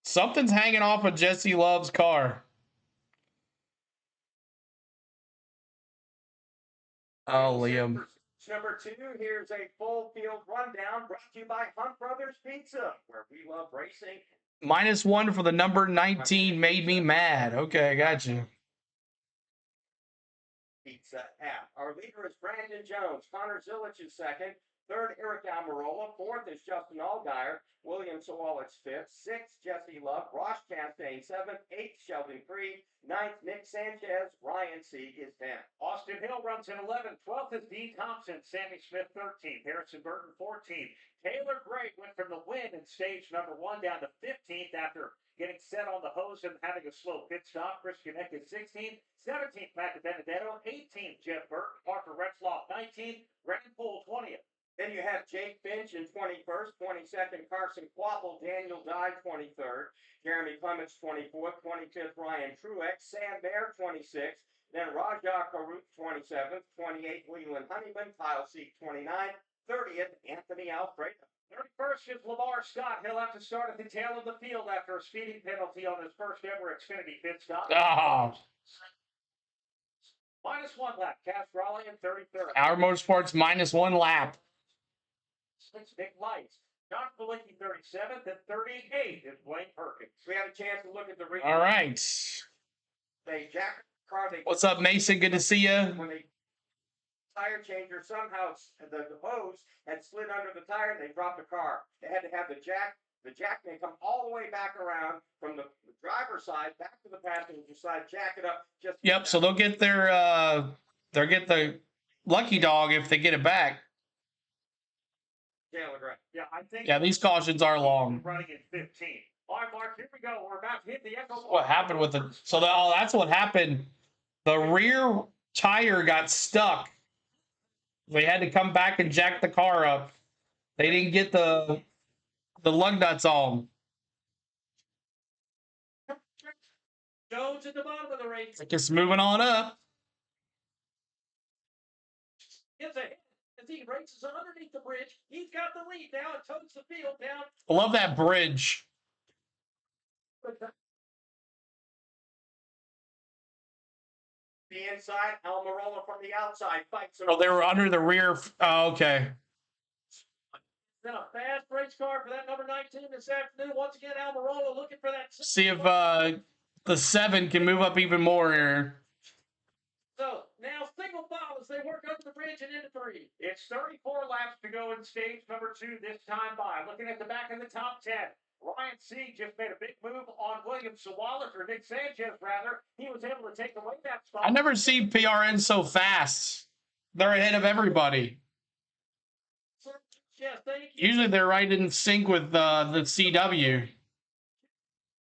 Something's hanging off of Jesse Love's car. Oh, Liam. Number 2, here's a full field rundown brought to you by Hunt Brothers Pizza, where we love racing. -1 for the number 19 made me mad. Okay, I got you. Pizza app. Our leader is Brandon Jones. Connor Zilich is second. Third, Eric Almirola. Fourth is Justin Allgaier. William Sawalich fifth. Sixth, Jesse Love. Ross Chastain seventh. Eighth, Sheldon Creed. Ninth, Nick Sanchez. Ryan Sieg is 10th. Austin Hill runs in 11th. 12th is Dean Thompson. Sammy Smith 13th. Harrison Burton 14th. Taylor Gray went from the win in stage number 1 down to 15th after getting set on the hose and having a slow pit stop. Chris Kinnick is 16th. 17th, Matt Benedetto. 18th, Jeff Burke. Parker Retzlaff 19th. Rand Poole 20th. Then you have Jake Finch in 21st, 22nd, Carson Quapple, Daniel Dye 23rd, Jeremy Clements 24th, 25th, Ryan Truex, Sam Bear 26th, then Rajah Karut 27th, 28th, Leland Honeyman, Kyle Seek 29th, 30th, Anthony Alfredo. 31st is Lamar Scott. He'll have to start at the tail of the field after a speeding penalty on his first ever Xfinity pit stop. Oh. -1 lap. Cass Raleigh in 33rd. Our Motorsports -1 lap. Nick Lights. John Felicki 37th and 38th is Blaine Perkins. We had a chance to look at the replay. All right. They jacked the car. What's up, Mason? Good to see you. When they tire changer, somehow the hose had slid under the tire and they dropped the car. They had to have the jackman come all the way back around from the driver's side back to the passenger side, jack it up. Yep. So they'll get they'll get the lucky dog if they get it back. Yeah, I think. Yeah, these cautions are long. Running in 15. All right, Mark, here we go. We're about to hit the echo. What happened with the? So that's what happened. The rear tire got stuck. They had to come back and jack the car up. They didn't get the lug nuts on. Jones at the bottom of the race. Just moving on up. Gets ahead as he races underneath the bridge. He's got the lead now and totes the field down. I love that bridge. The inside, Almirola from the outside fights. Oh, they were under the rear. Oh, okay. Then a fast race car for that number 19 this afternoon. Once again, Almirola looking for that. See if the 7 can move up even more here. So now single file as they work over the bridge and into 3. It's 34 laps to go in stage number 2 this time by. Looking at the back of the top 10. Ryan Sieg just made a big move on William Sawalich, or Nick Sanchez, rather. He was able to take away that spot. I never seen PRN so fast. They're ahead of everybody. Yes, thank you. Usually they're right in sync with the CW.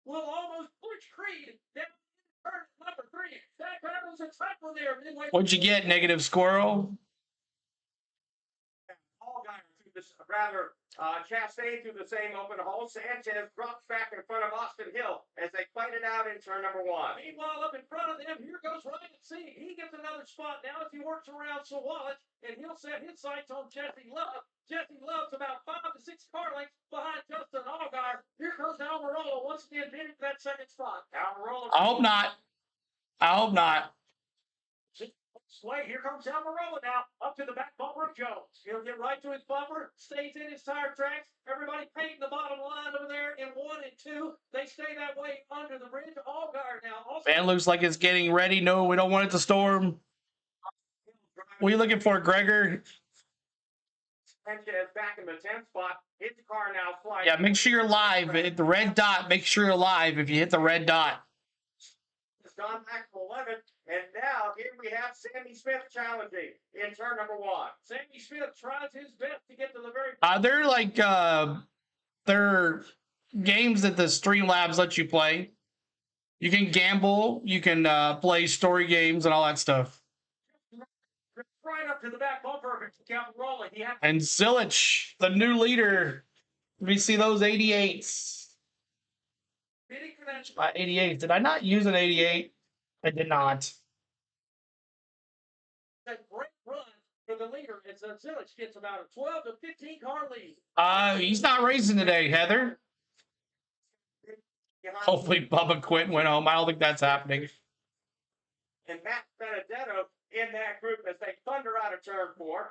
Will almost push Creed down turn number 3. That crowd was excited there. Midway. What'd you get, Negative Squirrel? Chastain through the same open hole. Sanchez drops back in front of Austin Hill as they fight it out in turn number 1. Meanwhile, up in front of them, here goes Ryan Sieg. He gets another spot now as he works around Sawalich, and he'll set his sights on Jesse Love. Jesse Love's about 5 to 6 car lengths behind Justin Allgaier. Here comes Almirola once again bidding for that second spot. Almirola. I hope not. I hope not. Slay, here comes Almirola now, up to the back bumper of Jones. He'll get right to his bumper, stays in his tire tracks. Everybody painting the bottom line over there in 1 and 2. They stay that way under the bridge. Allgaier now. Also, Fan looks like it's getting ready. No, we don't want it to storm. What are you looking for, Gregor? Sanchez back in the 10th spot. His car now flying. Yeah, make sure you're live. Hit the red dot. Make sure you're live if you hit the red dot. It's gone back to 11th. And now here we have Sammy Smith challenging in turn number 1. Sammy Smith tries his best to get to the very. They're like they're games that the Streamlabs let you play. You can gamble. You can play story games and all that stuff. right up to the back bumper of Caparola. He had And Zilich, the new leader. Let me see those 88s. bidding for that. My 88. Did I not use an 88? I did not. A great run for the leader as Zilich gets about a 12 to 15 car lead. He's not racing today, Heather. Hopefully Bubba Quint went home. I don't think that's happening. And Matt Benedetto in that group as they thunder out of turn 4.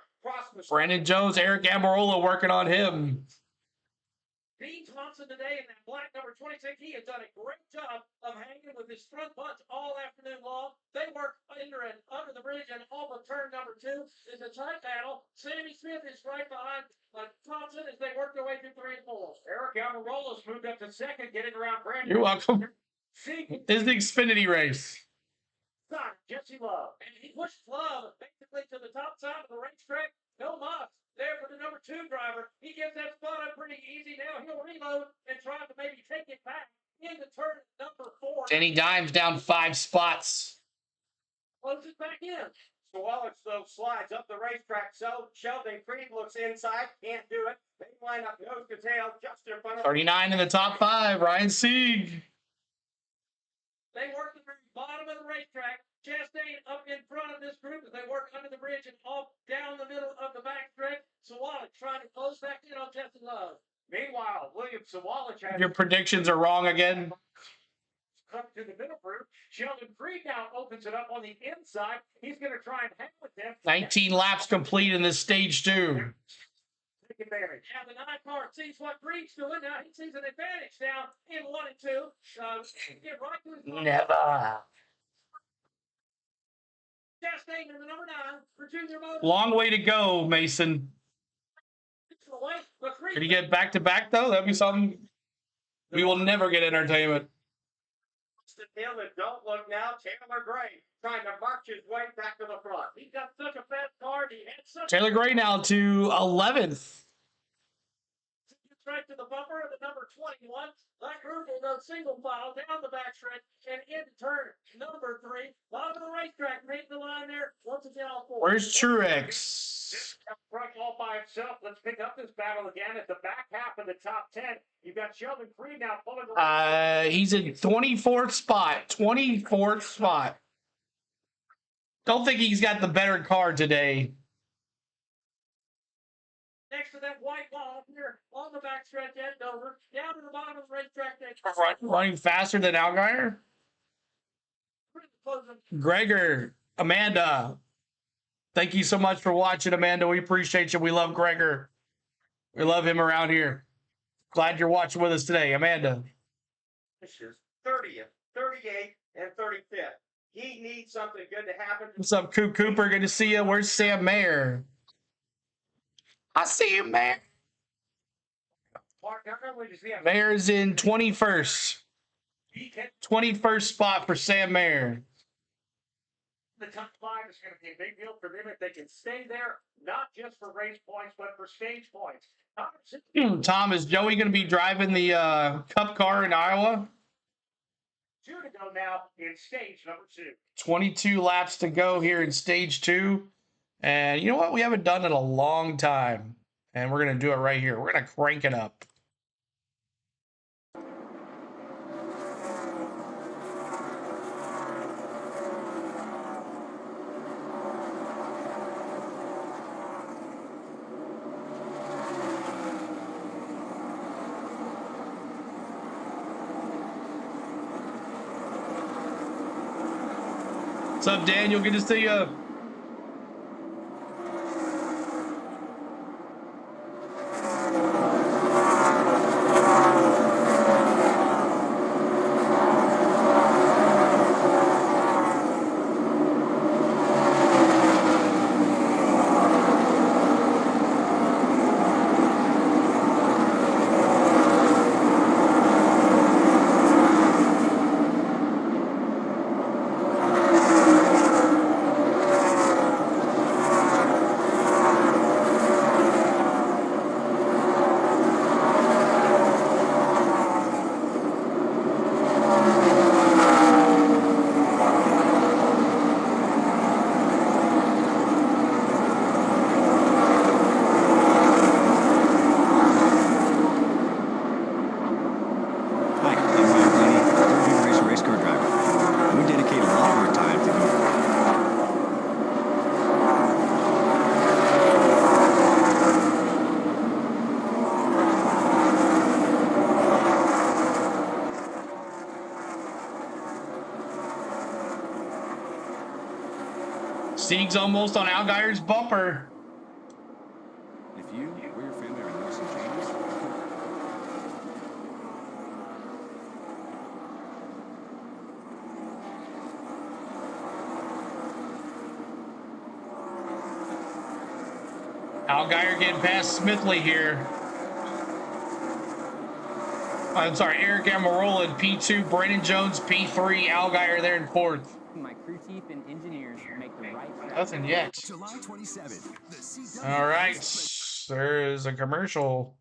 Brandon Jones, Eric Amarola working on him. Dean Thompson today in that black number 26. He has done a great job of hanging with his front bunch all afternoon long. They work under the bridge and all but turn number 2 is a tight battle. Sammy Smith is right behind Thompson as they work their way through 3 and 4. Eric Alvarolo's moved up to second, getting around Brandon. You're welcome. This is the Xfinity race. Jesse Love. And he pushed Love basically to the top side of the racetrack. No muss there for the number 2 driver. He gets that spot up pretty easy. Now he'll reload and try to maybe take it back into turn number 4. Danny Dimes down 5 spots. Closes back in. Swallows though slides up the racetrack. So Sheldon Creed looks inside, can't do it. They line up nose to tail just in front of 39 in the top 5. Ryan Sieg. They work the very bottom of the racetrack. Chastain up in front of this group as they work under the bridge and off down the middle of the backstretch. Sawallick trying to close back in on Jesse Love. Meanwhile, William Sawallick has Your predictions are wrong again. come to the middle group. Sheldon Creed now opens it up on the inside. He's going to try and hang with them. 19 laps complete in this stage 2. Take advantage. Now the 9 car sees what Creed's doing. Now he sees an advantage now in 1 and 2. Get right to his Never. Chastain in the number 9 for Junior Motor. Long way to go, Mason. Can you get back-to-back, though? That'd be something. We will never get entertainment. Hill and don't look now. Taylor Gray trying to march his way back to the front. He's got such a fast car. He had such Taylor Gray now to 11th. Gets right to the bumper of the number 21. That group will go single file down the backstretch and into turn number 3. Bottom of the racetrack, make the line there. Once again, all 4. Where's Truex? Front all by himself. Let's pick up this battle again at the back half of the top 10. You've got Sheldon Creed now pulling the He's in 24th spot. 24th spot. Don't think he's got the better car today. next to that white wall here on the backstretch at Dover, down to the bottom of the racetrack. Running faster than Allgaier? Gregor, Amanda, thank you so much for watching, Amanda. We appreciate you. We love Gregor. We love him around here. Glad you're watching with us today, Amanda. 30th, 38th, and 35th. He needs something good to happen. What's up, Coop Cooper? Good to see you. Where's Sam Mayer? I see you, Mayer. Mayer's in 21st. 21st spot for Sam Mayer. The top 5 is going to be a big deal for them if they can stay there, not just for race points, but for stage points. Tom, is Joey going to be driving the Cup car in Iowa? 2 to go now in stage number 2. 22 laps to go here in stage 2. And you know what? We haven't done it in a long time. And we're going to do it right here. We're going to crank it up. What's up, Daniel? Good to see you. Sieg's almost on Algire's bumper. If you or your family are noticing changes, Algire getting past Smithley here. I'm sorry, Eric Amarola in P2, Brandon Jones P3, Algire there in 4th. My crew chief and engineers make the right track. Nothing yet. July 27th, the CW. All right, there is a commercial.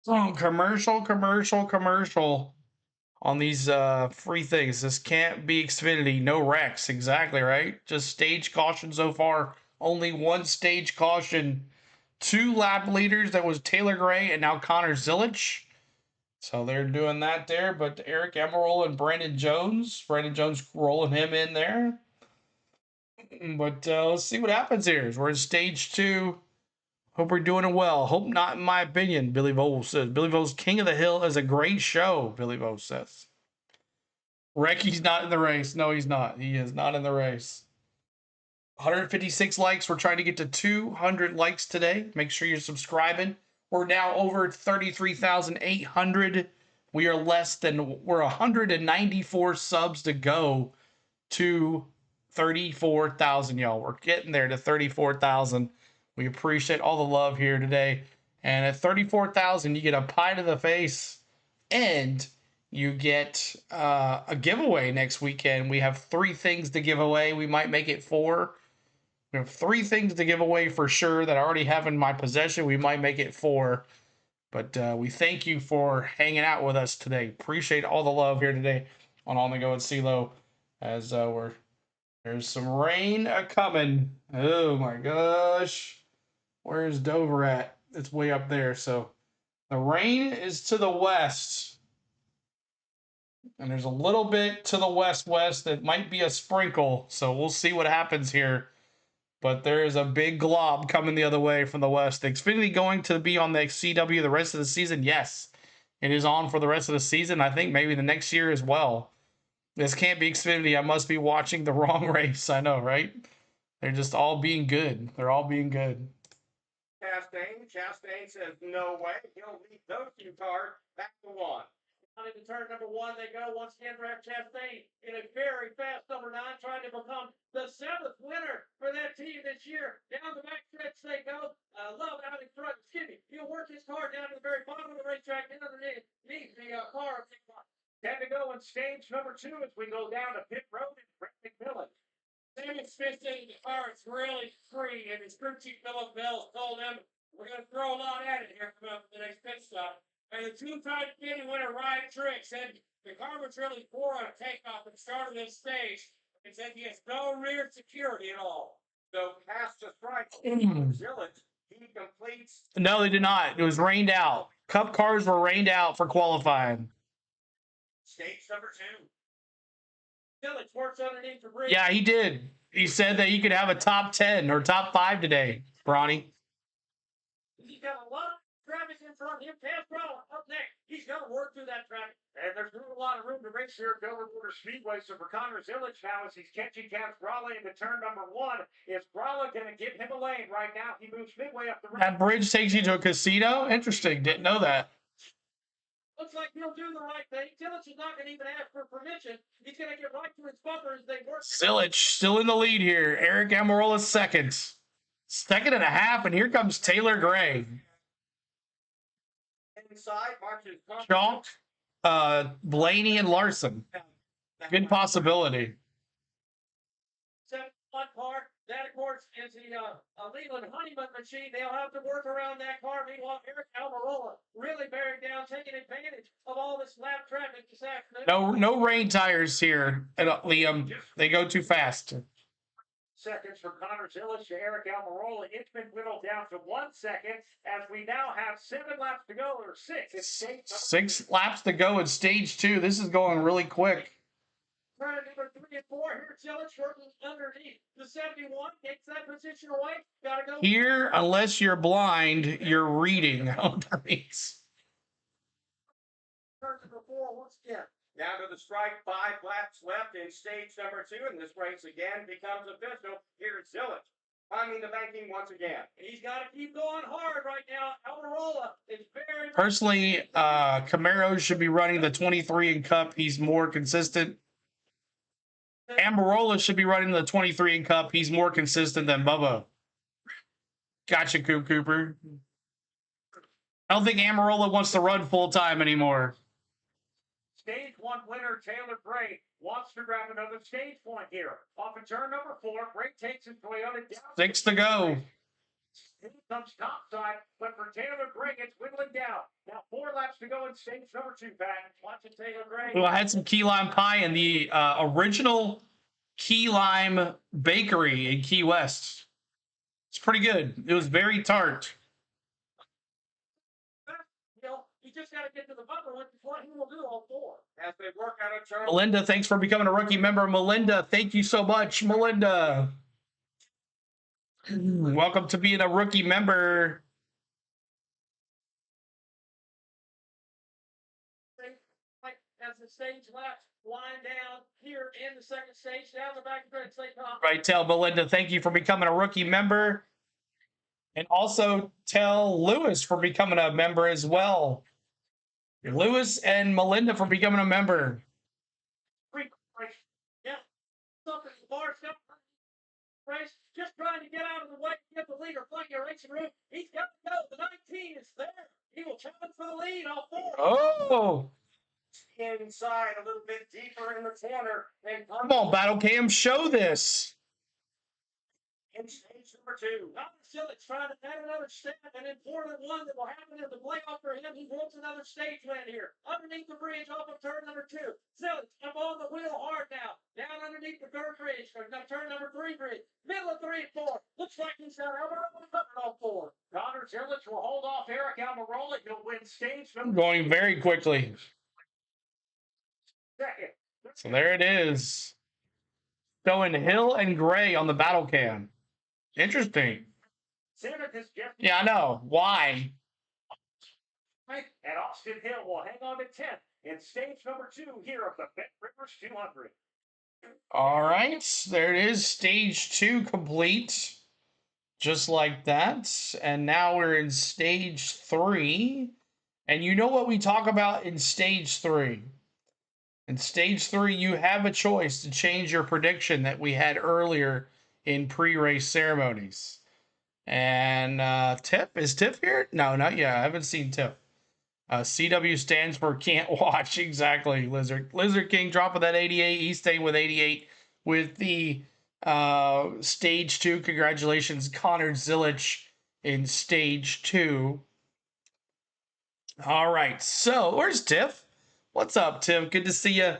Oh, commercial on these free things. This can't be Xfinity, no wrecks. Exactly right. Just stage caution so far. Only one stage caution. 2 lap leaders. That was Taylor Gray and now Connor Zilich. So they're doing that there. But Eric Emerald and Brandon Jones rolling him in there. But let's see what happens here. We're in stage 2. Hope we're doing it well. Hope not, in my opinion, Billy Vole says. Billy Vole's King of the Hill is a great show, Billy Vole says. Recky's not in the race. No, he's not. He is not in the race. 156 likes. We're trying to get to 200 likes today. Make sure you're subscribing. We're now over 33,800. We're 194 subs to go to 34,000, y'all. We're getting there to 34,000. We appreciate all the love here today. And at 34,000, you get a pie to the face and you get a giveaway next weekend. We have 3 things to give away. We might make it 4. We have 3 things to give away for sure that I already have in my possession. We might make it 4. But we thank you for hanging out with us today. Appreciate all the love here today on the Go at CeeLo as there's some rain coming. Oh my gosh. Where's Dover at? It's way up there. So the rain is to the west. And there's a little bit to the west that might be a sprinkle. So we'll see what happens here. But there is a big glob coming the other way from the west. Xfinity going to be on the CW the rest of the season? Yes. It is on for the rest of the season. I think maybe the next year as well. This can't be Xfinity. I must be watching the wrong race. I know, right? They're just all being good. They're all being good. Chastain says no way. He'll lead those 2 cars back to 1. Into turn number 1 they go. Once again, Brad Chastain in a very fast number 9, trying to become the 7th winner for that team this year. Down the back stretch they go. Love out in front. He'll work his car down to the very bottom of the racetrack and underneath the car of 10 to go in stage number 2 as we go down to pit road in Brandon Village. Sammy Smith saying the car is really free, and his crew chief Philip Bell told him we're going to throw a lot at it here coming up for the next pit stop. And the 2-time Xfinity winner Ryan Truex said the car was really poor on takeoff at the start of this stage. He said he has no rear security at all. So past the strike, Zilich, he completes. No, they did not. It was rained out. Cup cars were rained out for qualifying. Stage number 2. Zilich works underneath the bridge. Yeah, he did. He said that he could have a top 10 or top 5 today, Bronny. He's got a lot of traffic in front of him. Taz Brown up next. He's going to work through that traffic. And there's not a lot of room to race here at Dover Motor Speedway. So for Connor Zilich now, as he's catching Brala into turn number 1, is Brala going to give him a lane right now? He moves midway up the ramp. That bridge takes you to a casino? Interesting. Didn't know that. Looks like he'll do the right thing. Zilich is not going to even ask for permission. He's going to get right to his bumper as they work. Zilich still in the lead here. Eric Amarola second. 2.5, and here comes Taylor Gray. Inside marches Chalk, Blaney, and Larson. Good possibility. 7-1 car. That, of course, is the Leland Honeyman machine. They'll have to work around that car. Meanwhile, Eric Almirola really bearing down, taking advantage of all this lap traffic this afternoon. No rain tires here at Liam. They go too fast. Seconds for Connor Zilich to Eric Almirola. It's been whittled down to 1 second as we now have 7 laps to go, or 6. It's 6 laps to go in stage 2. This is going really quick. Turn number 3 and 4. Here, Zilich working underneath the 71. Takes that position away. Gotta go. Here, unless you're blind, you're reading. Oh, that means. Turn number 4 once again. Down to the strike, 5 laps left in stage number 2, and this race again becomes official. Here's Zillage climbing the banking once again. He's got to keep going hard right now. Almirola is very. Personally, Camaro should be running the 23 in Cup. He's more consistent. Amarola should be running the 23 in Cup. He's more consistent than Bubba. Gotcha, Cooper. I don't think Amarola wants to run full time anymore. Stage 1 winner Taylor Gray wants to grab another stage point here. Off of turn number 4, Gray takes his Toyota down. 6 to go. Here comes topside, but for Taylor Gray, it's whittling down. Now 4 laps to go in stage number 2, Pat. Watching Taylor Gray. Well, I had some key lime pie in the original key lime bakery in Key West. It's pretty good. It was very tart. You just got to get to the bumper, which is what he will do all 4. As they work out a turn. Melinda, thanks for becoming a rookie member. Melinda, thank you so much, Melinda. Welcome to being a rookie member. As the stage laps wind down here in the second stage, down the back of the straight top. Right, tell Melinda, thank you for becoming a rookie member. And also tell Lewis for becoming a member as well. Lewis and Melinda for becoming a member. Yeah. Something the bar stuff. Race, just trying to get out of the way, give the leader plenty of racing room. He's got to go. The 19 is there. He will challenge for the lead, all 4. Oh. Inside a little bit deeper in the corner. And Come on, Battle Cam, show this. in stage number 2. Silich trying to add another step, and important one that will happen in the playoff for him. He wants another stage win here. Underneath the bridge off of turn number 2. Silich up on the wheel hard now. Down underneath the third bridge, or no, turn number 3 bridge. Middle of 3 and 4. Looks like he's got Almirola covered all 4. Connor Silich will hold off Eric Almirola. He'll win stage number Going very quickly. 2nd. So there it is. Showing Hill and Gray on the battle cam. Interesting. Yeah, I know. Why? And Austin Hill will hang on to 10th in stage number 2 here of the BetRivers 200. All right. There it is. Stage 2 complete. Just like that. And now we're in stage 3. And you know what we talk about in stage 3? In stage 3, you have a choice to change your prediction that we had earlier in pre-race ceremonies. And Tiff, is Tiff here? No, not yet. I haven't seen Tiff. CW stands for can't watch. Exactly, Lizard. Lizard King dropping that 88. He's staying with 88 with the stage 2. Congratulations, Connor Zilich in stage 2. All right, so where's Tiff? What's up, Tiff? Good to see you.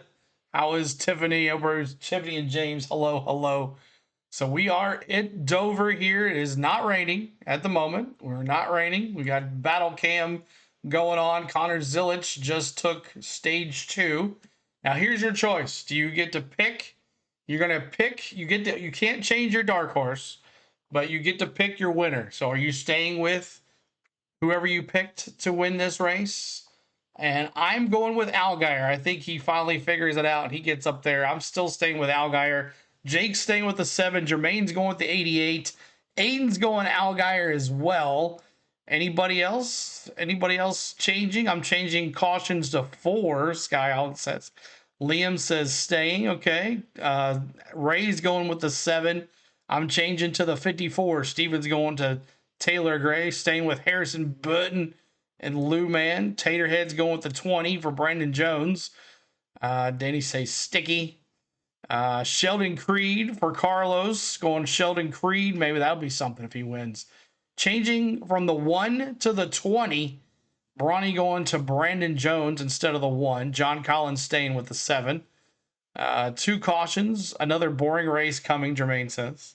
How is Tiffany? Over Tiffany and James. Hello, hello. So we are at Dover here. It is not raining at the moment. We're not raining. We got battle cam going on. Connor Zilich just took stage 2. Now here's your choice. Do you get to pick? You're gonna pick. You can't change your dark horse, but you get to pick your winner. So are you staying with whoever you picked to win this race? And I'm going with Allgaier. I think he finally figures it out and he gets up there. I'm still staying with Allgaier. Jake's staying with the 7. Jermaine's going with the 88. Aiden's going Allgaier as well. Anybody else? Anybody else changing? I'm changing cautions to 4. Sky Out says. Liam says staying. Okay. Ray's going with the 7. I'm changing to the 54. Steven's going to Taylor Gray. Staying with Harrison Button and Lou Man. Taterhead's going with the 20 for Brandon Jones. Danny says sticky. Sheldon Creed for Carlos. Going Sheldon Creed. Maybe that'll be something if he wins. Changing from the 1 to the 20. Bronny going to Brandon Jones instead of the 1. John Collins staying with the 7. 2 cautions. Another boring race coming, Jermaine says.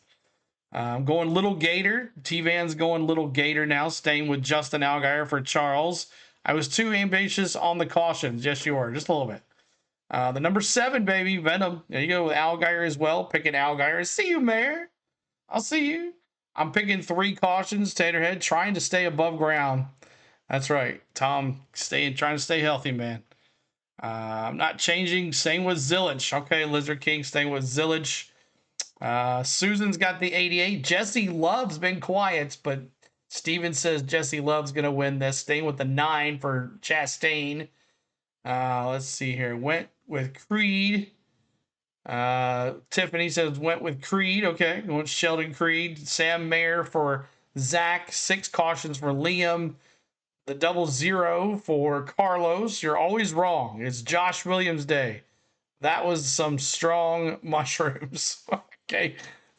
I'm going Little Gator. T-Van's going Little Gator now, staying with Justin Allgaier for Charles. I was too ambitious on the cautions. Yes, you were. Just a little bit. The number 7, baby, Venom. There you go with Allgaier as well. Picking Allgaier. See you, Mayor. I'll see you. I'm picking 3 cautions. Taterhead trying to stay above ground. That's right. Tom trying to stay healthy, man. I'm not changing. Same with Zillage. Okay, Lizard King staying with Zillage. Susan's got the 88. Jesse Love's been quiet, but Steven says Jesse Love's going to win this. Staying with the 9 for Chastain. Let's see here. Went with Creed. Tiffany says went with Creed. Okay, going with Sheldon Creed. Sam Mayer for Zach. 6 cautions for Liam. The 00 for Carlos. You're always wrong. It's Josh Williams Day. That was some strong mushrooms. Okay.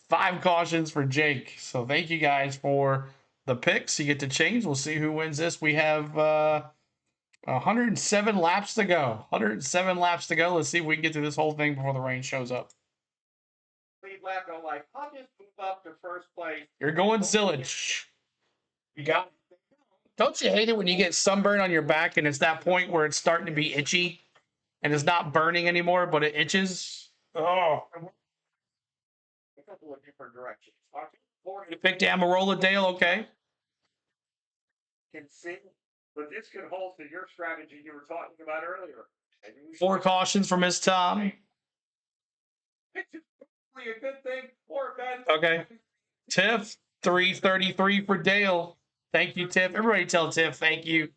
5 cautions for Jake. So thank you guys for the picks. You get to change. We'll see who wins this. We have 107 laps to go. 107 laps to go. Let's see if we can get through this whole thing before the rain shows up. Lead lap, go like, I'll just move up to first place. You're going Zillage. You got it. Don't you hate it when you get sunburn on your back and it's that point where it's starting to be itchy and it's not burning anymore, but it itches? Oh. A couple of different directions. You picked Amarola Dale, okay. Can see, but this could hold to your strategy you were talking about earlier. 4 cautions for Miss Tom. It's really a good thing or a bad thing. Okay. Tiff, 333 for Dale. Thank you, Tiff. Everybody tell Tiff thank you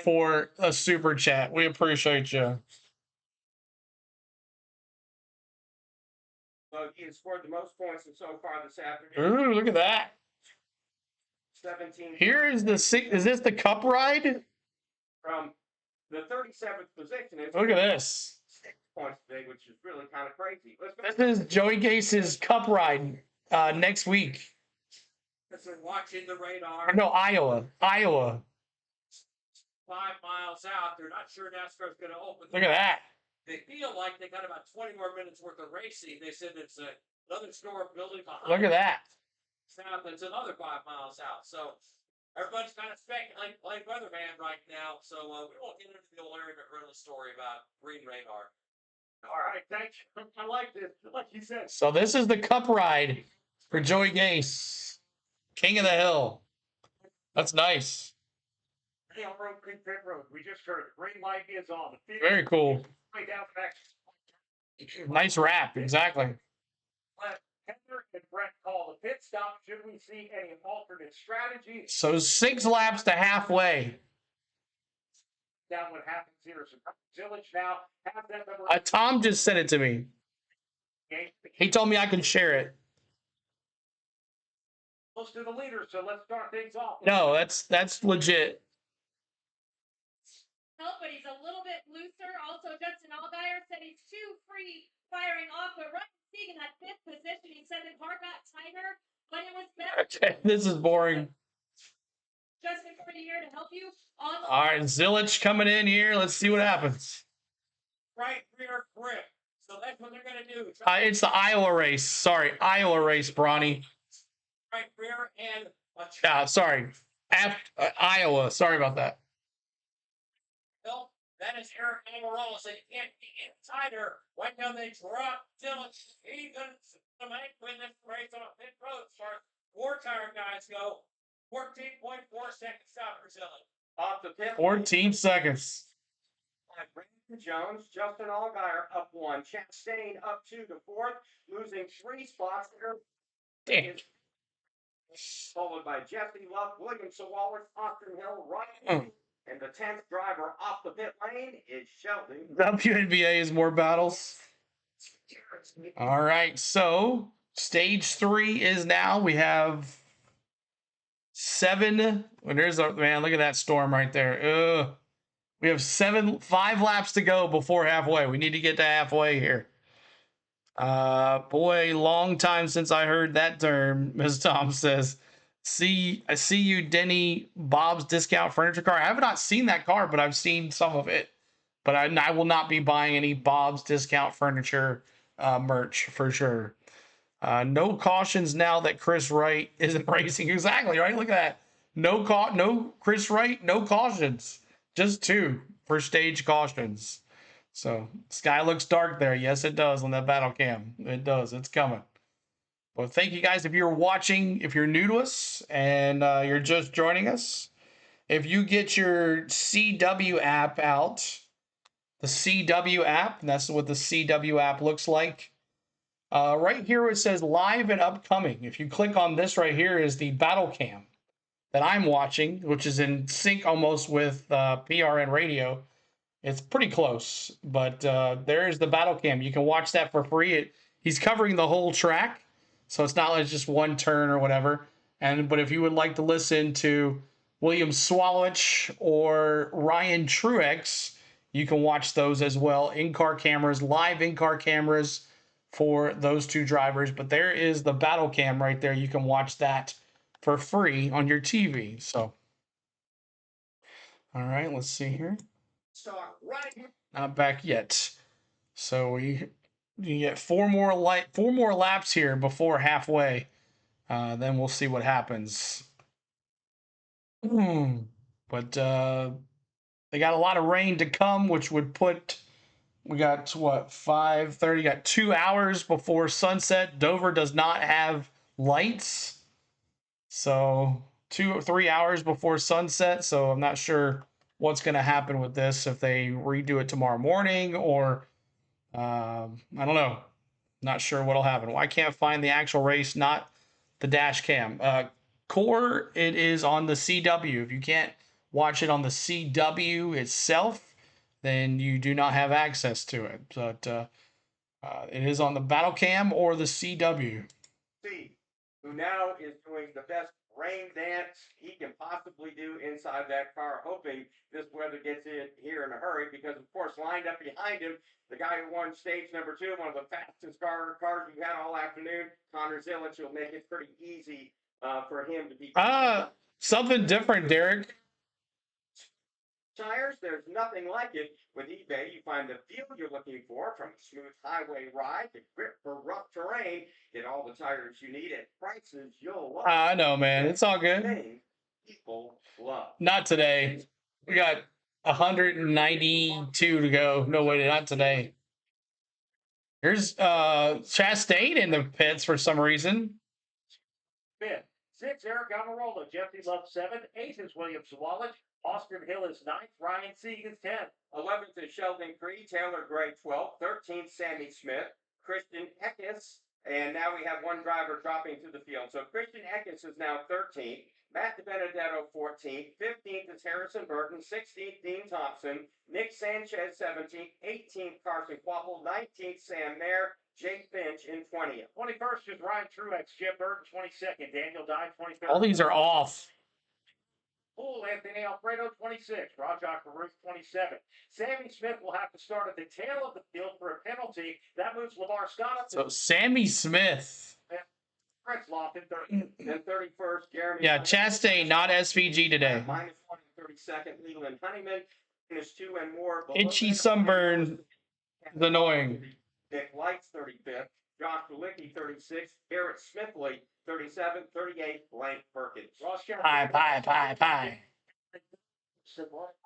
for a super chat. We appreciate you. So he has scored the most points so far this afternoon. Ooh, look at that. 17. Here is the is this the cup ride? From the 37th position. Look at this. 6 points today, which is really kind of crazy. This is Joey Gase's cup ride next week. Watching the radar. No, Iowa. 5 miles out. They're not sure NASCAR's going to open. Look at that. They feel like they got about 20 more minutes worth of racing. They said it's another store building behind. Look at that. South, it's another 5 miles out. So everybody's kind of speculating like weatherman right now. So we won't get into the old Larry McReynolds story about green radar. All right, thanks. I like this. Like you said. So this is the cup ride for Joey Gase. King of the Hill. That's nice. Hey, on Road Creek Pit Road, we just heard the green light is on. The Very cool. Way down back. Nice wrap, exactly. Let Heather and Brett call the pit stop. Should we see any alternate strategy? So 6 laps to halfway. Down what happens here. So Village now have that number. Tom just sent it to me. He told me I can share it. Close to the leader, so let's start things off. No, that's legit. Help, but he's a little bit looser. Also, Justin Allgaier said he's too free firing off, but Ryan Sieg in that 5th position. He said the car got tighter, but it was better. Okay, this is boring. Justin, for here to help you. All right, Zillage coming in here. Let's see what happens. Right rear grip. So that's what they're going to do. It's the Iowa race. Sorry, Iowa race, Bronny. Right rear and sorry. Iowa. Sorry about that. Well, that is Eric Amarola. So you can't be inside her. When they drop Dylan, he's going to make win this race on a pit road as far as 4-tire guys go. 14.4 seconds stop for Dylan. Off the pit. 14 seconds. Brandon Jones, Justin Allgaier up 1. Chastain up 2 to 4th, losing 3 spots there. Damn. Followed by Jesse Love, William Sawallick, Austin Hill, Ryan. And the 10th driver off the pit lane is Sheldon. WNBA is more battles. All right, so stage 3 is now. We have 7. Well, there's a man. Look at that storm right there. We have 5 laps to go before halfway. We need to get to halfway here. Boy, long time since I heard that term. Ms. Tom says, I see you, Denny. Bob's Discount Furniture car. I have not seen that car, but I've seen some of it. But I will not be buying any Bob's Discount Furniture merch for sure. No cautions now that Chris Wright isn't racing. Exactly, right? Look at that. No Chris Wright, no cautions. Just 2 for stage cautions. So, sky looks dark there. Yes, it does on that battle cam. It does. It's coming. Well, thank you guys. If you're watching, if you're new to us and you're just joining us, if you get your CW app out, the CW app. And that's what the CW app looks like. Right here it says live and upcoming. If you click on this right here is the battle cam that I'm watching, which is in sync almost with PRN radio. It's pretty close, but there's the battle cam. You can watch that for free. He's covering the whole track, so it's not like just one turn or whatever. But if you would like to listen to William Swalowich or Ryan Truex, you can watch those as well. In-car cameras, live in-car cameras for those two drivers. But there is the battle cam right there. You can watch that for free on your TV. So, all right, let's see here. Start right here. Not back yet. So you get four more laps here before halfway. Then we'll see what happens. But they got a lot of rain to come, which would put, we got what, 5:30, got 2 hours before sunset. Dover does not have lights. So 2 or 3 hours before sunset. So I'm not sure what's going to happen with this, if they redo it tomorrow morning or I don't know. Not sure what'll happen. Well, I can't find the actual race, not the dash cam. Core, it is on the CW. If you can't watch it on the CW itself, then you do not have access to it. But it is on the battle cam or the CW. Steve, who now is doing the best rain dance he can possibly do inside that car, hoping this weather gets in here in a hurry, because of course lined up behind him, the guy who won stage number 2, one of the fastest cars we've had all afternoon, Connor Zilic, will make it pretty easy for him to be. Something different, Derek. Tires, there's nothing like it. With eBay, you find the feel you're looking for, from smooth highway ride to grip for rough terrain. Get all the tires you need at prices you'll love. I know, man. It's all good. People love. Not today. We got 192 to go. No way, not today. Here's Chastain in the pits for some reason. 5th. 6, Eric Almirola. Jesse Love 7th. 8 is William Swalowich. Austin Hill is 9th. Ryan Sieg is 10th. 11th is Sheldon Creed. Taylor Gray 12th. 13th, Sammy Smith. Christian Eckes. And now we have one driver dropping to the field. So Christian Eckes is now 13th. Matt DiBenedetto 14th. 15th is Harrison Burton. 16th, Dean Thompson. Nick Sanchez 17th. 18th, Carson Quapple. 19th, Sam Mayer. Jake Finch in 20th. 21st is Ryan Truex. Jim Burton 22nd. Daniel Dye 23rd. All these are off. Poole, Anthony Alfredo 26th. Rajah Caruth 27th. Sammy Smith will have to start at the tail of the field for a penalty. That moves Lamar Scott up. So Sammy Smith. Fritz Loft in 30th. And 31st, Jeremy. Yeah, Chastain, not SVG today. -1 and 32nd, Leland Honeyman. Finished 2 and more. Itchy sunburn is annoying. Nick Lights 35th. Josh Balicki 36th. Garrett Smithley 37th. 38th, Blank Perkins. Pie.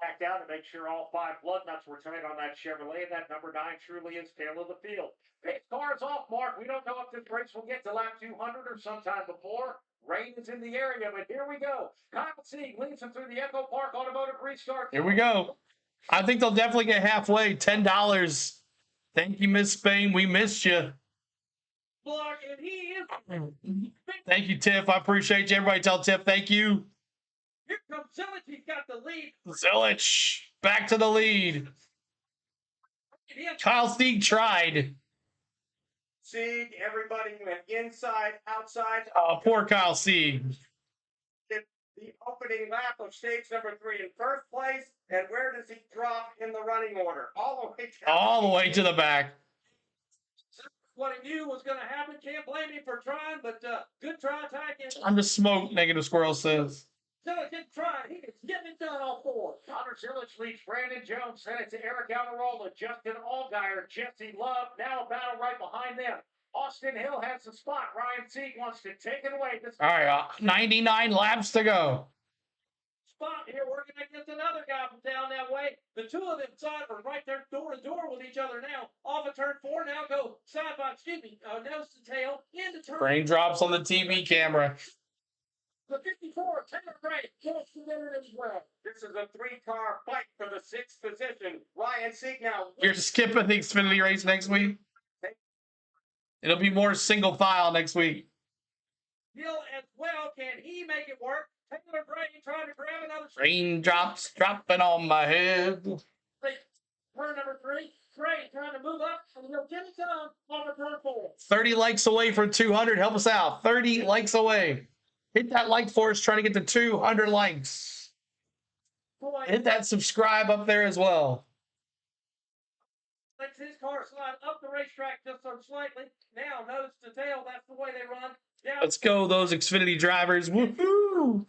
Back down to make sure all 5 blood nuts were tight on that Chevrolet, and that number 9 truly is tail of the field. Pace car is off, Mark. We don't know if this race will get to lap 200 or sometime before. Rain is in the area, but here we go. Kyle Sieg leads him through the Echo Park Automotive Restart. Here we go. I think they'll definitely get halfway. $10. Thank you, Miss Spain. We missed you. Block, and he is. Thank you, Tiff. I appreciate you. Everybody tell Tiff thank you. Here comes Zilic. He's got the lead. Zilic back to the lead. Kyle Sieg tried. Sieg, everybody went inside, outside. Oh, poor Kyle Sieg. The opening lap of stage number 3 in first place. And where does he drop in the running order? All the way to the back. What he knew was going to happen. Can't blame him for trying, but good try, Ty. I'm the smoke, Negative Squirrel says. Zilic didn't try. He is getting it done all 4. Connor Zilic leads Brandon Jones. Sent it to Eric Almirola, Justin Allgaier, Jesse Love. Now a battle right behind them. Austin Hill has the spot. Ryan Sieg wants to take it away. All right, 99 laps to go. Spot here. We're going to get another guy from down that way. The two of them are right there door to door with each other now. Off of turn 4, now go side by, nose to tail into turn. Raindrops on the TV camera. The 54, Taylor Gray, gets to there as well. This This is a three-car fight for the 6th position. Ryan Sieg now. You're skipping the Xfinity race next week? It'll be more single file next week. Hill as well. Can he make it work? Taylor Gray trying to grab another. Raindrops dropping on my head. Turn number 3. Gray trying to move up, and he'll get it done on the turn 4. 30 likes away from 200. Help us out. 30 likes away. Hit that like for us, trying to get to 200 likes. Hit that subscribe up there as well. Lets his car slide up the racetrack just so slightly. Now nose to tail. That's the way they run. Down. Let's go, those Xfinity drivers. Woohoo!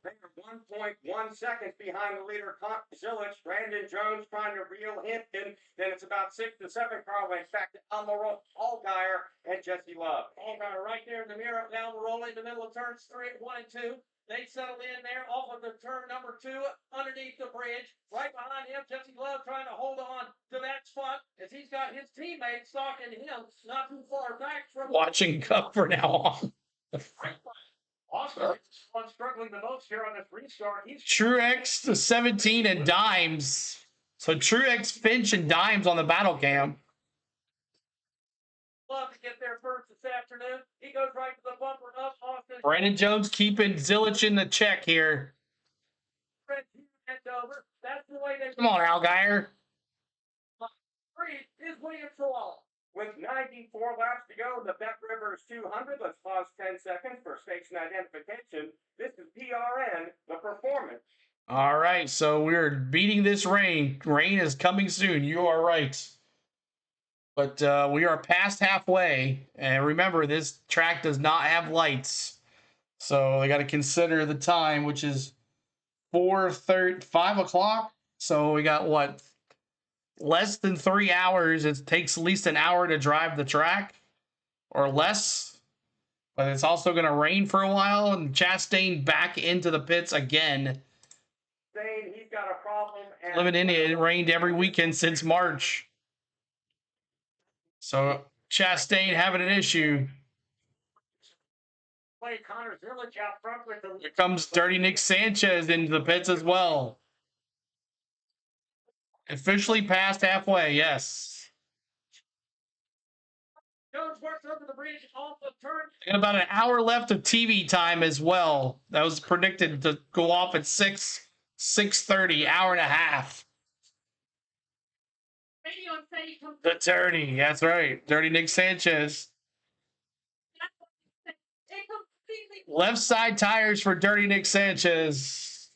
They are 1.1 seconds behind the leader, Zilich. Brandon Jones trying to reel him in. Then it's about 6 to 7 car lengths back to Allgaier and Jesse Love. Allgaier right there in the mirror. Now Almirola in the middle of turns 1 and 2. They settle in there off of the turn number 2 underneath the bridge. Right behind him, Jesse Love trying to hold on to that spot as he's got his teammates stalking him not too far back from. Watching Cup from now on. Austin is the one struggling the most here on this restart. He's Truex to 17 and Dimes. So Truex, Finch, and Dimes on the battle cam. Love to get there first this afternoon. He goes right to the bumper up. Austin. Brandon Jones keeping Zilich in the check here. And Dover. That's the way they. Come on, Allgaier. 3 is William Salah. With 94 laps to go, the BetRivers 200. Let's pause 10 seconds for station identification. This is PRN, the performance. All right, so we're beating this rain. Rain is coming soon. You are right. But we are past halfway. And remember, this track does not have lights. So I got to consider the time, which is 5 o'clock. So we got what? Less than 3 hours. It takes at least an hour to drive the track or less. But it's also going to rain for a while. And Chastain back into the pits again. Saying he's got a problem. Living in it, it rained every weekend since March. So Chastain having an issue. play Connor Zilich out front with the. Here comes Dirty Nick Sanchez into the pits as well. Officially past halfway, yes. Jones works under the bridge off the turn. And about an hour left of TV time as well. That was predicted to go off at 6:30, hour and a half. The Dirty, that's right. Dirty Nick Sanchez. Left side tires for Dirty Nick Sanchez.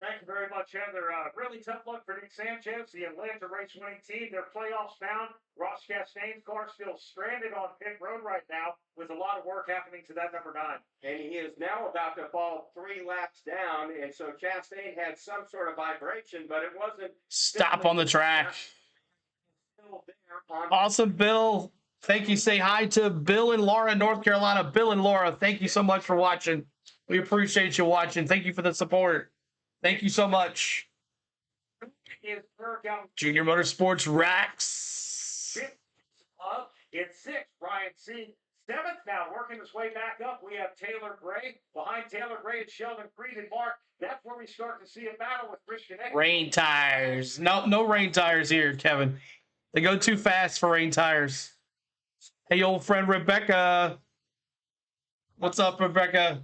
Thank you very much, Heather. Really tough look for Nick Sanchez, the Atlanta race winning team. Their playoffs bound. Ross Chastain's car still stranded on pit road right now with a lot of work happening to that number 9. And he is now about to fall 3 laps down. And so Chastain had some sort of vibration, but it wasn't. Stop on the track. Awesome, Bill. Thank you. Say hi to Bill and Laura, North Carolina. Bill and Laura, thank you so much for watching. We appreciate you watching. Thank you for the support. Thank you so much. Junior Motorsports Racks. In 6th, Brian C. 7th now, working his way back up. We have Taylor Gray. Behind Taylor Gray and Sheldon Creed and Mark. That's where we start to see a battle with Christian Eckes. Rain tires. No rain tires here, Kevin. They go too fast for rain tires. Hey, old friend Rebecca. What's up, Rebecca?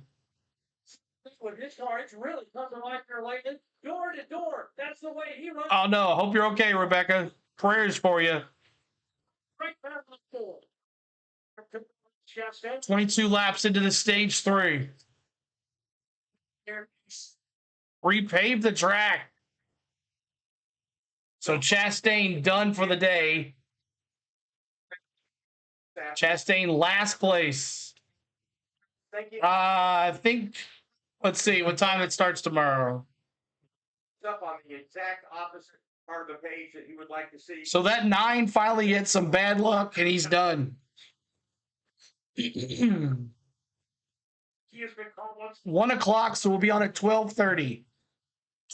With his car, it's really coming like they're lately. Door to door. That's the way he runs. Oh, no. Hope you're okay, Rebecca. Prayers for you. Right back on the floor. 22 laps into the stage 3. Repave the track. So Chastain done for the day. Chastain last place. I think, let's see what time it starts tomorrow. Up on the exact opposite part of the page that you would like to see. So that 9 finally hit some bad luck and he's done. He has been called once. 1 o'clock, so we'll be on at 12:30.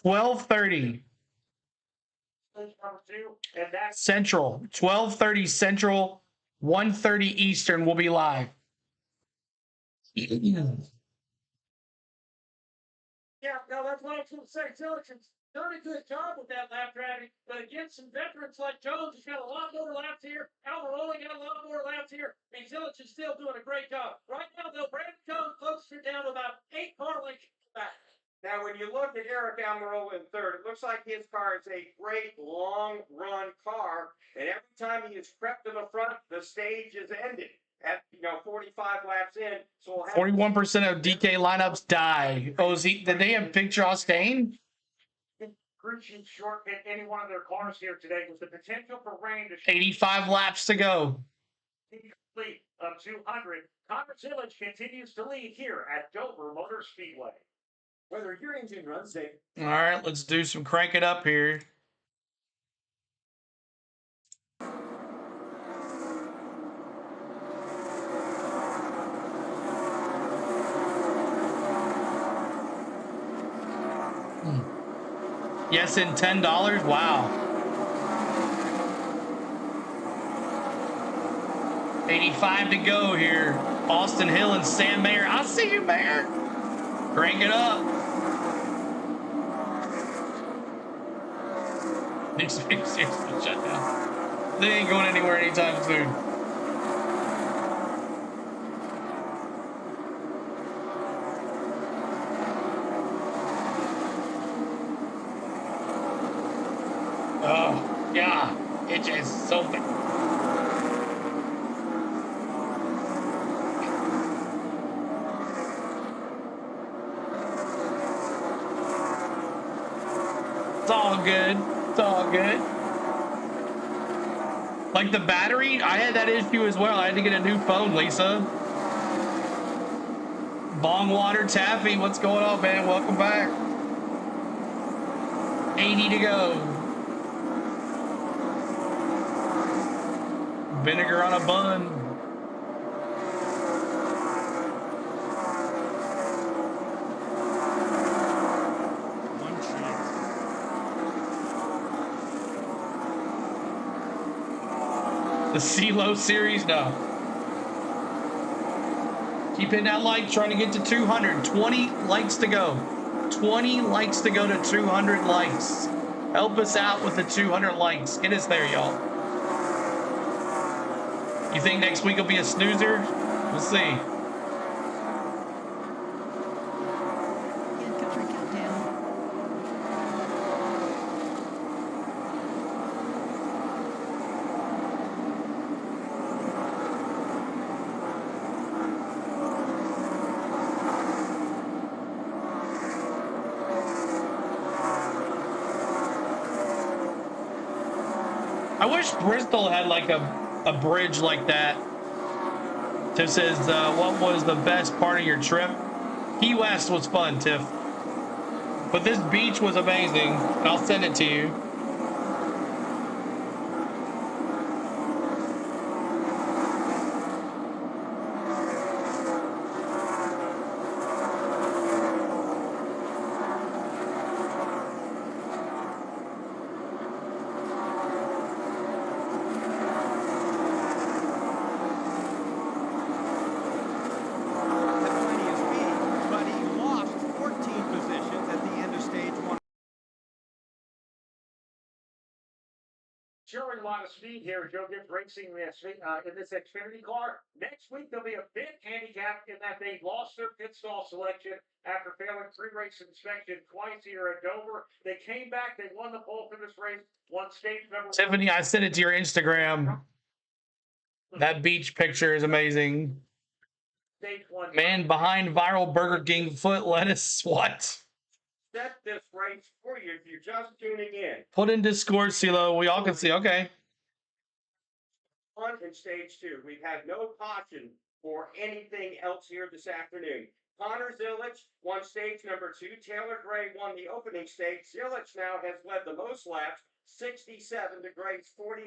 12:30 Number 2, and that's Central. 12:30 Central. 1:30 Eastern. We'll be live. Yeah, no, that's what I was going to say. Zillich's done a good job with that lap driving, but against some veterans like Jones, he's got a lot more laps here. Almirola got a lot more laps here. And Zillich is still doing a great job. Right now, though, Brandon Jones closer down to about 8 car lengths back. Now, when you look at Eric Almirola in third, it looks like his car is a great long-run car, and every time he is crept to the front, the stage is ended. At 45 laps in, so we'll have 41% of DK lineups die. Oh, did they have Big Chastain? Crew chief short hit any one of their cars here today was the potential for rain to 85 laps to go. complete of 200. Connor Zillich continues to lead here at Dover Motor Speedway. Whether your engine runs safe. All right, let's do some crank it up here. Yes, in $10. Wow. 85 to go here. Austin Hill and Sam Mayer. I see you, Mayer. Crank it up. Shut down. They ain't going anywhere anytime soon. Oh, yeah. It is something. It's all good. It's all good. Like the battery, I had that issue as well. I had to get a new phone, Lisa. Bongwater Taffy, what's going on, man? Welcome back. 80 to go. Vinegar on a bun. The CeeLo series, no. Keep hitting that like, trying to get to 200. 20 likes to go. 20 likes to go to 200 likes. Help us out with the 200 likes. Get us there, y'all. You think next week will be a snoozer? We'll see. I wish Bristol had like a bridge like that. Tiff says, what was the best part of your trip? Key West was fun, Tiff. But this beach was amazing. I'll send it to you. Showing a lot of speed here. Joe Gibbs racing this in this Xfinity car. Next week, there'll be a bit handicapped in that they lost their pit stall selection after failing pre-race inspection twice here at Dover. They came back. They won the pole for this race. Won stage number. Tiffany, I sent it to your Instagram. That beach picture is amazing. Stage one. Man behind viral Burger King foot lettuce. What? Set this race for you if you're just tuning in. Put in Discord, CeeLo. We all can see. Okay. On in stage two, we've had no caution for anything else here this afternoon. Connor Zillich won stage number 2. Taylor Gray won the opening stage. Zillich now has led the most laps, 67 to Gray's 49.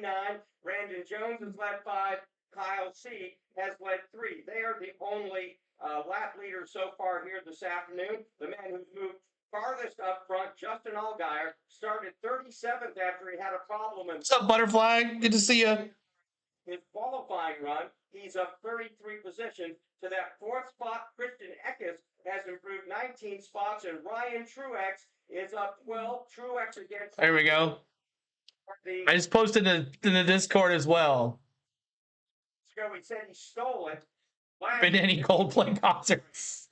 Brandon Jones has led 5. Kyle C. has led 3. They are the only lap leaders so far here this afternoon. The man who's moved farthest up front, Justin Allgaier, started 37th after he had a problem. What's up, Butterfly? Good to see you. His qualifying run, he's up 33 positions to that 4th spot. Christian Eckes has improved 19 spots, and Ryan Truex is up 12. Truex against. There we go. I just posted in the Discord as well. He said he stole it. Been any Coldplay concerts?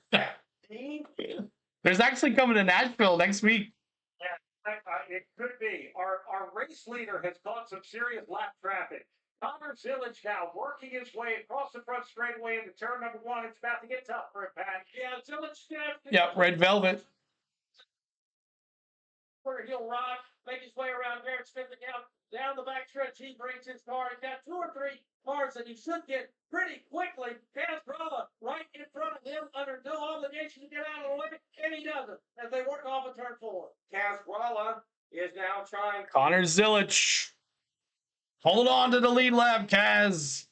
There's actually coming to Nashville next week. Yeah, it could be. Our race leader has caught some serious lap traffic. Connor Zillage now working his way across the front straightaway into turn number 1. It's about to get tough for him, Pat. Yeah, Zillage. Yeah, red velvet. Where he'll ride, make his way around Garrett Smith down the backstretch. He brings his car. He's got 2 or 3 cars that he should get pretty quickly. Casbrella right in front of him under no obligation to get out of the way, and he doesn't as they work off of turn 4. Casbrella is now trying. Connor Zillage. Hold on to the lead lap, Kaz.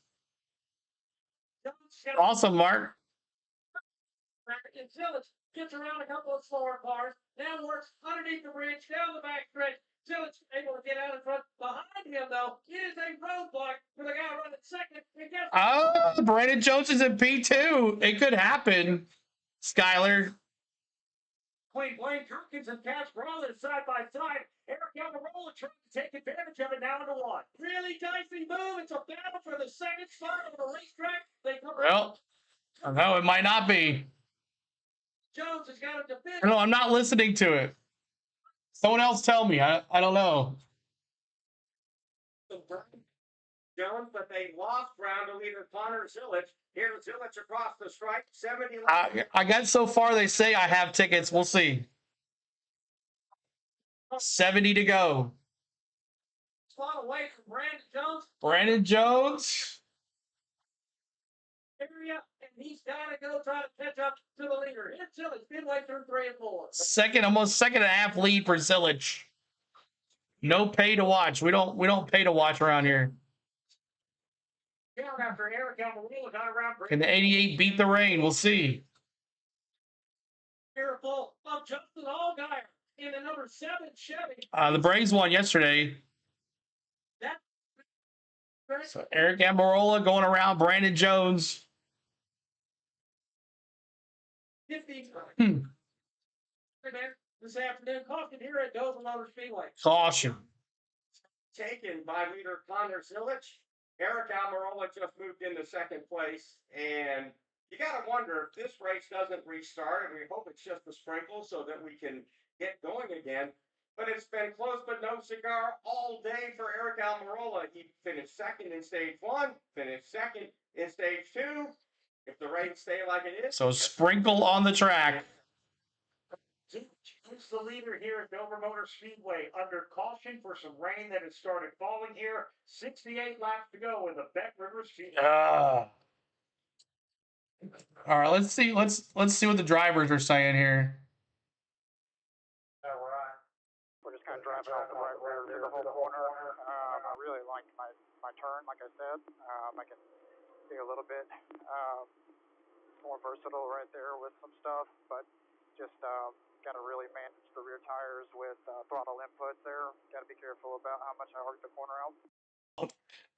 Awesome, Mark. And Zillage gets around a couple of slower cars, now works underneath the bridge, down the backstretch. Zillage able to get out in front. Behind him, though, it is a roadblock for the guy running second. Oh, Brandon Jones is in P2. It could happen, Skyler. Blaine Perkins and Cash Brothers side by side. Eric Almirola trying to take advantage of it now into 1. Really dicey move. It's a battle for the second spot on the racetrack. Well, no, it might not be. Jones has got a defense. No, I'm not listening to it. Someone else tell me. I don't know. Jones, but they lost round to leader Connor Zillage. Here's Zillage across the stripe. 70. I got so far. They say I have tickets. We'll see. 70 to go. Spot away from Brandon Jones. Brandon Jones. Area, and he's got to go try to catch up to the leader. It's Zillage midway through 3 and 4. Almost second and a half lead for Zillage. No pay to watch. We don't pay to watch around here. Down after Eric Almirola got around. Can the 88 beat the rain? We'll see. Careful of Justin Allgaier in the number 7 Chevy. The Braves won yesterday. So Eric Almirola going around Brandon Jones. 50 this afternoon. Caution here at Dover Motor Speedway. Caution. Taken by leader Connor Zillage. Eric Almirola just moved into second place, and you got to wonder if this race doesn't restart, and we hope it's just a sprinkle so that we can get going again. But it's been close but no cigar all day for Eric Almirola. He finished second in stage 1, finished second in stage 2. If the rains stay like it is. So sprinkle on the track. It's the leader here at Dover Motor Speedway under caution for some rain that has started falling here. 68 laps to go in the BetRivers Speedway. All right, let's see what the drivers are saying here. We're just kind of driving off the right rear to the whole corner. I really liked my turn, like I said. I can be a little bit more versatile right there with some stuff, but just got to really manage the rear tires with throttle inputs there. Got to be careful about how much I arc the corner out.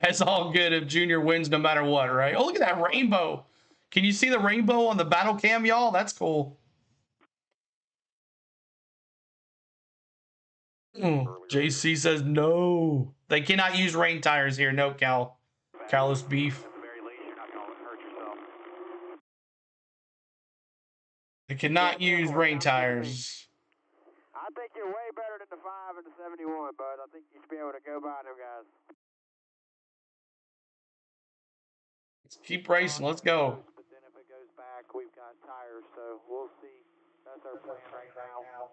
That's all good if Junior wins no matter what, right? Oh, look at that rainbow. Can you see the rainbow on the battle cam, y'all? That's cool. JC says no. They cannot use rain tires here. No, Cal. Callous beef. They cannot use rain tires. I think you're way better than the 5 and the 71, bud. I think you should be able to go by them guys. Let's keep racing. Let's go. But then if it goes back, we've got tires, so we'll see. That's our plan right now.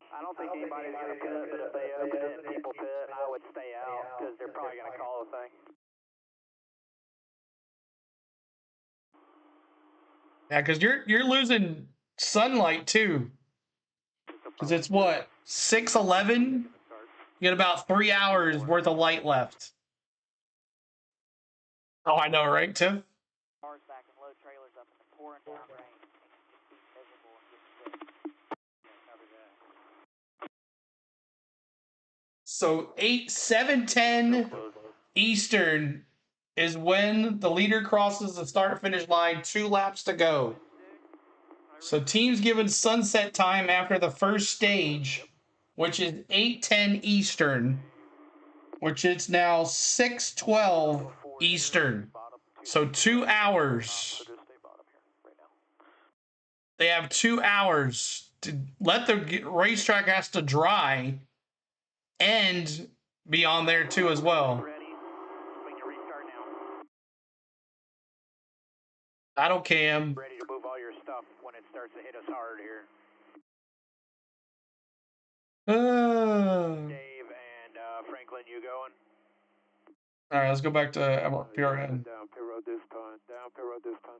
I don't think anybody's going to pit, but if they open it and people pit, I would stay out because they're probably going to call the thing. Yeah, because you're losing sunlight too. Because it's what, 6:11? You get about 3 hours worth of light left. Oh, I know, right, Tim? Cars back and low trailers up in the pouring down rain. So 7:10 Eastern is when the leader crosses the start-finish line. 2 laps to go. So teams given sunset time after the first stage, which is 8:10 Eastern, which is now 6:12 Eastern. So 2 hours. They have 2 hours to let the racetrack has to dry and be on there too as well. I don't Cam. Ready to move all your stuff when it starts to hit us hard here. Dave and Franklin, you going? All right, let's go back to PRN. Down pit road this time. Down pit road this time.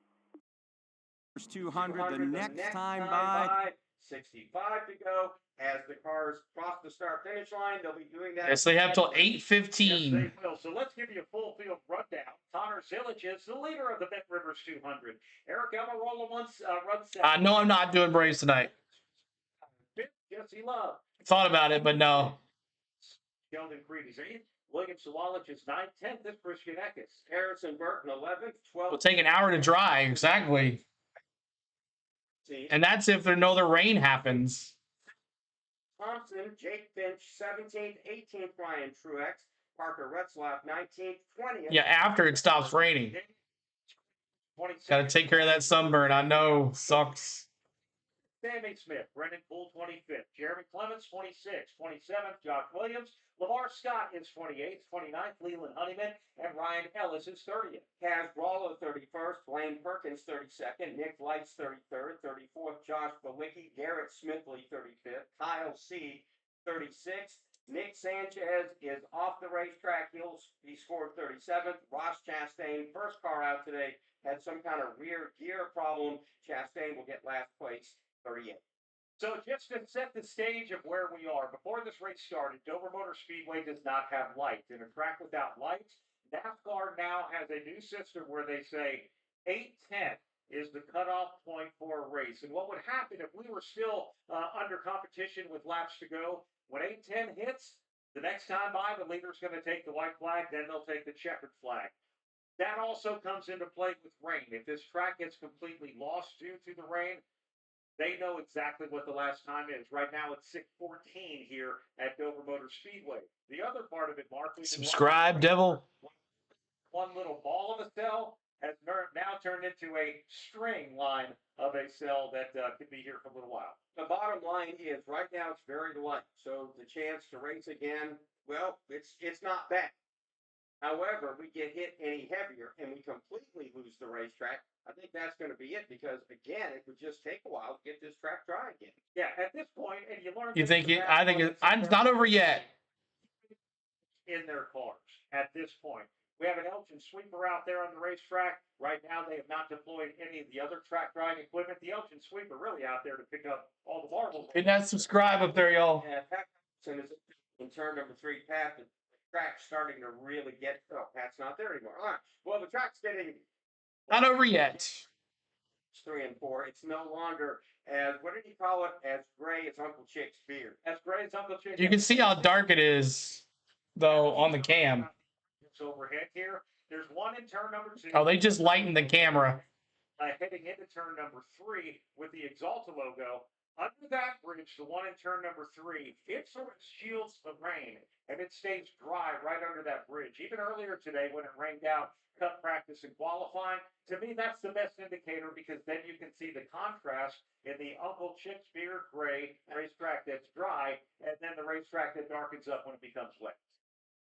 First 200, the next time by. 65 to go. As the cars cross the start-finish line, they'll be doing that. Yes, they have till 8:15. Yes, they will. So let's give you a full field rundown. Connor Zilic is the leader of the BetRivers 200. Eric Almirola runs second. No, I'm not doing Braves tonight. Fifth, Jesse Love. Thought about it, but no. Sheldon Creedy's 8th. William Sawalich is 9th. 10th is Christian Eckes. Harrison Burton 11th. 12th. It'll take an hour to dry, exactly. And that's if there no other rain happens. Thompson, Jake Finch, 17th, 18th, Ryan Truex, Parker Retzlaff, 19th, 20th. Yeah, after it stops raining. Got to take care of that sunburn. I know, sucks. Sammy Smith, Brendan Poole, 25th. Jeremy Clements, 26th. 27th, Josh Williams. Lamar Scott is 28th. 29th, Leland Honeyman. And Ryan Ellis is 30th. Kaz Brawler, 31st. Blaine Perkins, 32nd. Nick Lights, 33rd. 34th, Josh Balicki. Garrett Smithley, 35th. Kyle C., 36th. Nick Sanchez is off the racetrack. He scored 37th. Ross Chastain, first car out today, had some kind of rear gear problem. Chastain will get last place, 38th. So just to set the stage of where we are, before this race started, Dover Motor Speedway does not have lights. In a track without lights, NASCAR now has a new system where they say 8:10 is the cutoff point for a race. And what would happen if we were still under competition with laps to go? When 8:10 hits, the next time by, the leader's going to take the white flag, then they'll take the checkered flag. That also comes into play with rain. If this track gets completely lost due to the rain, they know exactly what the last time is. Right now, it's 6:14 here at Dover Motor Speedway. The other part of it, Mark, subscribe, devil. One little ball of a cell has now turned into a string line of a cell that could be here for a little while. The bottom line is right now it's very light, so the chance to race again, well, it's not bad. However, we get hit any heavier and we completely lose the racetrack. I think that's going to be it because, again, it would just take a while to get this track dry again. Yeah, at this point, and you learn. You think it? I think it's not over yet. In their cars at this point. We have an Elgin sweeper out there on the racetrack. Right now, they have not deployed any of the other track drying equipment. The Elgin sweeper really out there to pick up all the marbles. Hit that subscribe up there, y'all. And Pat is in turn number 3. Pat, the track's starting to really get. Oh, Pat's not there anymore. All right. Well, the track's getting. Not over yet. It's 3 and 4. It's no longer as, what did he call it? As gray as Uncle Chick's beard. As gray as Uncle Chick. You can see how dark it is, though, on the cam. It's overhead here. There's one in turn number 2. Oh, they just lightened the camera. Heading into turn number 3 with the Exalta logo. Under that bridge, the one in turn number 3, it sort of shields the rain, and it stays dry right under that bridge. Even earlier today, when it rained out, cut practice and qualifying, to me, that's the best indicator because then you can see the contrast in the Uncle Chick's beard gray racetrack that's dry, and then the racetrack that darkens up when it becomes wet.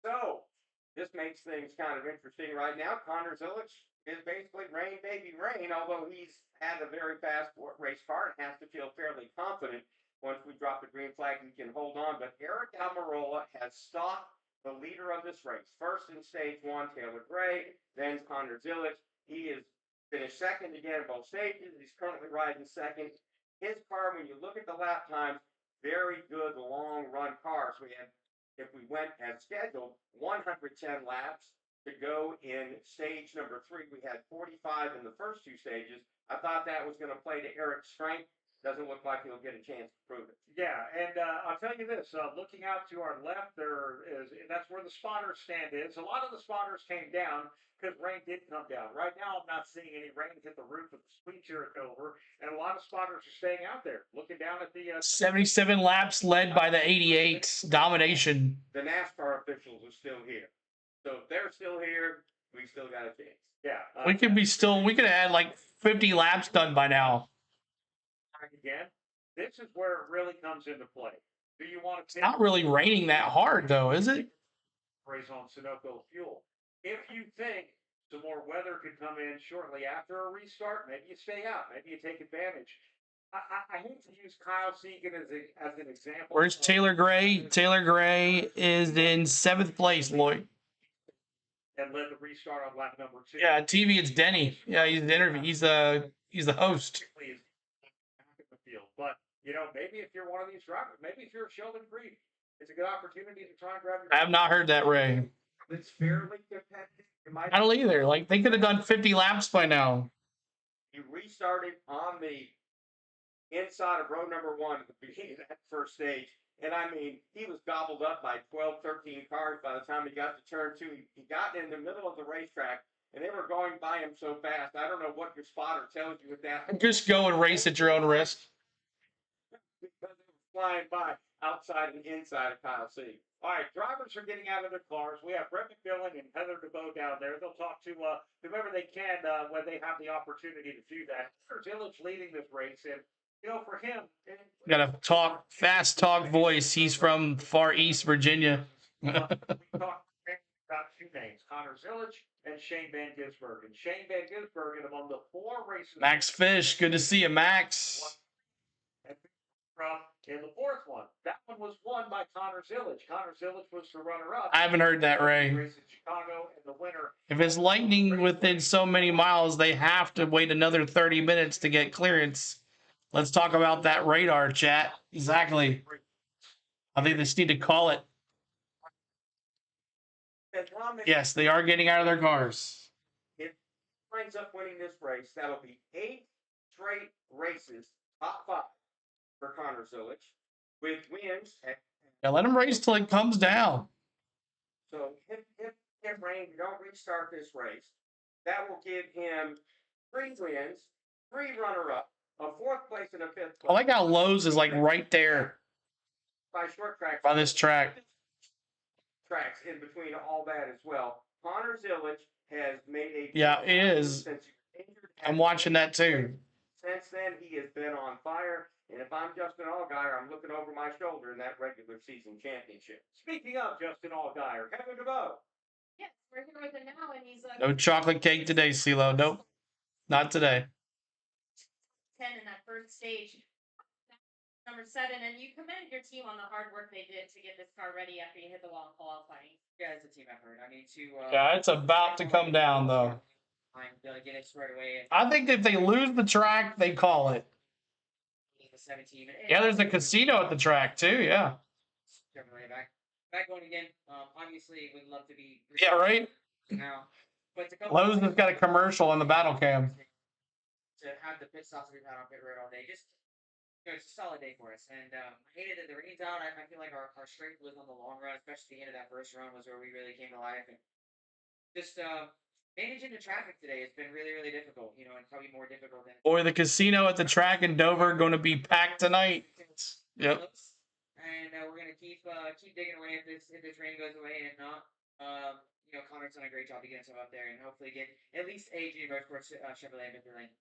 So, this makes things kind of interesting right now. Connor Zilic is basically rain, baby, rain, although he's had a very fast race car and has to feel fairly confident once we drop the green flag he can hold on. But Eric Almirola has stopped the leader of this race. First in stage 1, Taylor Gray, then Connor Zilic. He is finished second again in both stages. He's currently riding second. His car, when you look at the lap times, very good long run cars. We had, if we went as scheduled, 110 laps to go in stage number 3. We had 45 in the first 2 stages. I thought that was going to play to Eric's strength. doesn't look like he'll get a chance to prove it. Yeah, and I'll tell you this: looking out to our left, there is, and that's where the spotter stand is. A lot of the spotters came down because rain did come down. Right now, I'm not seeing any rain hit the roof of the suite here at Dover, and a lot of spotters are staying out there, looking down at the 77 laps led by the 88 domination. The NASCAR officials are still here, so if they're still here, we still got a chance. Yeah, We could have had like 50 laps done by now. Again, this is where it really comes into play. Do you want to? It's not really raining that hard though, is it? Race on Sunoco fuel. If you think some more weather could come in shortly after a restart, maybe you stay out. Maybe you take advantage. I hate to use Kyle Segan as an example. Where's Taylor Gray? Taylor Gray is in 7th place, Lloyd. And led the restart on lap number 2. Yeah, TV it's Denny. Yeah, he's the interview. He's the host. But maybe if you're one of these drivers, maybe if you're Sheldon Creed, it's a good opportunity to try and grab your. I have not heard that, Ray. It's fairly competitive. I don't either. Like they could have done 50 laps by now. He restarted on the inside of row number 1 at the beginning of that first stage. And I mean, he was gobbled up by 12, 13 cars by the time he got to turn 2. He got in the middle of the racetrack, and they were going by him so fast. I don't know what your spotter tells you with that. Just go and race at your own risk. Because they were flying by outside and inside of Kyle C. All right, drivers are getting out of their cars. We have Brett McMillan and Heather DeBoe down there. They'll talk to whomever they can when they have the opportunity to do that. Village leading this race, and for him, Got a fast talk voice. He's from Far East Virginia. we talked about 2 names, Connor Zillage and Shane Van Gisbergen. And Shane Van Gisbergen, among the 4 races. Max Fish, good to see you, Max. In the 4th one, that one was won by Connor Zillage. Connor Zillage was the runner-up. I haven't heard that, Ray. Chicago and the winner. If it's lightning within so many miles, they have to wait another 30 minutes to get clearance. Let's talk about that radar, chat. Exactly. I think they just need to call it. Yes, they are getting out of their cars. If he winds up winning this race, that'll be 8 straight races, top 5 for Connor Zillage, with wins. Yeah, let him race till it comes down. So if rain, you don't restart this race, that will give him 3 wins, 3 runner-up, a 4th place and a 5th place. I like how Lowe's is like right there by short tracks. by this track. Tracks in between all that as well. Connor Zillage has made a Yeah, it is. I'm watching that too. Since then, he has been on fire. And if I'm Justin Allgaier, I'm looking over my shoulder in that regular season championship. Speaking of Justin Allgaier, Heather DeBoe. Yes, we're here with him now, and he's No chocolate cake today, CeeLo. Nope, not today. 10 in that first stage. Number 7, and you commend your team on the hard work they did to get this car ready after you hit the wall in qualifying. Yeah, it's a team effort. I mean, Yeah, it's about to come down though. I'm gonna get it squared away. I think if they lose the track, they call it. 17. Yeah, there's a casino at the track too. Yeah. Back going again. Obviously, would love to be. Yeah, right. Now, but Lowe's has got a commercial on the battle cam. To have the pit stops we've had on pit road all day, just it's a solid day for us. And I hated that the rain's out. I feel like our strength was on the long run, especially the end of that first run was where we really came to life. And just managing the traffic today has been really, really difficult. And probably more difficult than. Boy, the casino at the track in Dover going to be packed tonight. Yep. And we're gonna keep digging away if the train goes away, and if not, Connor's done a great job to get us up there, and hopefully get at least a Junior Motorsports Chevrolet victory lane.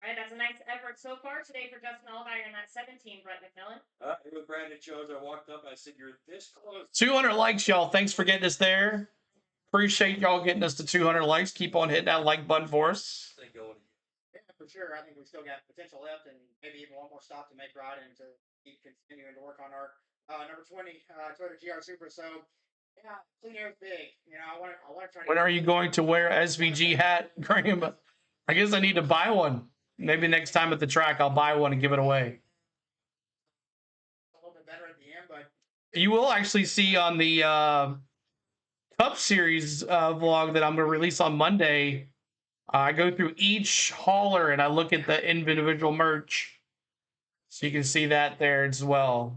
All right, that's a nice effort so far today for Justin Allgaier in that 17, Brett McMillan. With Brandon Jones, I walked up, I said, "You're this close." 200 likes, y'all. Thanks for getting us there. Appreciate y'all getting us to 200 likes. Keep on hitting that like button for us. Yeah, for sure. I think we still got potential left, and maybe even one more stop to make right, and to keep continuing to work on our number 20 Toyota GR Super. So, yeah, clean air is big. I want to try. When are you going to wear SVG hat, Graham? I guess I need to buy one. Maybe next time at the track, I'll buy one and give it away. A little bit better at the end, but You will actually see on the Cup Series vlog that I'm going to release on Monday. I go through each hauler and I look at the individual merch. So you can see that there as well.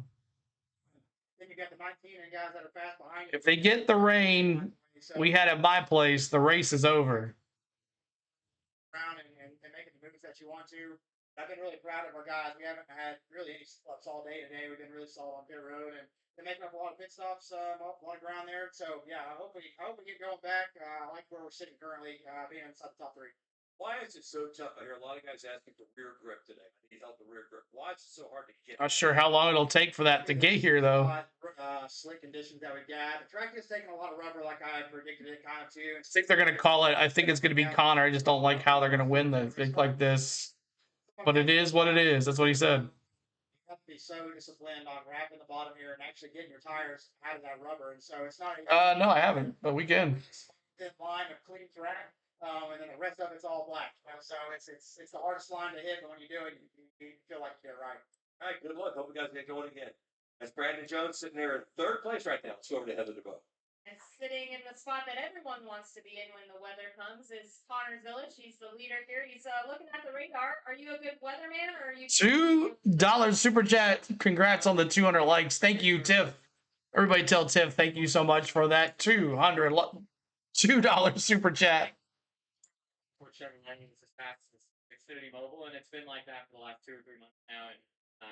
Then you got the 19 and guys that are fast behind you. If they get the rain we had at my place, the race is over. Around and making the moves that you want to. I've been really proud of our guys. We haven't had really any slips all day today. We've been really solid on pit road and they're making up a lot of pit stops, a lot of ground there. So yeah, I hope we get going back. I like where we're sitting currently, being inside the top 3. Why is it so tough? I hear a lot of guys asking for rear grip today. I need help with rear grip. Why is it so hard to get? Not sure how long it'll take for that to get here though. Slick conditions that we got. The track is taking a lot of rubber, like I predicted it kind of too. I think they're gonna call it. I think it's gonna be Connor. I just don't like how they're gonna win like this. But it is what it is. That's what he said. You have to be so disciplined on wrapping the bottom here and actually getting your tires out of that rubber. And so it's not. No, I haven't, but we can. Thin line of clean track, and then the rest of it's all black. So it's the hardest line to hit, but when you do it, you feel like you did it right. All right, good luck. Hope you guys get going again. That's Brandon Jones sitting there in 3rd place right now. Let's go over to Heather DeBow. And sitting in the spot that everyone wants to be in when the weather comes is Connor Zilic. He's the leader here. He's looking at the radar. Are you a good weatherman or are you $2 super chat. Congrats on the 200 likes. Thank you, Tiff. Everybody tell Tiff thank you so much for that $2 super chat. We're checking this as fast as Xfinity Mobile, and it's been like that for the last 2 or 3 months now. And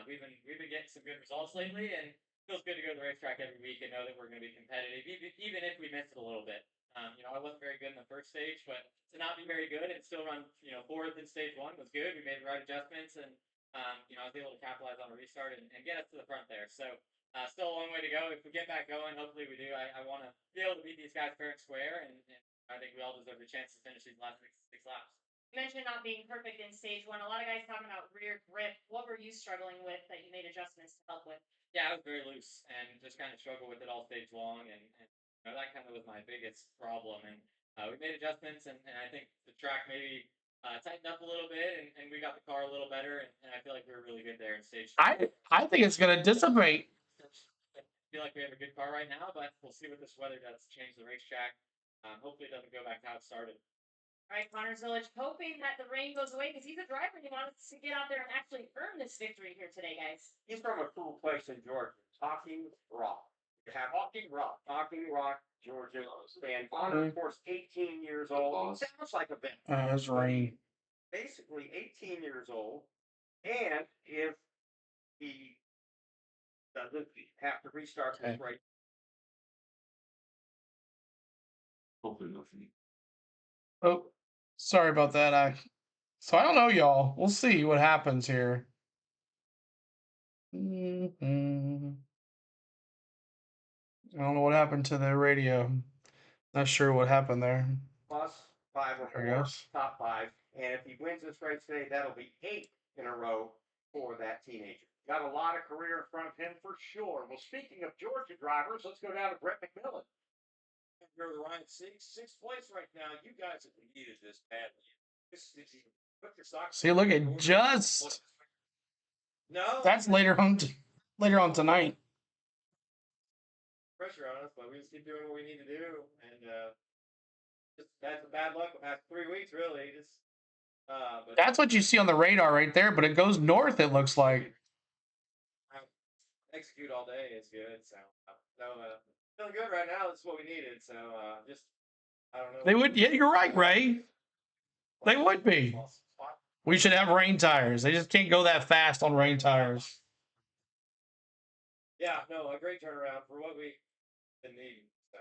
we've been getting some good results lately, and it feels good to go to the racetrack every week and know that we're going to be competitive, even if we missed it a little bit. I wasn't very good in the first stage, but to not be very good and still run, 4th in stage 1 was good. We made the right adjustments, and I was able to capitalize on a restart and get us to the front there. So still a long way to go. If we get back going, hopefully we do. I want to be able to beat these guys fair and square, and I think we all deserve a chance to finish these last six laps. You mentioned not being perfect in stage 1. A lot of guys talking about rear grip. What were you struggling with that you made adjustments to help with? Yeah, I was very loose and just kind of struggled with it all stage long, and that kind of was my biggest problem. And we made adjustments, and I think the track maybe tightened up a little bit, and we got the car a little better, and I feel like we were really good there in stage 2. I think it's gonna dissipate. I feel like we have a good car right now, but we'll see what this weather does to change the racetrack. Hopefully it doesn't go back to how it started. All right, Connor Zilic, hoping that the rain goes away because he's a driver and he wants to get out there and actually earn this victory here today, guys. He's from a cool place in Georgia, Talking Rock. Talking Rock, Georgia. And Connor, of course, 18 years old. He sounds like a vet. It's rain. Basically 18 years old. And if he doesn't have to restart this race. Hopefully nothing. Oh, sorry about that. So I don't know, y'all. We'll see what happens here. I don't know what happened to the radio. Not sure what happened there. Plus 5 or There it 4, goes. top 5. And if he wins this race today, that'll be 8 in a row for that teenager. Got a lot of career in front of him for sure. Well, speaking of Georgia drivers, let's go down to Brett McMillan. You're the Ryan sixth place right now. You guys have needed this badly. Put your socks. See, look at just. No. That's later on tonight. Pressure on us, but we just keep doing what we need to do, and just that's bad luck the past 3 weeks, really. But That's what you see on the radar right there, but it goes north. It looks like. Execute all day is good. So feeling good right now. That's what we needed. So just I don't know. They would. Yeah, you're right, Ray. They would be. We should have rain tires. They just can't go that fast on rain tires. Yeah, no, a great turnaround for what we been needing. So,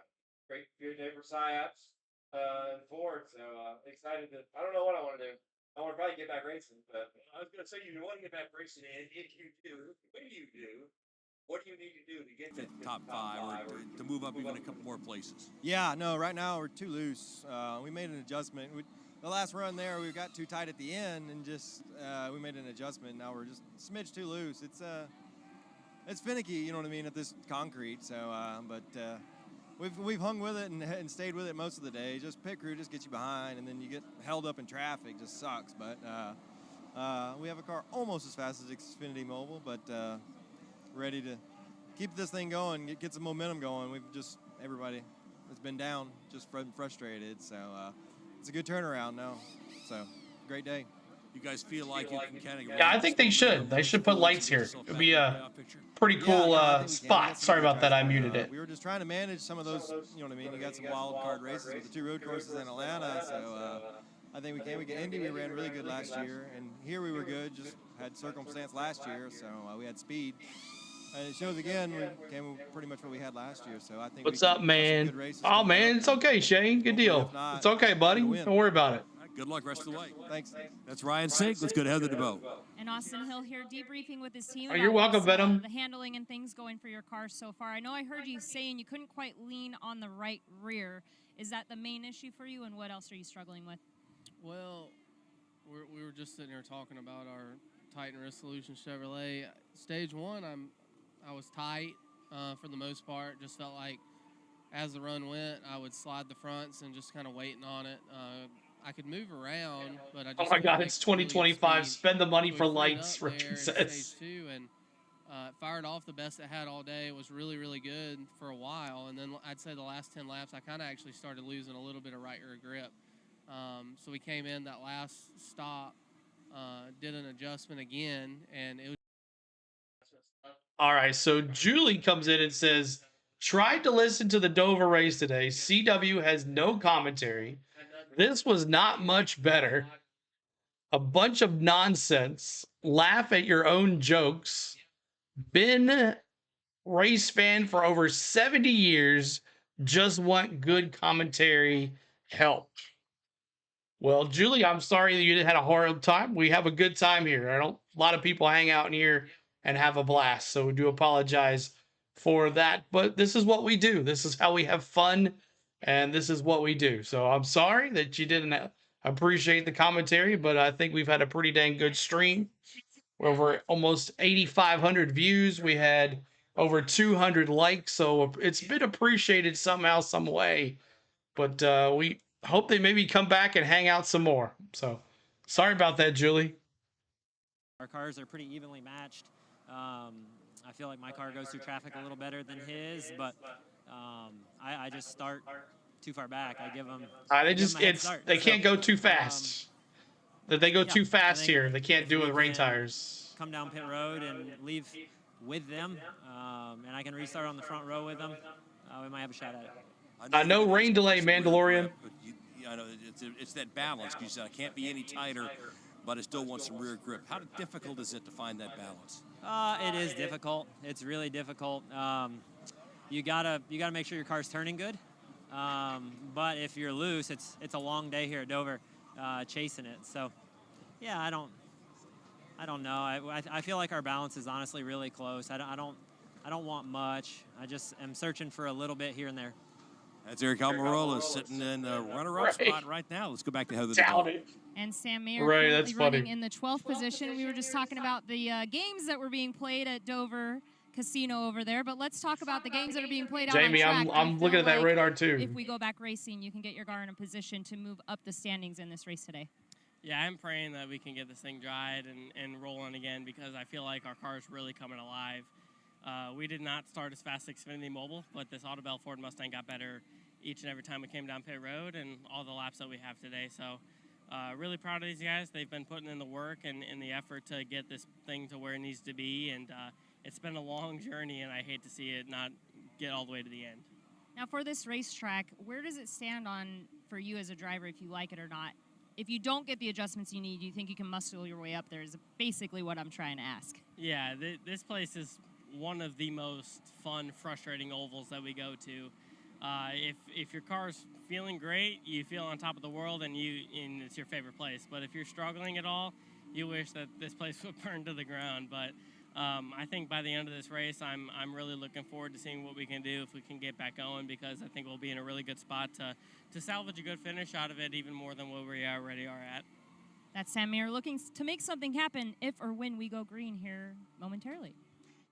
great, good day for Psyops and Ford. So excited to. I don't know what I want to do. I want to probably get back racing, but I was going to say you want to get back racing, and if you do, when you do, what do you need to do to get to top 5 or to move up even a couple more places? Yeah, no, right now we're too loose. We made an adjustment. The last run there, we got too tight at the end, and just we made an adjustment. Now we're just a smidge too loose. It's finicky, you know what I mean, at this concrete. So, but we've hung with it and stayed with it most of the day. Just pit crew just gets you behind, and then you get held up in traffic. Just sucks. But we have a car almost as fast as Xfinity Mobile, but ready to keep this thing going, get some momentum going. Everybody has been down, just frustrated. So it's a good turnaround now. So great day. You guys feel like you can kind of Yeah, I think they should. They should put lights here. It'd be a pretty cool spot. Sorry about that. I muted it. We were just trying to manage some of those, you know what I mean? You got some wild card races with the 2 road courses in Atlanta, so I think we can. We get Indy, we ran really good last year, and here we were good, just had circumstance last year, so we had speed. And it shows again, we came with pretty much what we had last year, so I think What's we up, can have some man? good races Oh, coming man, up. it's okay, Shane. Good deal. If not, It's okay, buddy. get a win. Don't worry about it. Good luck rest of the way. Thanks. That's Ryan Sink. Let's go to Heather DeBoe. And Austin Hill here debriefing with his team Oh, you're about welcome, Venom. the handling and things going for your car so far. I know I heard you saying you couldn't quite lean on the right rear. Is that the main issue for you, and what else are you struggling with? Well, we were just sitting here talking about our Titan Resolution Chevrolet. Stage 1, I was tight for the most part. Just felt like as the run went, I would slide the fronts and just kind of waiting on it. I could move around, but I just Oh my God, it's 2025. Spend the money for freed lights, up there Ricky in says. Stage 2, and it fired off the best it had all day. It was really, really good for a while, and then I'd say the last 10 laps, I kind of actually started losing a little bit of right rear grip. So we came in that last stop, did an adjustment again, and it was. All right, so Julie comes in and says, tried to listen to the Dover race today. CW has no commentary. This was not much better. A bunch of nonsense. Laugh at your own jokes. Been race fan for over 70 years. Just want good commentary help. Well, Julie, I'm sorry that you had a horrible time. We have a good time here. A lot of people hang out in here and have a blast. So we do apologize for that. But this is what we do. This is how we have fun. And this is what we do. So I'm sorry that you didn't appreciate the commentary, but I think we've had a pretty dang good stream. Over almost 8,500 views. We had over 200 likes. So it's been appreciated somehow, some way. But we hope they maybe come back and hang out some more. So sorry about that, Julie. Our cars are pretty evenly matched. I feel like my car goes through traffic a little better than his, but I just start too far back. I give them. They can't go too fast. They go too fast here. They can't do it with rain tires. Come down pit road and leave with them, and I can restart on the front row with them. We might have a shot at it. No rain delay, Mandalorian. I know it's that balance. You said I can't be any tighter, but I still want some rear grip. How difficult is it to find that balance? It is difficult. It's really difficult. You gotta make sure your car's turning good. But if you're loose, it's a long day here at Dover, chasing it. So, yeah, I don't know. I feel like our balance is honestly really close. I don't want much. I just am searching for a little bit here and there. That's Eric Almirola sitting in the runner-up spot right now. Let's go back to Heather. And Sam Mayer that's running funny. in the 12th position. We were just talking about the games that were being played at Dover Casino over there, but let's talk about the games that are being played out Jamie, on track. I'm looking at that radar too. If we go back racing, you can get your car in a position to move up the standings in this race today. Yeah, I'm praying that we can get this thing dried and rolling again, because I feel like our car is really coming alive. We did not start as fast as Xfinity Mobile, but this Autobell Ford Mustang got better each and every time we came down pit road and all the laps that we have today. So really proud of these guys. They've been putting in the work and in the effort to get this thing to where it needs to be. And it's been a long journey, and I hate to see it not get all the way to the end. Now for this racetrack, where does it stand on for you as a driver, if you like it or not? If you don't get the adjustments you need, do you think you can muscle your way up there is basically what I'm trying to ask. Yeah, this place is one of the most fun, frustrating ovals that we go to. If your car's feeling great, you feel on top of the world, and it's your favorite place. But if you're struggling at all, you wish that this place would burn to the ground. But I think by the end of this race, I'm really looking forward to seeing what we can do if we can get back going, because I think we'll be in a really good spot to salvage a good finish out of it, even more than what we already are at. That's Sam Mayer looking to make something happen if or when we go green here momentarily.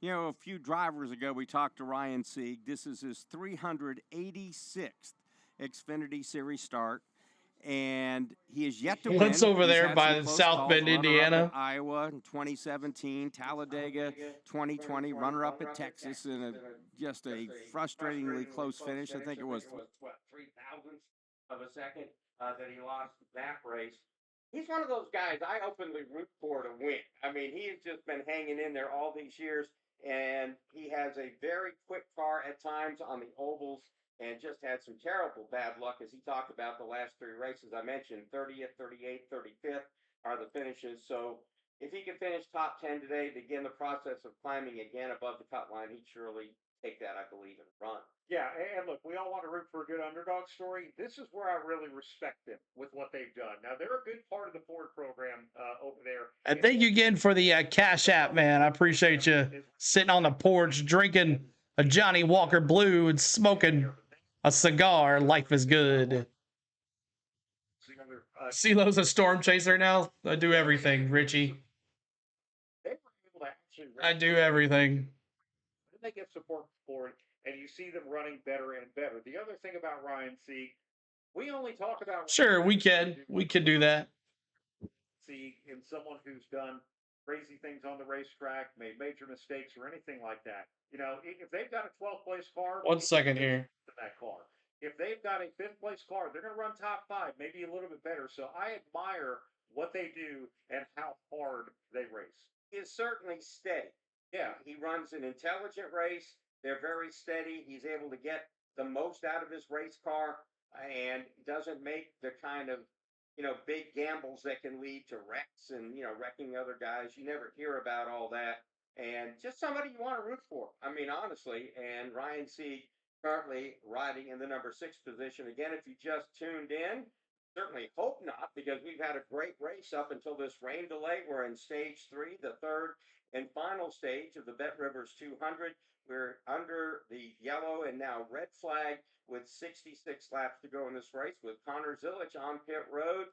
You know, a few drivers ago, we talked to Ryan Sieg. This is his 386th Xfinity Series start, and he is yet to win. What's over He's there had by some close South calls. Bend, Runner-up Indiana? at Iowa in 2017, Talladega 2020, runner-up at Texas in just a frustratingly close finish. I think it was 3 thousandths of a second that he lost that race. he's one of those guys I openly root for to win. I mean, he has just been hanging in there all these years, and he has a very quick car at times on the ovals, and just had some terrible bad luck as he talked about the last three races I mentioned. 30th, 38th, 35th are the finishes. So if he can finish top 10 today, begin the process of climbing again above the cut line, he'd surely take that, I believe, and run. Yeah, and look, we all want to root for a good underdog story. This is where I really respect them with what they've done. Now, they're a good part of the Ford program over there. And thank you again for the Cash App, man. I appreciate you sitting on the porch drinking a Johnny Walker Blue and smoking a cigar. Life is good. CeeLo's a storm chaser now. I do everything, Richie. They were able to actually I do everything. They get support for it, and you see them running better and better. The other thing about Ryan Sieg, we only talk about Sure, we can. We can do that. Sieg in someone who's done crazy things on the racetrack, made major mistakes, or anything like that. You know, if they've got a 12th place car, 1 second here. That car. If they've got a 5th place car, they're going to run top 5, maybe a little bit better. So I admire what they do and how hard they race. He is certainly steady. Yeah, he runs an intelligent race. They're very steady. He's able to get the most out of his race car and doesn't make the kind of, big gambles that can lead to wrecks and, wrecking other guys. You never hear about all that. And just somebody you want to root for. I mean, honestly. And Ryan Sieg currently riding in the number 6 position. Again, if you just tuned in, certainly hope not, because we've had a great race up until this rain delay. We're in stage 3, the third and final stage of the BetRivers 200. We're under the yellow and now red flag with 66 laps to go in this race with Connor Zilic on pit road.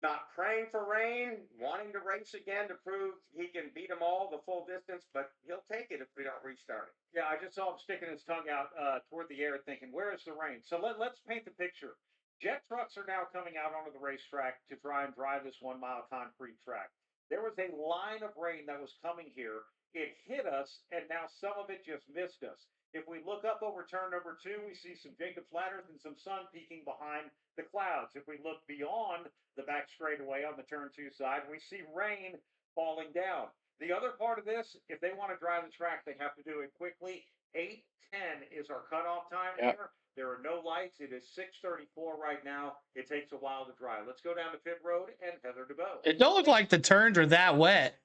Not praying for rain, wanting to race again to prove he can beat them all the full distance, but he'll take it if we don't restart it. Yeah, I just saw him sticking his tongue out toward the air thinking, where is the rain? So let's paint the picture. Jet trucks are now coming out onto the racetrack to try and drive this 1 mile concrete track. There was a line of rain that was coming here. It hit us, and now some of it just missed us. If we look up over turn number 2, we see some Jacob's ladders and some sun peeking behind the clouds. If we look beyond the back straightaway on the turn 2 side, we see rain falling down. The other part of this, if they want to drive the track, they have to do it quickly. 8:10 is our cutoff time here. There are no lights. It is 6:34 right now. It takes a while to dry. Let's go down to pit road and Heather DeBow. It don't look like the turns are that wet.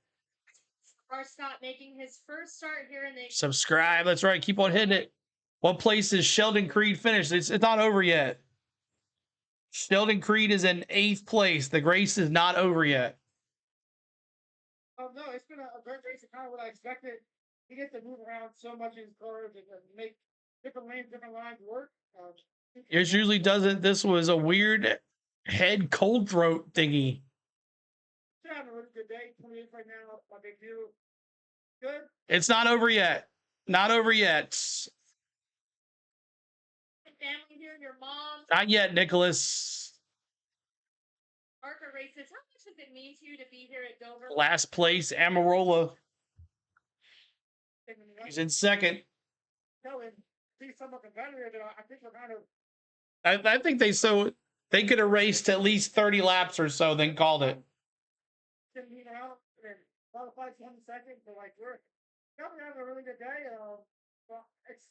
Scott making his first start here in the Subscribe. That's right. Keep on hitting it. What place is Sheldon Creed finished? It's not over yet. Sheldon Creed is in 8th place. The race is not over yet. Oh no, it's been a great race. It's kind of what I expected. He gets to move around so much in his car to make different lanes, different lines work. Yours usually doesn't. This was a weird head cold throat thingy. He's having a really good day. 28 right now. My big view. Good. It's not over yet. Not over yet. family here, your mom. Not yet, Nicholas. ARCA races. How much does it mean to you to be here at Dover? Last place, Amarola. He's in 2nd. See someone competitive, I think we're kind of. I think they could have raced at least 30 laps or so, then called it. Qualified 22nd, so like we're having a really good day. Well, it's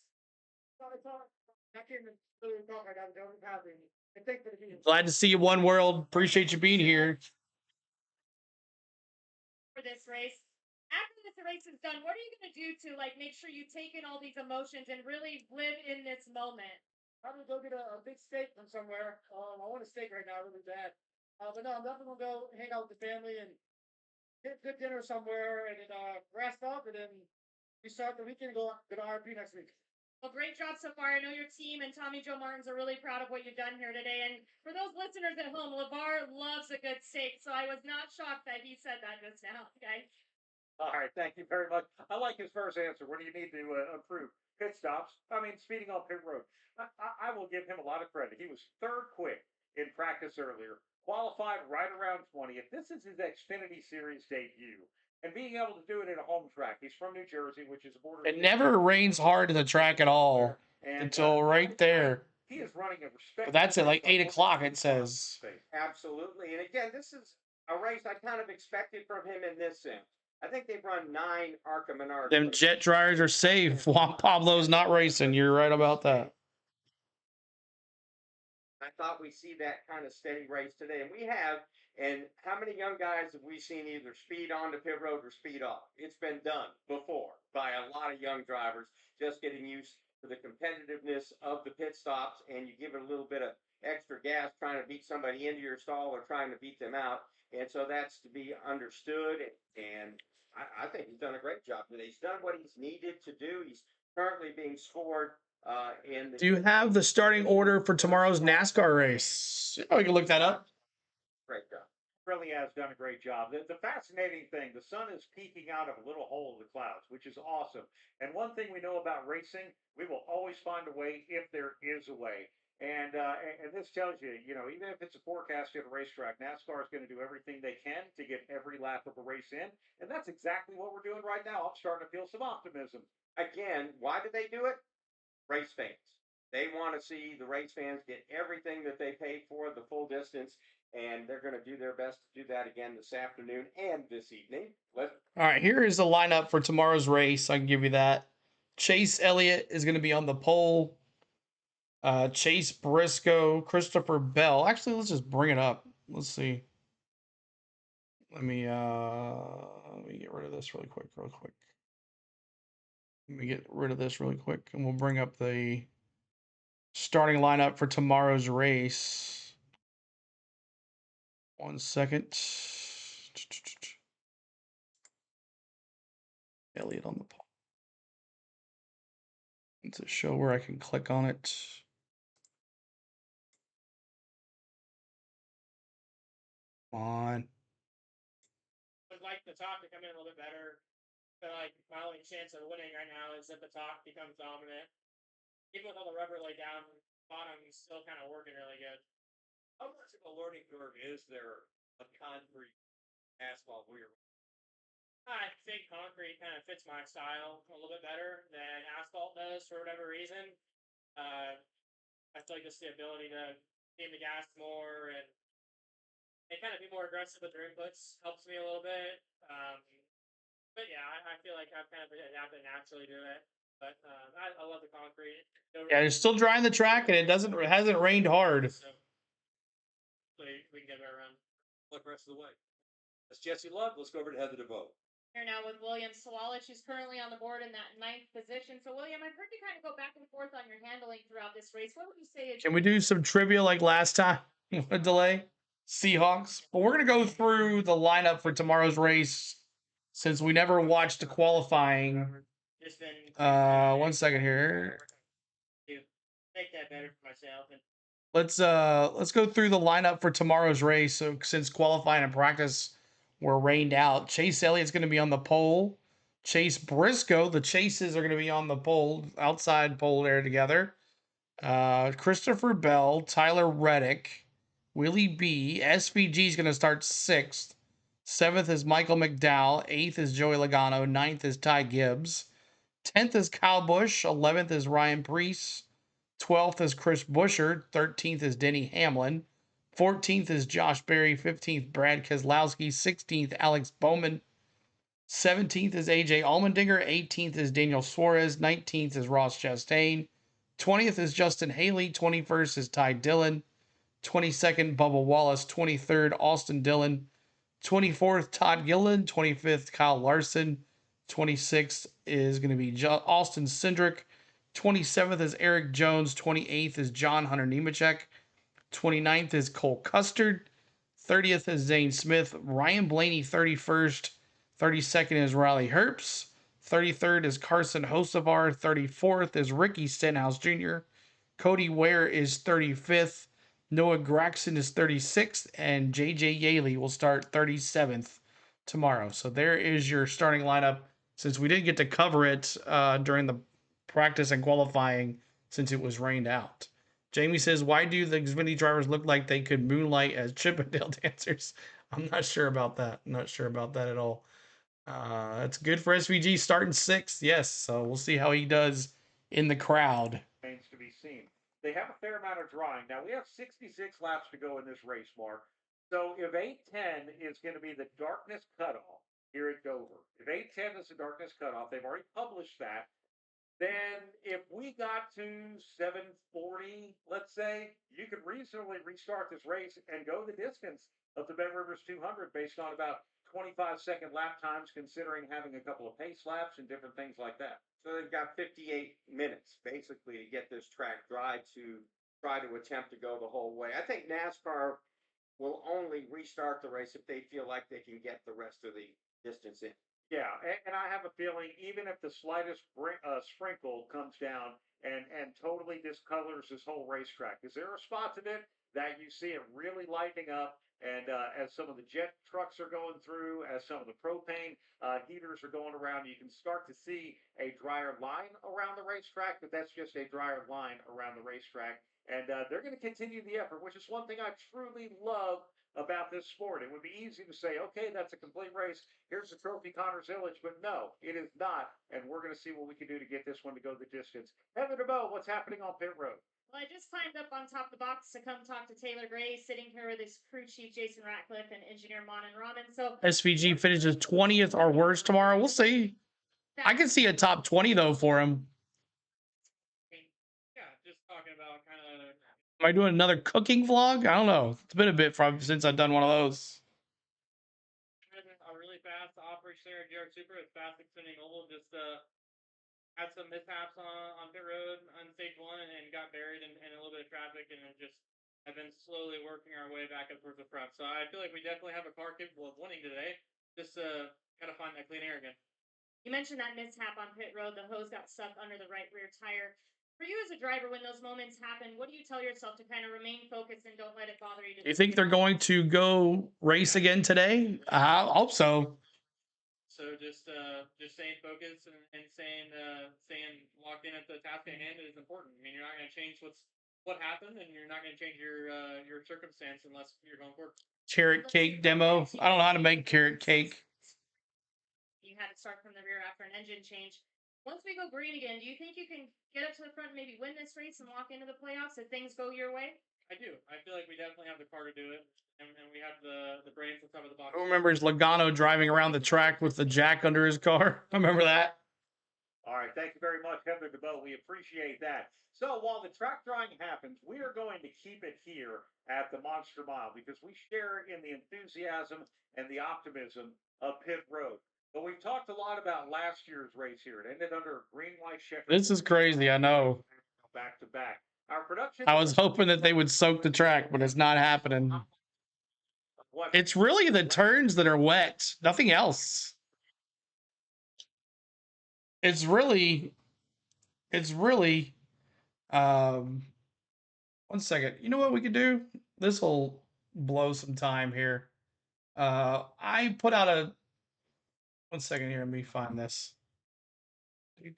all. I can't even really talk. I got to go happy. And thanks for the meeting. Glad to see you, One World. Appreciate you being here. For this race. After this race is done, what are you going to do to make sure you take in all these emotions and really live in this moment? I'm gonna go get a big steak from somewhere. I want a steak right now, really bad. But no, I'm definitely gonna go hang out with the family and get good dinner somewhere, and then rest up, and then we start the weekend and go to RP next week. Well, great job so far. I know your team and Tommy Joe Martins are really proud of what you've done here today. And for those listeners at home, LeVar loves a good steak, so I was not shocked that he said that just now. Okay. All right, thank you very much. I like his first answer. What do you need to improve? Pit stops. I mean, speeding on pit road. I will give him a lot of credit. He was 3rd quick in practice earlier, qualified right around 20th. This is his Xfinity Series debut, and being able to do it in a home track. He's from New Jersey, which is a border. It never rains hard in the track at all until right there. He is running a respect. But that's at 8 o'clock, it says. Absolutely. And again, this is a race I kind of expected from him in this sense. I think they've run 9 ARCA Menard. Them jet dryers are safe. Juan Pablo's not racing. You're right about that. I thought we'd see that kind of steady race today, and we have. And how many young guys have we seen either speed on the pit road or speed off? It's been done before by a lot of young drivers, just getting used to the competitiveness of the pit stops, and you give it a little bit of extra gas trying to beat somebody into your stall or trying to beat them out. And so that's to be understood, and I think he's done a great job today. He's done what he's needed to do. He's currently being scored in the. Do you have the starting order for tomorrow's NASCAR race? Oh, you can look that up. Great job. Really has done a great job. The fascinating thing, the sun is peeking out of a little hole in the clouds, which is awesome. And one thing we know about racing, we will always find a way if there is a way. And this tells you, you know, even if it's a forecast at a racetrack, NASCAR is going to do everything they can to get every lap of a race in. And that's exactly what we're doing right now. I'm starting to feel some optimism. Again, why do they do it? Race fans. They want to see the race fans get everything that they paid for, the full distance, and they're going to do their best to do that again this afternoon and this evening. All right, here is the lineup for tomorrow's race. I can give you that. Chase Elliott is going to be on the pole. Chase Briscoe, Christopher Bell. Actually, let's just bring it up. Let's see. Let me get rid of this really quick. Let me get rid of this really quick, and we'll bring up the starting lineup for tomorrow's race. 1 second. Elliott on the pole. It's a show where I can click on it. Come on. Would like the top to come in a little bit better. I feel like my only chance of winning right now is if the top becomes dominant. Even with all the rubber laid down, bottom is still kind of working really good. How much of a learning curve is there on concrete asphalt where you're? I think concrete kind of fits my style a little bit better than asphalt does for whatever reason. I feel like just the ability to aim the gas more and kind of be more aggressive with their inputs helps me a little bit. But yeah, I feel like I've kind of adapted naturally to it. But I love the concrete. Yeah, it's still dry on the track, and it hasn't rained hard. So we can get a run. Look the rest of the way. That's Jesse Love. Let's go over to Heather DeVoe. Here now with William Sawalich, who's currently on the board in that 9th position. So, William, I've heard you kind of go back and forth on your handling throughout this race. What would you say? Can we do some trivia like last time? A delay? Seahawks. But we're going to go through the lineup for tomorrow's race since we never watched the qualifying. 1 second here. Make that better for myself. And Let's go through the lineup for tomorrow's race. So since qualifying and practice were rained out, Chase Elliott's going to be on the pole. Chase Briscoe, the Chases are going to be on the pole, outside pole there together. Christopher Bell, Tyler Reddick, Willie B. SVG is going to start 6th. 7th is Michael McDowell. 8th is Joey Logano. 9th is Ty Gibbs. 10th is Kyle Busch. 11th is Ryan Preece. 12th is Chris Buescher. 13th is Denny Hamlin. 14th is Josh Berry. 15th, Brad Keselowski. 16th, Alex Bowman. 17th is AJ Allmendinger. 18th is Daniel Suarez. 19th is Ross Chastain. 20th is Justin Haley. 21st is Ty Dillon. 22nd, Bubba Wallace. 23rd, Austin Dillon. 24th, Todd Gilliland. 25th, Kyle Larson. 26th is going to be Austin Cindric. 27th is Eric Jones. 28th is John Hunter Nemechek. 29th is Cole Custard. 30th is Zane Smith. Ryan Blaney, 31st. 32nd is Riley Herbst. 33rd is Carson Hocevar. 34th is Ricky Stenhouse Jr. Cody Ware is 35th. Noah Gragson is 36th. And JJ Yaley will start 37th tomorrow. So there is your starting lineup. Since we didn't get to cover it during the practice and qualifying since it was rained out. Jamie says, why do the Xfinity drivers look like they could moonlight as Chippendale dancers? I'm not sure about that. I'm not sure about that at all. It's good for SVG starting 6th. Yes, so we'll see how he does in the crowd. Remains to be seen. They have a fair amount of drawing. Now, we have 66 laps to go in this race, Mark. So if 8:10 is going to be the darkness cutoff here at Dover, if 8:10 is the darkness cutoff, they've already published that. Then if we got to 7:40, let's say, you could reasonably restart this race and go the distance of the BetRivers 200 based on about 25-second lap times, considering having a couple of pace laps and different things like that. So they've got 58 minutes basically to get this track dry to try to attempt to go the whole way. I think NASCAR will only restart the race if they feel like they can get the rest of the distance in. Yeah, and I have a feeling even if the slightest sprinkle comes down and totally discolors this whole racetrack, is there a spot in it that you see it really lighting up? And as some of the jet trucks are going through, as some of the propane heaters are going around, you can start to see a drier line around the racetrack, but that's just a drier line around the racetrack. And they're going to continue the effort, which is one thing I truly love about this sport. It would be easy to say, okay, that's a complete race. Here's the trophy, Connors Village, but no, it is not. And we're going to see what we can do to get this one to go the distance. Heather DeBow, what's happening on pit road? Well, I just climbed up on top of the box to come talk to Taylor Gray, sitting here with his crew chief Jason Ratcliffe and engineer Monin Raman. So SVG finishes 20th or worse tomorrow. We'll see. I can see a top 20 though for him. Yeah, just talking about kind of. Am I doing another cooking vlog? I don't know. It's been a bit since I've done one of those. A really fast off-race there at GR Super. It's fast extending oval. Just had some mishaps on pit road on stage one and got buried in a little bit of traffic, and then just have been slowly working our way back up towards the front. So I feel like we definitely have a car capable of winning today. Just gotta find that clean air again. you mentioned that mishap on pit road. The hose got stuck under the right rear tire. For you as a driver, when those moments happen, what do you tell yourself to kind of remain focused and don't let it bother you? Do you think they're going to go race again today? I hope so. So just staying focused and staying locked in at the task at hand is important. I mean, you're not going to change what happened, and you're not going to change your circumstance unless you're going forward. Carrot cake demo. I don't know how to make carrot cake. You had to start from the rear after an engine change. Once we go green again, do you think you can get up to the front and maybe win this race and walk into the playoffs if things go your way? I do. I feel like we definitely have the car to do it, and we have the brains to cover the box. Who remembers Logano driving around the track with the jack under his car? I remember that. All right, thank you very much, Heather DeBow. We appreciate that. So while the track drying happens, we are going to keep it here at the Monster Mile because we share in the enthusiasm and the optimism of pit road. But we've talked a lot about last year's race here. It ended under a green light checker. This is crazy, I know. Back to back. Our production. I was hoping that they would soak the track, but it's not happening. It's really the turns that are wet, nothing else. It's really, one second. You know what we could do? This will blow some time here. I put out one second here. Let me find this. You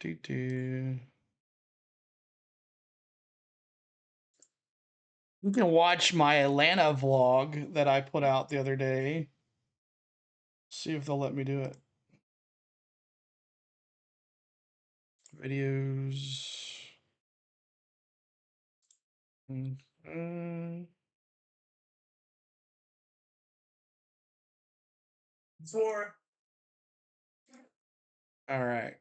can watch my Atlanta vlog that I put out the other day. See if they'll let me do it. Videos. All right.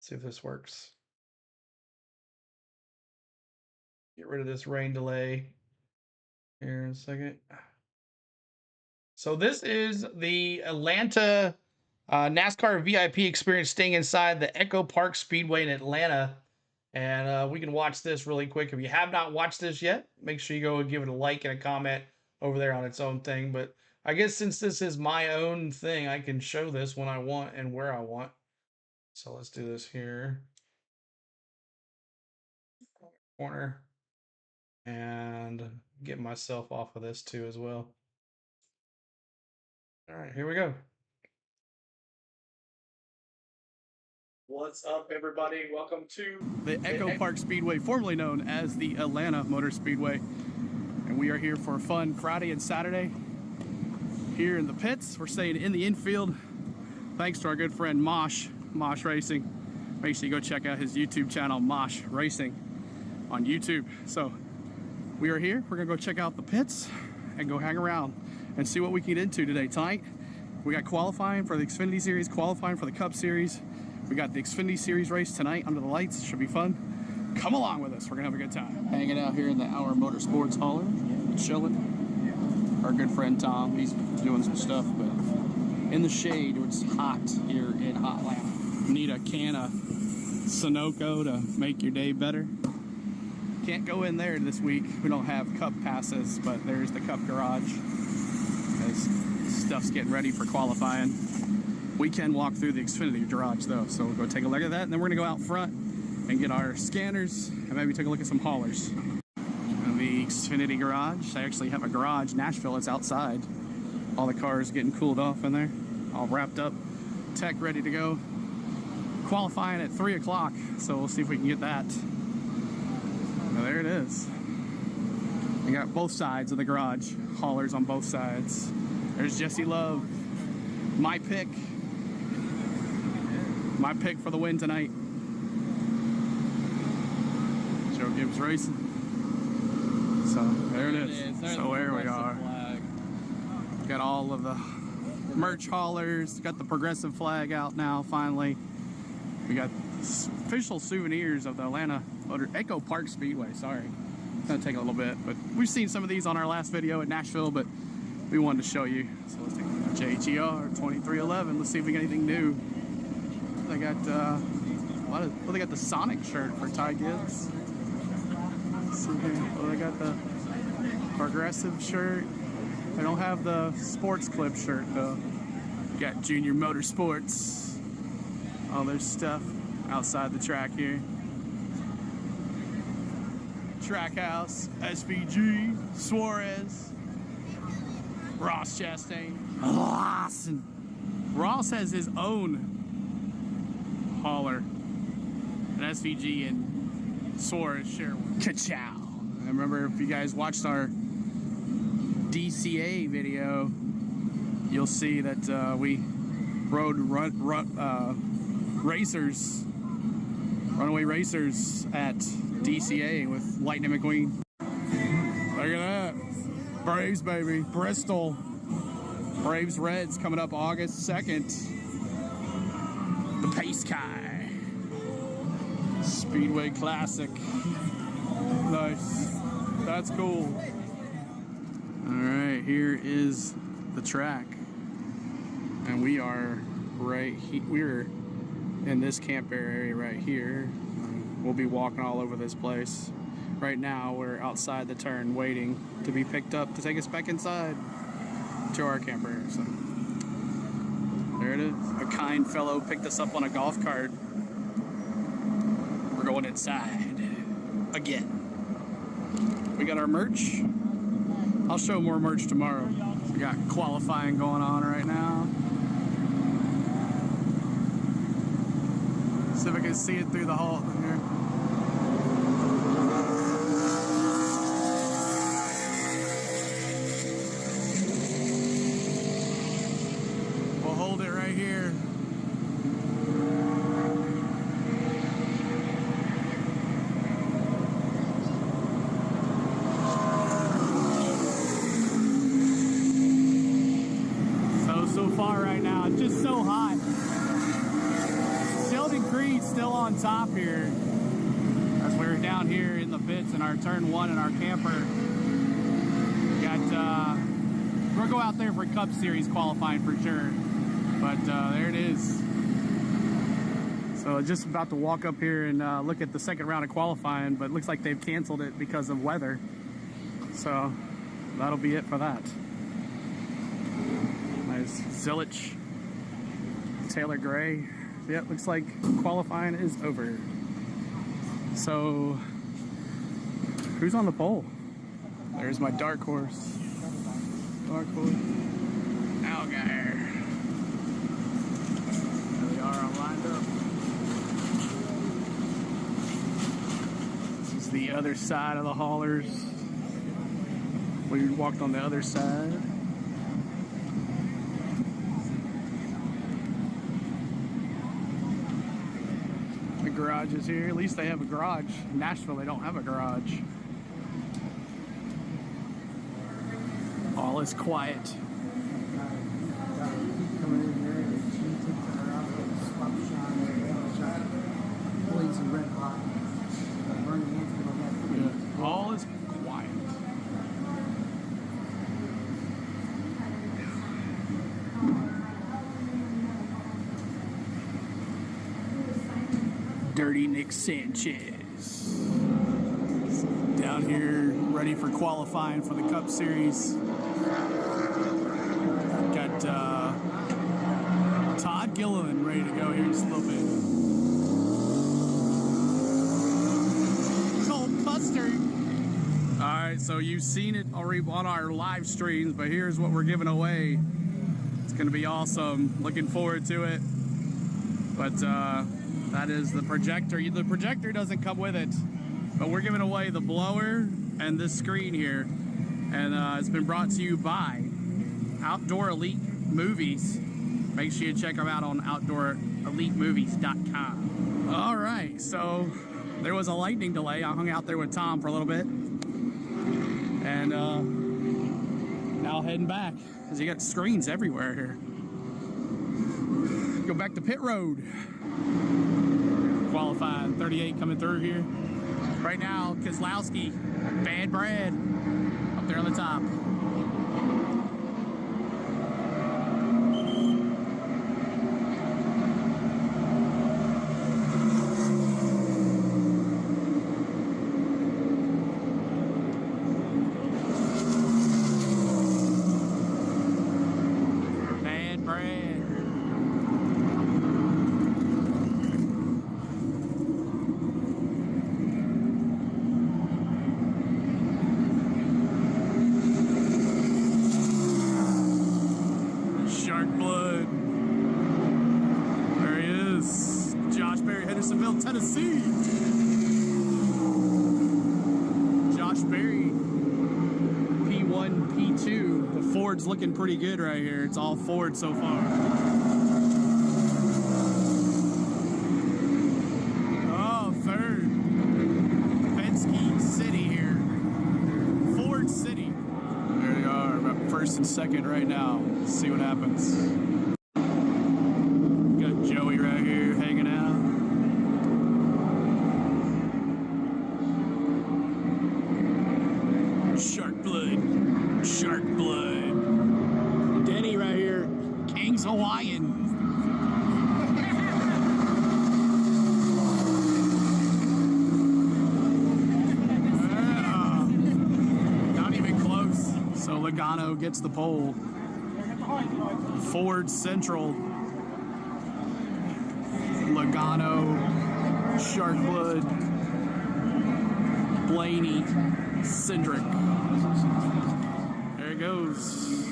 See if this works. Get rid of this rain delay here in a second. So this is the Atlanta NASCAR VIP experience staying inside the Echo Park Speedway in Atlanta. And we can watch this really quick. If you have not watched this yet, make sure you go and give it a like and a comment over there on its own thing. But I guess since this is my own thing, I can show this when I want and where I want. So let's do this here. Corner. And get myself off of this too as well. All right, here we go. What's up, everybody? Welcome to the Echo Park Speedway, formerly known as the Atlanta Motor Speedway. And we are here for fun Friday and Saturday here in the pits. We're staying in the infield thanks to our good friend Mosh Racing. Make sure you go check out his YouTube channel, Mosh Racing, on YouTube. So we are here. We're gonna go check out the pits and go hang around and see what we can get into today. Tonight, we got qualifying for the Xfinity Series, qualifying for the Cup Series. We got the Xfinity Series race tonight under the lights. Should be fun. Come along with us. We're gonna have a good time. Hanging out here in the Our Motorsports hauler, chilling. Our good friend Tom, he's doing some stuff, but in the shade, it's hot here in Hotlanta. Need a can of Sunoco to make your day better. Can't go in there this week. We don't have Cup passes, but there's the Cup garage. As stuff's getting ready for qualifying. We can walk through the Xfinity garage though, so we'll go take a look at that, and then we're gonna go out front and get our scanners and maybe take a look at some haulers. In the Xfinity garage, I actually have a garage. Nashville, it's outside. All the cars getting cooled off in there, all wrapped up, tech ready to go. Qualifying at 3 o'clock, so we'll see if we can get that. Well, there it is. We got both sides of the garage, haulers on both sides. There's Jesse Love, my pick for the win tonight. Joe Gibbs Racing. So there it is. So there we are. Got all of the merch haulers. Got the progressive flag out now. Finally, we got official souvenirs of the Atlanta Echo Park Speedway. Sorry, it's gonna take a little bit, but we've seen some of these on our last video at Nashville, but we wanted to show you. So let's take JGR 2311. Let's see if we get anything new. They got they got the Sonic shirt for Ty Gibbs. Let's see here. Well, they got the progressive shirt. They don't have the sports clip shirt though. Got Junior Motorsports. All their stuff outside the track here. Trackhouse, SVG, Suarez, Ross Chastain, Lawson. Ross has his own hauler, an SVG and Suarez share one. Ka-chow. I remember if you guys watched our DCA video, you'll see that we rode runaway racers at DCA with Lightning McQueen. Look at that. Braves, baby. Bristol. Braves Reds coming up August 2nd. The Pace Kai. Speedway Classic. Nice. That's cool. Alright, here is the track. And we are we're in this camp area right here. We'll be walking all over this place. Right now, we're outside the turn waiting to be picked up to take us back inside to our camper area. So there it is. A kind fellow picked us up on a golf cart. We're going inside again. We got our merch. I'll show more merch tomorrow. We got qualifying going on right now. See if I can see it through the hole here. We'll hold it right here. So far right now, it's just so hot. Still on top here as we're down here in the pits in our turn one in our camper. We'll go out there for Cup Series qualifying for sure, but there it is. So just about to walk up here and look at the second round of qualifying, but it looks like they've canceled it because of weather, so that'll be it for that. Nice Zilich, Taylor Gray. Yeah, looks like qualifying is over. So, who's on the pole? There's my dark horse. Dark horse. Algar. There we are all lined up. This is the other side of the haulers. We walked on the other side. Garage is here. At least they have a garage. In Nashville, they don't have a garage. All is quiet. Yeah, all is quiet. Dirty Nick Sanchez down here ready for qualifying for the Cup Series. Got Todd Gilliland ready to go here in just a little bit. Cold mustard. All right, so you've seen it already on our live streams, but here's what we're giving away. It's gonna be awesome. Looking forward to it. But that is the projector. The projector doesn't come with it, but we're giving away the blower and this screen here. And it's been brought to you by Outdoor Elite Movies. Make sure you check them out on OutdoorEliteMovies.com. All right, so there was a lightning delay. I hung out there with Tom for a little bit. And now heading back, because you got screens everywhere here. Go back to pit road. Qualifying 38 coming through here. Right now, Kozlowski, Bad Brad, up there on the top. Bad Brad. Tennessee. Josh Berry, P1, P2. The Ford's looking pretty good right here. It's all Ford so far. Oh, third. Penske City here. Ford City. There they are, about first and second right now. Let's see what happens. Got Joey right here hanging out. Shark blood. Denny right here, King's Hawaiian. Not even close. So Logano gets the pole. Ford Central. Logano, Shark blood, Blaney, Cindric. There it goes.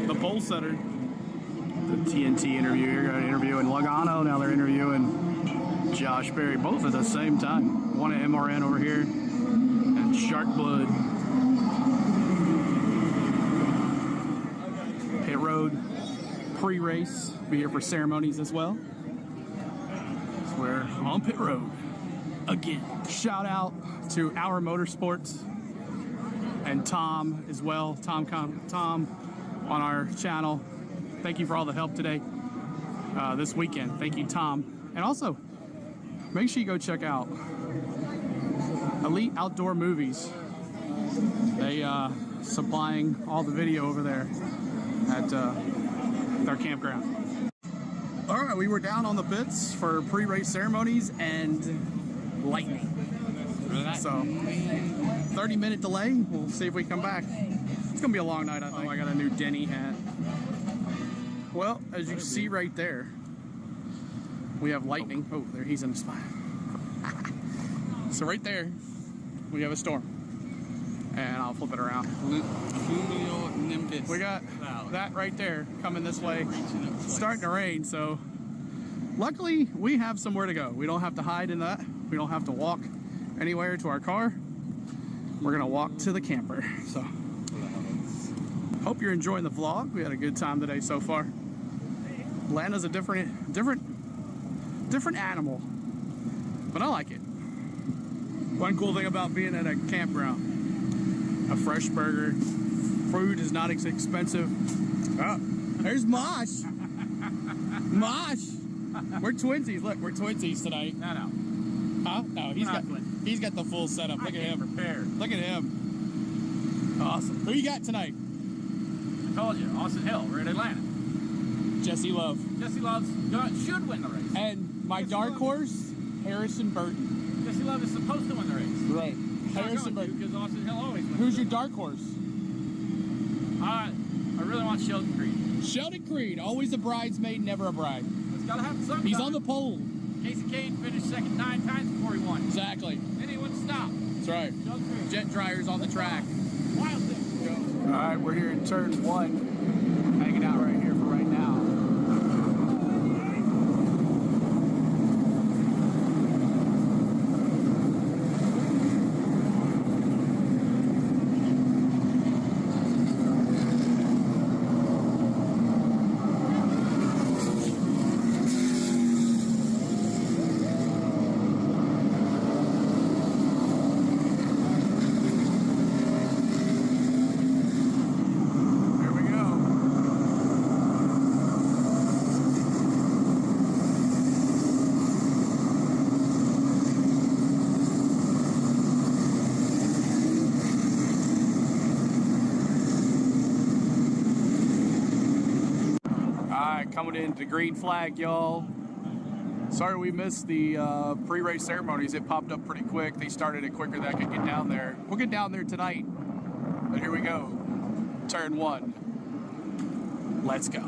The pole setter. The TNT interview here. Got an interview in Logano. Now they're interviewing Josh Berry. Both at the same time. One at MRN over here. And Shark Blood. Pit Road. Pre-race. Be here for ceremonies as well. So we're on Pit Road. Again. Shout out to Our Motorsports. And Tom as well, Tom on our channel. Thank you for all the help today, this weekend. Thank you, Tom. And also, make sure you go check out Elite Outdoor Movies. They supplying all the video over there at their campground. All right, we were down on the pits for pre-race ceremonies and lightning. So, 30-minute delay. We'll see if we come back. It's gonna be a long night, I think. I got a new Denny hat. Well, as you can see right there, we have lightning. Oh, there, he's in the spot. So right there, we have a storm. And I'll flip it around. We got that right there coming this way. It's starting to rain, so luckily we have somewhere to go. We don't have to hide in that. We don't have to walk anywhere to our car. We're gonna walk to the camper. So hope you're enjoying the vlog. We had a good time today so far. Atlanta's a different animal, but I like it. One cool thing about being at a campground, a fresh burger. Food is not as expensive. Oh, there's Mosh. Mosh. We're twinsies. Look, we're twinsies tonight. No. Huh? No, he's got the full setup. Look at him. Prepared. Look at him. Awesome. Who you got tonight? I told you, Austin Hill. We're in Atlanta. Jesse Love. Jesse Love should win the race. And my dark horse, Harrison Burton. Jesse Love is supposed to win the race. Right. Harrison Burton. Because Austin Hill always wins. Who's your dark horse? I really want Sheldon Creed. Sheldon Creed, always a bridesmaid, never a bride. It's gotta happen sometime. He's on the pole. Casey Kane finished second 9 times before he won. Exactly. Then he wouldn't stop. That's right. Jet dryers on the track. Wild thing. All right, we're here in turn 1, hanging out right here for right now. Coming into the green flag, y'all. Sorry we missed the pre-race ceremonies. It popped up pretty quick. They started it quicker than I could get down there. We'll get down there tonight. But here we go. Turn 1. Let's go.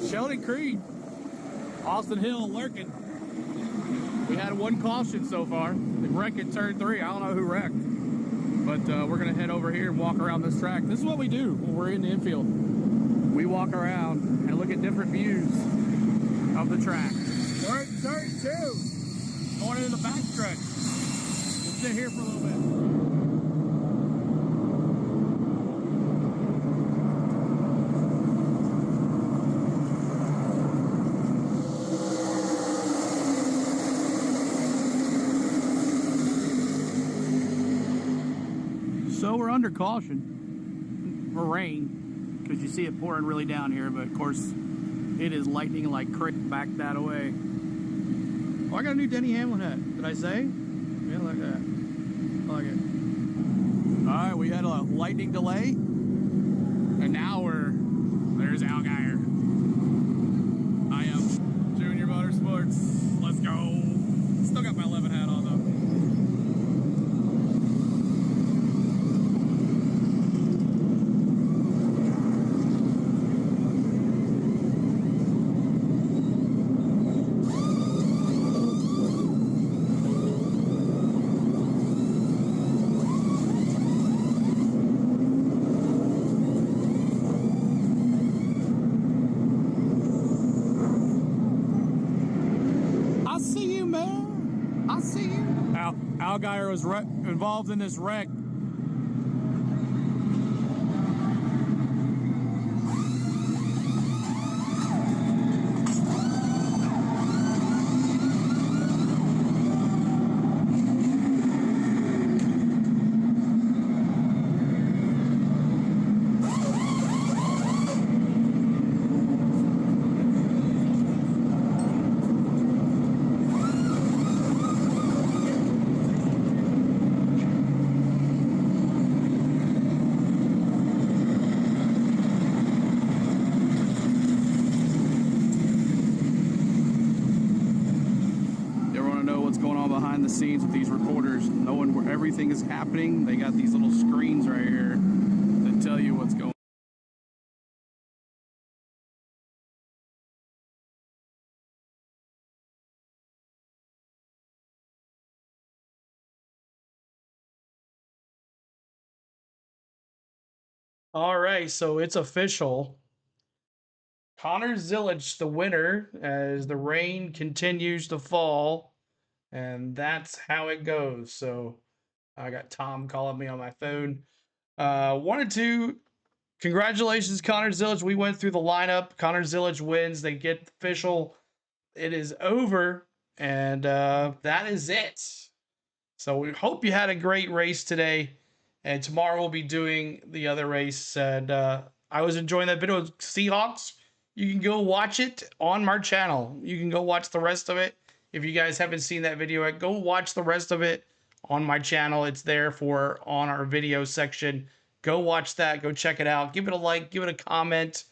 Sheldon Creed, Austin Hill lurking. We had one caution so far. The wreck in turn 3. I don't know who wrecked. But we're going to head over here and walk around this track. This is what we do when we're in the infield. We walk around and look at different views of the track. We're in turn 2. Going into the backstretch. We'll sit here for a little bit. So we're under caution for rain because you see it pouring really down here, but of course it is lightning like crazy. Back that away. Oh, I got a new Denny Hamlin hat. Did I say? Yeah, like that. I like it. All right, we had a lightning delay, and now there's Al Geyer. I am Junior Motorsports. Let's go. Still got my 11 hat on though. Al Geyer was involved in this wreck. Scenes with these reporters, knowing where everything is happening. They got these little screens right here that tell you what's going on. All right, so it's official. Connor Zilic, the winner, as the rain continues to fall. And that's how it goes. So I got Tom calling me on my phone. Wanted to congratulations, Connor Zillage. We went through the lineup. Connor Zillage wins. They get official. It is over, and that is it. So we hope you had a great race today. And tomorrow we'll be doing the other race. And I was enjoying that video of Seahawks. You can go watch it on my channel. You can go watch the rest of it. If you guys haven't seen that video, go watch the rest of it on my channel. It's there for on our video section. Go watch that. Go check it out. Give it a like. Give it a comment.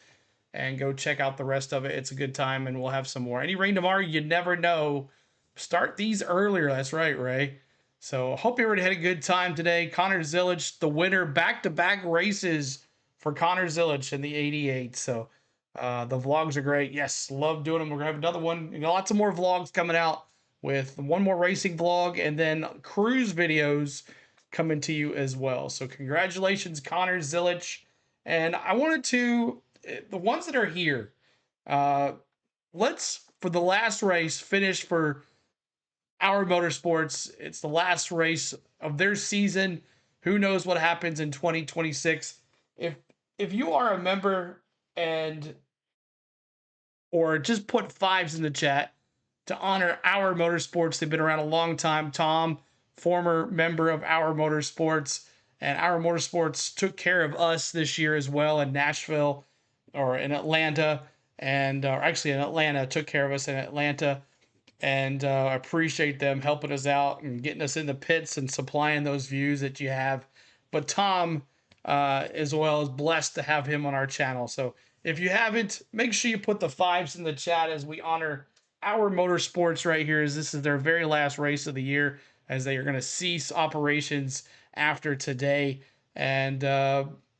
And go check out the rest of it. It's a good time, and we'll have some more. Any rain tomorrow? You never know. Start these earlier. That's right, Ray. So hope everybody had a good time today. Connor Zillage, the winner, back-to-back races for Connor Zillage in the 88. So the vlogs are great. Yes, love doing them. We're going to have another one. Lots of more vlogs coming out with one more racing vlog and then cruise videos coming to you as well. So congratulations, Connor Zillage. And I wanted to, the ones that are here, let's, for the last race, finish for Our Motorsports. It's the last race of their season. Who knows what happens in 2026? If you are a member and or just put fives in the chat to honor Our Motorsports. They've been around a long time. Tom, former member of Our Motorsports, and Our Motorsports took care of us this year as well in Nashville or in Atlanta, and actually in Atlanta, took care of us in Atlanta. And I appreciate them helping us out and getting us in the pits and supplying those views that you have. But Tom, as well, is blessed to have him on our channel. So if you haven't, make sure you put the fives in the chat as we honor Our Motorsports right here, as this is their very last race of the year, as they are going to cease operations after today. And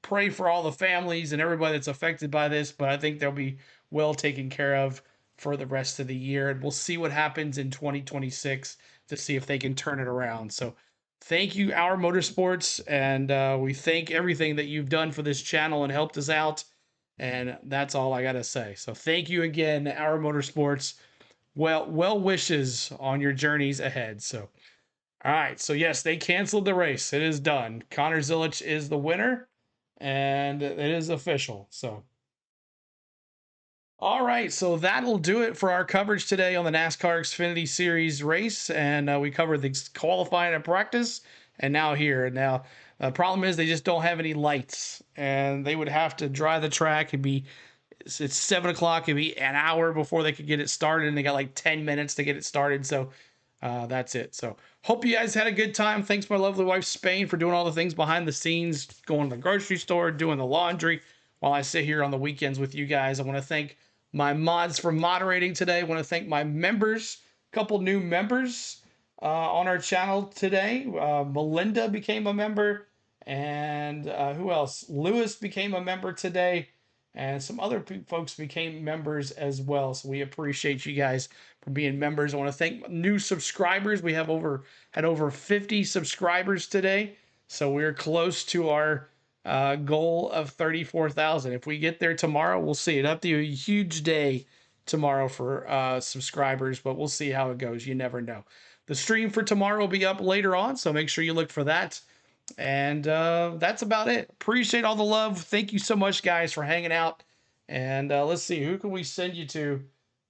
pray for all the families and everybody that's affected by this, but I think they'll be well taken care of for the rest of the year. And we'll see what happens in 2026 to see if they can turn it around. So thank you, Our Motorsports, and we thank everything that you've done for this channel and helped us out. And that's all I got to say. So thank you again, Our Motorsports. Well wishes on your journeys ahead. So, all right. So yes, they canceled the race. It is done. Connor Zillage is the winner, and it is official. So, all right, so that'll do it for our coverage today on the NASCAR Xfinity Series race, and we covered the qualifying and practice, and now here. Now, the problem is they just don't have any lights, and they would have to dry the track. It's 7 o'clock. It'd be an hour before they could get it started, and they got like 10 minutes to get it started. So that's it. So hope you guys had a good time. Thanks to my lovely wife, Spain, for doing all the things behind the scenes, going to the grocery store, doing the laundry while I sit here on the weekends with you guys. I want to thank my mods for moderating today. I want to thank my members, a couple new members on our channel today. Melinda became a member, and who else? Lewis became a member today, and some other folks became members as well. So we appreciate you guys for being members. I want to thank new subscribers. We have had over 50 subscribers today, so we're close to our goal of 34,000. If we get there tomorrow, we'll see. It'll have to be a huge day tomorrow for subscribers, but we'll see how it goes. You never know. The stream for tomorrow will be up later on, so make sure you look for that. And that's about it. Appreciate all the love. Thank you so much, guys, for hanging out. And let's see, who can we send you to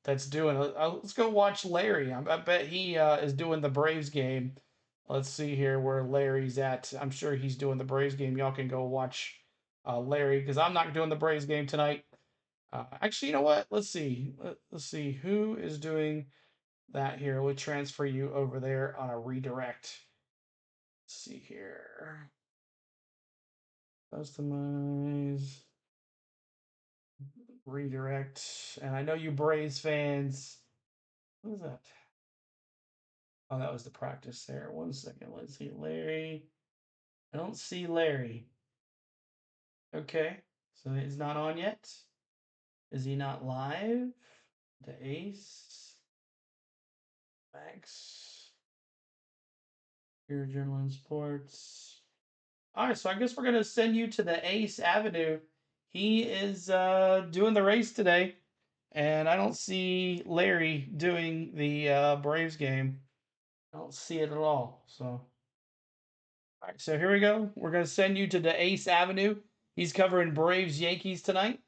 that's doing it? Let's go watch Larry. I bet he is doing the Braves game. Let's see here where Larry's at. I'm sure he's doing the Braves game. Y'all can go watch Larry, because I'm not doing the Braves game tonight. Actually, you know what? Let's see. Let's see who is doing that here. We'll transfer you over there on a redirect. Let's see here. Customize. Redirect. And I know you Braves fans. What is that? Oh, that was the practice there. 1 second. Let's see. Larry. I don't see Larry. Okay. So he's not on yet. Is he not live? The Ace. Max. Here, Journal Sports. All right, so I guess we're going to send you to the Ace Avenue. He is doing the race today, and I don't see Larry doing the Braves game. I don't see it at all, so All right, so here we go. We're going to send you to the Ace Avenue. He's covering Braves Yankees tonight.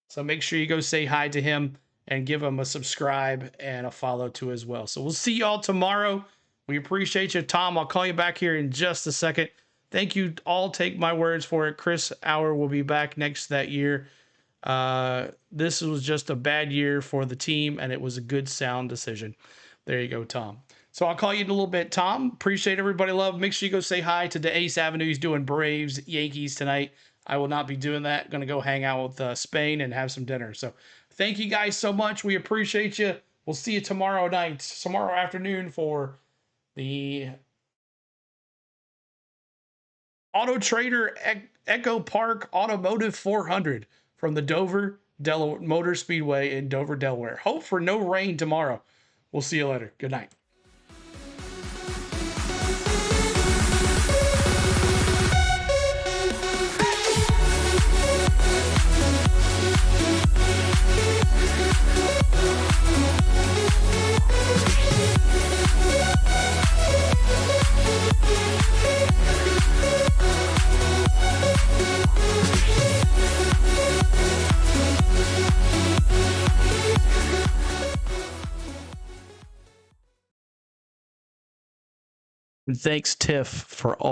So make sure you go say hi to him and give him a subscribe and a follow too as well. So we'll see y'all tomorrow. We appreciate you, Tom. I'll call you back here in just a second. Thank you all. Take my words for it. Chris Hour will be back next that year. This was just a bad year for the team, and it was a good, sound decision. There you go, Tom. So I'll call you in a little bit, Tom. Appreciate everybody. Love. Make sure you go say hi to the Ace Avenue. He's doing Braves, Yankees tonight. I will not be doing that. Going to go hang out with Spain and have some dinner. So thank you guys so much. We appreciate you. We'll see you tomorrow afternoon for the Auto Trader Echo Park Automotive 400 from the Dover Motor Speedway in Dover, Delaware. Hope for no rain tomorrow. We'll see you later. Good night. Thanks, Tiff, for all.